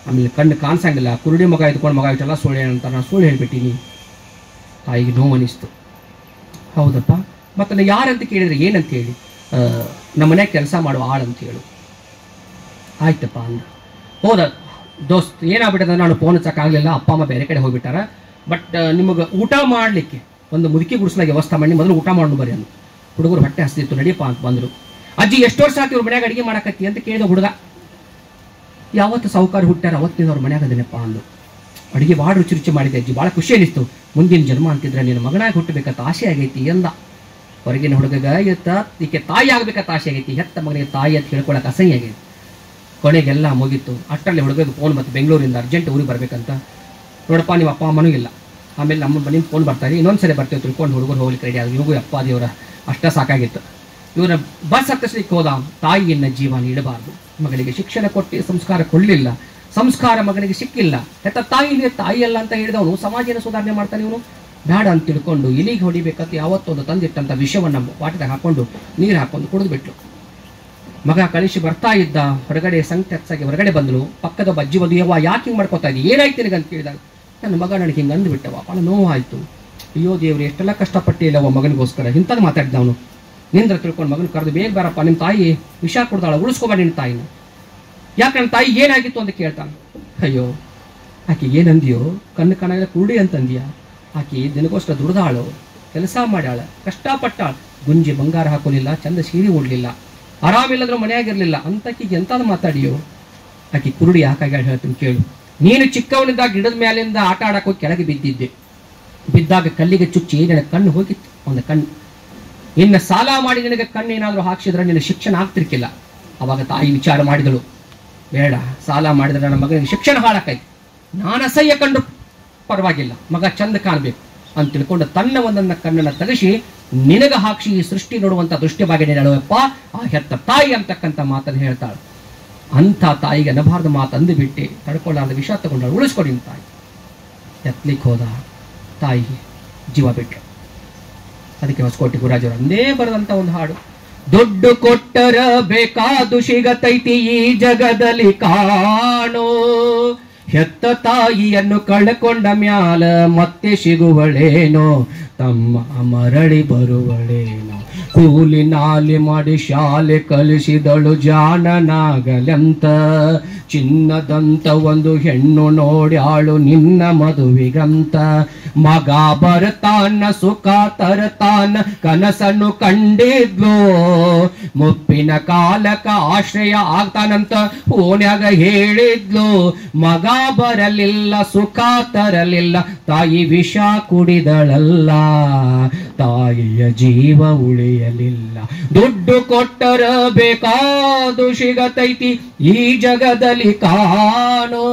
ಆಮೇಲೆ ಕಣ್ಣು ಕಾಣಿಸಂಗಿಲ್ಲ, ಕುರುಡಿ ಮಗ ಇದ್ಕೊಂಡು ಮಗ ಇಟ್ಟೆಲ್ಲ ಸುಳ್ಳು ಹೇಳಂತ ನಾನು ಸುಳ್ಳು ಹೇಳ್ಬಿಟ್ಟಿನಿ. ತಾಯಿಗೆ ನೋವು ಅನಿಸ್ತು. ಹೌದಪ್ಪ, ಮತ್ತು ನಾನು ಯಾರಂತ ಕೇಳಿದ್ರೆ ಏನಂತ ಹೇಳಿ, ನಮ್ಮ ಮನ್ಯಾಗ ಕೆಲಸ ಮಾಡುವ ಆಳಂತ ಹೇಳು. ಆಯ್ತಪ್ಪ ಅಂದ. ಹೌದ ದೋಸ್ತ್, ಏನಾಗ್ಬಿಟ್ಟದ, ನಾನು ಫೋನ್ ಹಚ್ಚಕ್ಕಾಗಲಿಲ್ಲ, ಅಪ್ಪ ಅಮ್ಮ ಬೇರೆ ಕಡೆ ಹೋಗ್ಬಿಟ್ಟಾರ, ಬಟ್ ನಿಮಗೆ ಊಟ ಮಾಡಲಿಕ್ಕೆ ಒಂದು ಮುದುಕಿ ಗುಡಿಸ್ಲಾಗ ವ್ಯವಸ್ಥೆ ಮಾಡಿ, ಮೊದಲು ಊಟ ಮಾಡೋಣ ಬರ್ರಿ ಅಂದು. ಹುಡುಗರು ಹೊಟ್ಟೆ ಹಸ್ತಿತ್ತು, ನಡಿಯಪ್ಪ ಅಂತ ಬಂದರು. ಅಜ್ಜಿ ಎಷ್ಟು ವರ್ಷ ಆಯ್ತು ಇವ್ರ ಮನ್ಯಾಗ ಅಡುಗೆ ಮಾಡಕತ್ತಿ ಅಂತ ಕೇಳಿದ ಹುಡುಗ. ಯಾವತ್ತು ಸಾಹುಕಾರ ಹುಟ್ಟಾರ ಅವತ್ತಿನ ಅವ್ರ ಮನ್ಯಾಗ ಅದನ್ನಪ್ಪ ಅಂದು. ಅಡುಗೆ ಭಾಳ ರುಚಿ ರುಚಿ ಮಾಡಿದೆ ಅಜ್ಜಿ, ಭಾಳ ಖುಷಿ ಅನಿಸ್ತು. ಮುಂದಿನ ಜನ್ಮ ಅಂತಿದ್ರೆ ನಿನ್ನ ಮಗನಾಗಿ ಹುಟ್ಟಬೇಕಂತ ಆಸೆ ಆಗೈತಿ ಎಂದ. ಹೊರಗಿನ ಹುಡುಗಗ ಈಕೆ ತಾಯಿ ಆಗ್ಬೇಕಂತ ಆಸೆ ಆಗೈತಿ, ಹೆತ್ತ ಮಗನಿಗೆ ತಾಯಿ ಅಂತ ಹೇಳ್ಕೊಳಕ್ಕೆ ಅಸಹ್ಯ ಆಗೈತಿ. ಕೊನೆಗೆಲ್ಲ ಮುಗೀತು. ಅಷ್ಟರಲ್ಲಿ ಹುಡುಗಗೆ ಫೋನ್ ಮತ್ತು ಬೆಂಗಳೂರಿಂದ ಅರ್ಜೆಂಟ್ ಊರಿಗೆ ಬರಬೇಕಂತ. ನೋಡಪ್ಪ ನಿಮ್ಮ ಅಪ್ಪ ಅಮ್ಮನೂ ಇಲ್ಲ, ಆಮೇಲೆ ನಮ್ಮ ಮನೆಯಿಂದ ಫೋನ್ ಬರ್ತಾರೆ, ಇನ್ನೊಂದ್ಸರಿ ಬರ್ತೇವೆ ತಿಳ್ಕೊಂಡು ಹುಡುಗರು ಹೋಗ್ಲಿಕ್ಕೆ ರೆಡಿ ಆಗಿ. ಇವ್ರಿಗೂ ಅಪ್ಪ ದೇವರ ಅಷ್ಟ ಸಾಕಾಗಿತ್ತು. ಇವರ ಬಸ್ ಹತ್ತಿಸ್ಲಿಕ್ಕೆ ಹೋದ. ತಾಯಿಯನ್ನ ಜೀವ ನೀಡಬಾರ್ದು, ಮಗಳಿಗೆ ಶಿಕ್ಷಣ ಕೊಟ್ಟು ಸಂಸ್ಕಾರ ಕೊಡಲಿಲ್ಲ, ಸಂಸ್ಕಾರ ಮಗನಿಗೆ ಸಿಕ್ಕಿಲ್ಲ. ಹೆತ್ತ ತಾಯಿಗೆ ತಾಯಿ ಅಲ್ಲ ಅಂತ ಹೇಳಿದವನು ಸಮಾಜನ ಸುಧಾರಣೆ ಮಾಡ್ತಾನೆ. ಇವನು ಬೇಡ ಅಂತ ತಿಳ್ಕೊಂಡು ಇಲಿಗೆ ಹೊಡಿಬೇಕಂತ ಯಾವತ್ತೊಂದು ತಂದಿಟ್ಟಂಥ ವಿಷವನ್ನು ವಾಟದಾಗ ಹಾಕೊಂಡು ನೀರು ಹಾಕೊಂಡು ಕುಡಿದು ಬಿಟ್ಲು. ಮಗ ಕಳಿಸಿ ಬರ್ತಾ ಇದ್ದ, ಹೊರಗಡೆ ಸಂಕಟ ಹೆಚ್ಚಾಗಿ ಹೊರಗಡೆ ಬಂದಳು. ಪಕ್ಕದ ಅಜ್ಜಿ ಬಂದು, ಯವ್ವ ಯಾಕೆ ಹಿಂಗೆ ಮಾಡ್ಕೋತಾ ಇದ್ದೀವಿ, ಏನಾಯ್ತು ನಿನಗೆ ಅಂತ ಕೇಳಿದಾಗ, ನನ್ನ ಮಗ ನನಗೆ ಹಿಂಗೆ ಅಂದುಬಿಟ್ಟವ, ಭಾಳ ನೋವಾಯಿತು. ಅಯ್ಯೋ ದೇವ್ರು, ಎಷ್ಟೆಲ್ಲ ಕಷ್ಟಪಟ್ಟಿಲ್ಲವ ಮಗನಿಗೋಸ್ಕರ ಇಂಥದ್ದು ಮಾತಾಡಿದ ಅವನು. ನಿಂದ್ರ ತಿಳ್ಕೊಂಡು ಮಗನ ಕರೆದು, ಬೇಗ ಬಾರಪ್ಪ, ನಿಮ್ಮ ತಾಯಿ ವಿಷ ಕೊಡ್ದಾಳ, ಉಳಿಸ್ಕೊಬೇಡ ನಿನ್ನ ತಾಯಿನ. ಯಾಕೆ ನನ್ನ ತಾಯಿ ಏನಾಗಿತ್ತು ಅಂತ ಕೇಳ್ತಾನೆ. ಅಯ್ಯೋ ಆಕೆ ಏನಂದಿಯೋ, ಕಣ್ಣು ಕಾಣಾಗ ಕುರುಡಿ ಅಂತಂದಿಯಾ, ಆಕಿ ದಿನಗೋಸ್ಕರ ದುಡ್ದಾಳು, ಕೆಲಸ ಮಾಡ್ಯಾಳ, ಕಷ್ಟಪಟ್ಟಾಳ, ಗುಂಜಿ ಬಂಗಾರ ಹಾಕೋಲಿಲ್ಲ, ಚಂದ ಸೀರೆ ಉಡ್ಲಿಲ್ಲ, ಆರಾಮಿಲ್ಲದ್ರೂ ಮನೆಯಾಗಿರ್ಲಿಲ್ಲ. ಅಂತಕ್ಕಿಗೆ ಎಂತಾದ್ರು ಮಾತಾಡಿಯೋ. ಆಕಿ ಕುರುಡಿ ಯಾಕಾಗ ಹೇಳ್ತೀನಿ ಕೇಳು. ನೀನು ಚಿಕ್ಕವನಿದ್ದಾಗ ಗಿಡದ ಮೇಲಿಂದ ಆಟ ಆಡಕ್ಕೆ ಹೋಗಿ ಕೆಳಗೆ ಬಿದ್ದಿದ್ದೆ. ಬಿದ್ದಾಗ ಕಲ್ಲಿಗೆ ಚುಚ್ಚಿ ನಿನಗೆ ಕಣ್ಣು ಹೋಗಿತ್ತು, ಒಂದು ಕಣ್ಣು. ಇನ್ನು ಸಾಲ ಮಾಡಿ ನಿನಗೆ ಕಣ್ಣು ಏನಾದರೂ ಹಾಕ್ಸಿದ್ರೆ ನಿನ್ನ ಶಿಕ್ಷಣ ಆಗ್ತಿರ್ಕಿಲ್ಲ. ಅವಾಗ ತಾಯಿ ವಿಚಾರ ಮಾಡಿದಳು, ಬೇಡ, ಸಾಲ ಮಾಡಿದ್ರೆ ನನ್ನ ಮಗನಿಗೆ ಶಿಕ್ಷಣ ಹಾಳಾಕೈತಿ, ನಾನು ಅಸಹ್ಯ ಕಂಡು ಪರವಾಗಿಲ್ಲ, ಮಗ ಚಂದ ಕಾಣಬೇಕು ಅಂತ ತಿಳ್ಕೊಂಡು ತನ್ನ ಒಂದನ್ನ ಕಣ್ಣನ್ನು ತೆಗೆಸಿ ನಿನಗ ಹಾಕ್ಸಿ ಈ ಸೃಷ್ಟಿ ನೋಡುವಂತ ದೃಷ್ಟಿವಾಗಿ ಹೇಳುವಪ್ಪ ಆ ಹೆತ್ತ ತಾಯಿ ಅಂತಕ್ಕಂಥ ಮಾತನ್ನು ಹೇಳ್ತಾಳೆ. ಅಂಥ ತಾಯಿಗೆ ಅನ್ನಬಾರ್ದು ಮಾತು ಅಂದು ಬಿಟ್ಟೆ ತಡ್ಕೊಳ್ಳಾರ್ದ ವಿಷ ತಗೊಂಡು ಉಳಿಸ್ಕೊಡಿ ತಾಯಿ. ಎತ್ತಲಿಕ್ಕೆ ಹೋದ, ತಾಯಿಗೆ ಜೀವ ಬಿಟ್ಟರು. ಅದಕ್ಕೆ ಹೊಸಕೋಟೆ ಗುರಾಜರು ಅಂದೇ ಬರೆದಂತ ಒಂದು ಹಾಡು, ದುಡ್ಡು ಕೊಟ್ಟರ ಬೇಕಾದು ಸಿಗತೈತಿ ಈ ಜಗದಲ್ಲಿ ಕಾಣೋ, ಹೆತ್ತ ತಾಯಿಯನ್ನು ಕಳ್ಕೊಂಡ ಮ್ಯಾಲ ಮತ್ತೆ ಸಿಗುವಳೇನೋ, ತಮ್ಮ ಮರಳಿ ಬರುವಳೇನೋ, ಕೂಲಿ ನಾಲಿ ಮಾಡಿ ಶಾಲೆ ಕಲಿಸಿದಳು ಜಾಣನಾಗಲಂತ, ಚಿನ್ನದಂತ ಒಂದು ಹೆಣ್ಣು ನೋಡ್ಯಾಳು ನಿನ್ನ ಮದುವೆಗಂತ, ಮಗ ಬರ್ತಾನ ಸುಖ ತರತಾನ ಕನಸನ್ನು ಕಂಡಿದ್ಲು, ಮುಪ್ಪಿನ ಕಾಲಕ ಆಶ್ರಯ ಆಗ್ತಾನಂತ ಓನ್ಯಾಗ ಹೇಳಿದ್ಲು, ಮಗ ಬರಲಿಲ್ಲ ಸುಖ ತರಲಿಲ್ಲ ತಾಯಿ ವಿಷ ಕುಡಿದಳಲ್ಲ, ತಾಯಿಯ ಜೀವ ಉಳಿಯಲಿಲ್ಲ, ದುಡ್ಡು ಕೊಟ್ಟರ ಬೇಕಾದು ಸಿಗತೈತಿ ಈ ಜಗದಲ್ಲಿ ಕಾಣೋ,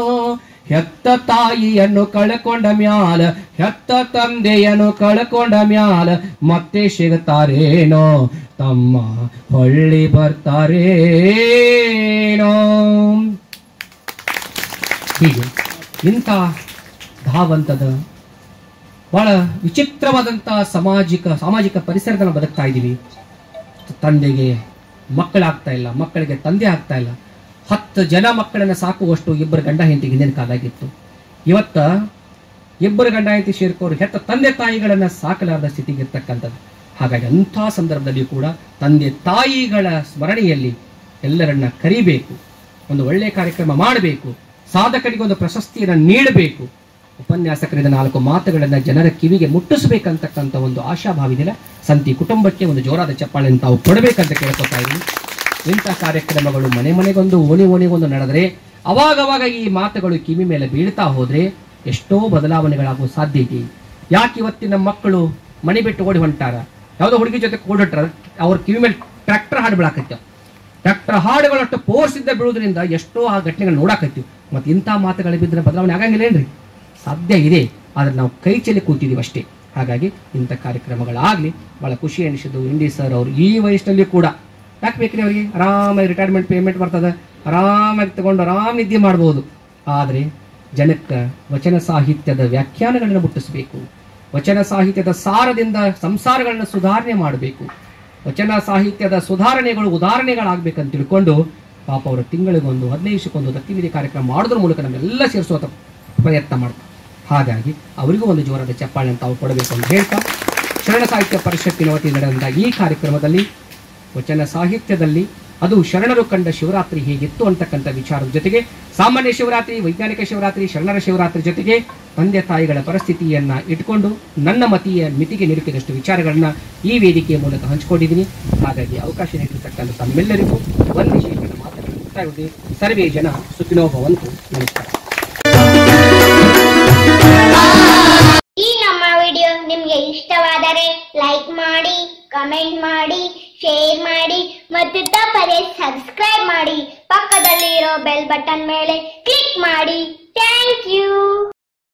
ಹೆತ್ತ ತಾಯಿಯನ್ನು ಕಳ್ಕೊಂಡ ಮ್ಯಾಲ ಹೆತ್ತ ತಂದೆಯನ್ನು ಕಳ್ಕೊಂಡ ಮ್ಯಾಲ ಮತ್ತೆ ಸಿಗುತ್ತಾರೇನೋ, ತಮ್ಮ ಹೊಳ್ಳಿ ಬರ್ತಾರೇನೋ. ಹೀಗೆ ಇಂಥ ಧಾವಂತದ ಬಹಳ ವಿಚಿತ್ರವಾದಂಥ ಸಾಮಾಜಿಕ ಪರಿಸರದಲ್ಲಿ ಬದುಕ್ತಾ ಇದ್ದೀವಿ. ತಂದೆಗೆ ಮಕ್ಕಳಾಗ್ತಾ ಇಲ್ಲ, ಮಕ್ಕಳಿಗೆ ತಂದೆ ಆಗ್ತಾ ಇಲ್ಲ. 10 ಜನ ಮಕ್ಕಳನ್ನ ಸಾಕುವಷ್ಟು ಇಬ್ಬರು ಗಂಡ ಹೆಂಡತಿಗೆ ಹಿಂದಿನ ಕಾಲಾಗಿತ್ತು. ಇವತ್ತ ಇಬ್ಬರು ಗಂಡ ಹೆಂಡತಿ ಸೇರ್ಕೋರು ಹೆತ್ತ ತಂದೆ ತಾಯಿಗಳನ್ನ ಸಾಕಲಾರದ ಸ್ಥಿತಿಗೆ ಇರ್ತಕ್ಕಂಥದ್ದು. ಹಾಗಾಗಿ ಅಂಥ ಸಂದರ್ಭದಲ್ಲಿ ಕೂಡ ತಂದೆ ತಾಯಿಗಳ ಸ್ಮರಣೆಯಲ್ಲಿ ಎಲ್ಲರನ್ನ ಕರಿಬೇಕು, ಒಂದು ಒಳ್ಳೆಯ ಕಾರ್ಯಕ್ರಮ ಮಾಡಬೇಕು, ಸಾಧಕರಿಗೆ ಒಂದು ಪ್ರಶಸ್ತಿಯನ್ನು ನೀಡಬೇಕು, ಉಪನ್ಯಾಸಕರಿಂದ 4 ಮಾತುಗಳನ್ನ ಜನರ ಕಿವಿಗೆ ಮುಟ್ಟಿಸಬೇಕಂತಕ್ಕಂಥ ಒಂದು ಆಶಾಭಾವಿದಿಲ್ಲ. ಸಂತಿ ಕುಟುಂಬಕ್ಕೆ ಒಂದು ಜೋರಾದ ಚಪ್ಪಾಳೆಯನ್ನು ತಾವು ಕೊಡಬೇಕಂತ ಕೇಳ್ಕೊತಾ ಇದ್ದೀನಿ. ಇಂಥ ಕಾರ್ಯಕ್ರಮಗಳು ಮನೆ ಮನೆಗೊಂದು ಓಣಿಗೊಂದು ನಡೆದರೆ ಅವಾಗವಾಗ ಈ ಮಾತುಗಳು ಕಿವಿ ಮೇಲೆ ಬೀಳ್ತಾ ಹೋದ್ರೆ ಎಷ್ಟೋ ಬದಲಾವಣೆಗಳಾಗುವ ಸಾಧ್ಯತೆ. ಯಾಕೆ ಇವತ್ತಿನ ಮಕ್ಕಳು ಮನೆ ಬಿಟ್ಟು ಓಡಿ ಹೊಂಟಾರ, ಯಾವುದೋ ಹುಡುಗಿ ಜೊತೆ ಓಡಿಟ್ರ ಅವ್ರ ಕಿವಿ ಮೇಲೆ ಟ್ರ್ಯಾಕ್ಟರ್ ಹಾಡು ಬೀಳಾಕತ್ತೀವಿ. ಟ್ರ್ಯಾಕ್ಟರ್ ಹಾಡುಗಳಷ್ಟು ಫೋರ್ಸ್ ಇದ್ದ ಬೀಳೋದ್ರಿಂದ ಎಷ್ಟೋ ಆ ಘಟನೆಗಳು ನೋಡಾಕತ್ತೀವಿ. ಮತ್ತೆ ಇಂಥ ಮಾತುಗಳು ಬಿದ್ದರೆ ಬದಲಾವಣೆ ಆಗಂಗಿಲ್ಲ ಏನ್ರಿ? ಸಾಧ್ಯ ಇದೆ, ಆದ್ರೆ ನಾವು ಕೈ ಚೆಲ್ಲಿ ಕೂತಿದ್ದೀವಿ ಅಷ್ಟೇ. ಹಾಗಾಗಿ ಇಂಥ ಕಾರ್ಯಕ್ರಮಗಳಾಗಲಿ ಬಹಳ ಖುಷಿ ಅನಿಸಿದ್ದು. ಇಂಡಿ ಸರ್ ಅವರು ಈ ವಯಸ್ಸಿನಲ್ಲಿ ಕೂಡ ಯಾಕೆ ಬೇಕ್ರಿ ಅವರಿಗೆ ಆರಾಮಾಗಿ ರಿಟೈರ್ಮೆಂಟ್ ಪೇಮೆಂಟ್ ಬರ್ತದೆ, ಆರಾಮಾಗಿ ತಗೊಂಡು ಆರಾಮ್ ನಿದ್ದೆ ಮಾಡ್ಬೋದು. ಆದರೆ ಜನಕ್ಕೆ ವಚನ ಸಾಹಿತ್ಯದ ವ್ಯಾಖ್ಯಾನಗಳನ್ನು ಮುಟ್ಟಿಸಬೇಕು, ವಚನ ಸಾಹಿತ್ಯದ ಸಾರದಿಂದ ಸಂಸಾರಗಳನ್ನು ಸುಧಾರಣೆ ಮಾಡಬೇಕು, ವಚನ ಸಾಹಿತ್ಯದ ಸುಧಾರಣೆಗಳು ಉದಾಹರಣೆಗಳಾಗಬೇಕಂತ ತಿಳ್ಕೊಂಡು ಪಾಪ ಅವರು ತಿಂಗಳಿಗೊಂದು 15 ದಿವಸಕ್ಕೊಂದು ದತ್ತಿವಿಧಿ ಕಾರ್ಯಕ್ರಮ ಮಾಡೋದ್ರ ಮೂಲಕ ನಮ್ಮೆಲ್ಲ ಸೇರಿಸುವ ಪ್ರಯತ್ನ ಮಾಡ್ತಾರೆ. ಹಾಗಾಗಿ ಅವರಿಗೂ ಒಂದು ಜೋರಾದ ಚಪ್ಪಾಳೆ ತಾವು ಕೊಡಬೇಕು ಅಂತ ಹೇಳ್ತಾ, ಶರಣ ಸಾಹಿತ್ಯ ಪರಿಷತ್ತಿನ ವತಿಯಿಂದ ನಡೆದಂಥ ಈ ಕಾರ್ಯಕ್ರಮದಲ್ಲಿ ವಚನ ಸಾಹಿತ್ಯದಲ್ಲಿ ಅದು ಶರಣರು ಕಂಡ ಶಿವರಾತ್ರಿ ಹೇಗಿತ್ತು ಅಂತಕ್ಕಂಥ ವಿಚಾರದ ಜೊತೆಗೆ ಸಾಮಾನ್ಯ ಶಿವರಾತ್ರಿ, ವೈಜ್ಞಾನಿಕ ಶಿವರಾತ್ರಿ, ಶರಣರ ಶಿವರಾತ್ರಿ ಜೊತೆಗೆ ತಂದೆ ತಾಯಿಗಳ ಪರಿಸ್ಥಿತಿಯನ್ನ ಇಟ್ಕೊಂಡು ನನ್ನ ಮಿತಿಗೆ ನಿಲುಕಿದಷ್ಟು ವಿಚಾರಗಳನ್ನ ಈ ವೇದಿಕೆಯ ಮೂಲಕ ಹಂಚಿಕೊಂಡಿದ್ದೀನಿ. ಹಾಗಾಗಿ ಅವಕಾಶ ನೀಡಿರ್ತಕ್ಕಂಥ ತಮ್ಮೆಲ್ಲರಿಗೂ ಒಂದು ವಿಶೇಷ ಮಾತನಾಡುತ್ತಾ ಸರ್ವೇ ಜನ ಸುಖಿನೋ ಭವಂತು. ನಮಸ್ಕಾರ. ಈ ನಮ್ಮ ವಿಡಿಯೋ ನಿಮ್ಗೆ ಇಷ್ಟವಾದರೆ ಲೈಕ್ ಮಾಡಿ, ಕಮೆಂಟ್ ಮಾಡಿ, ಶೇರ್ ಮಾಡಿ ಮತ್ತು ತಪ್ಪದೆ ಸಬ್ಸ್ಕ್ರೈಬ್ ಮಾಡಿ. ಪಕ್ಕದಲ್ಲಿ ಇರೋ ಬೆಲ್ ಬಟನ್ ಮೇಲೆ ಕ್ಲಿಕ್ ಮಾಡಿ. Thank you.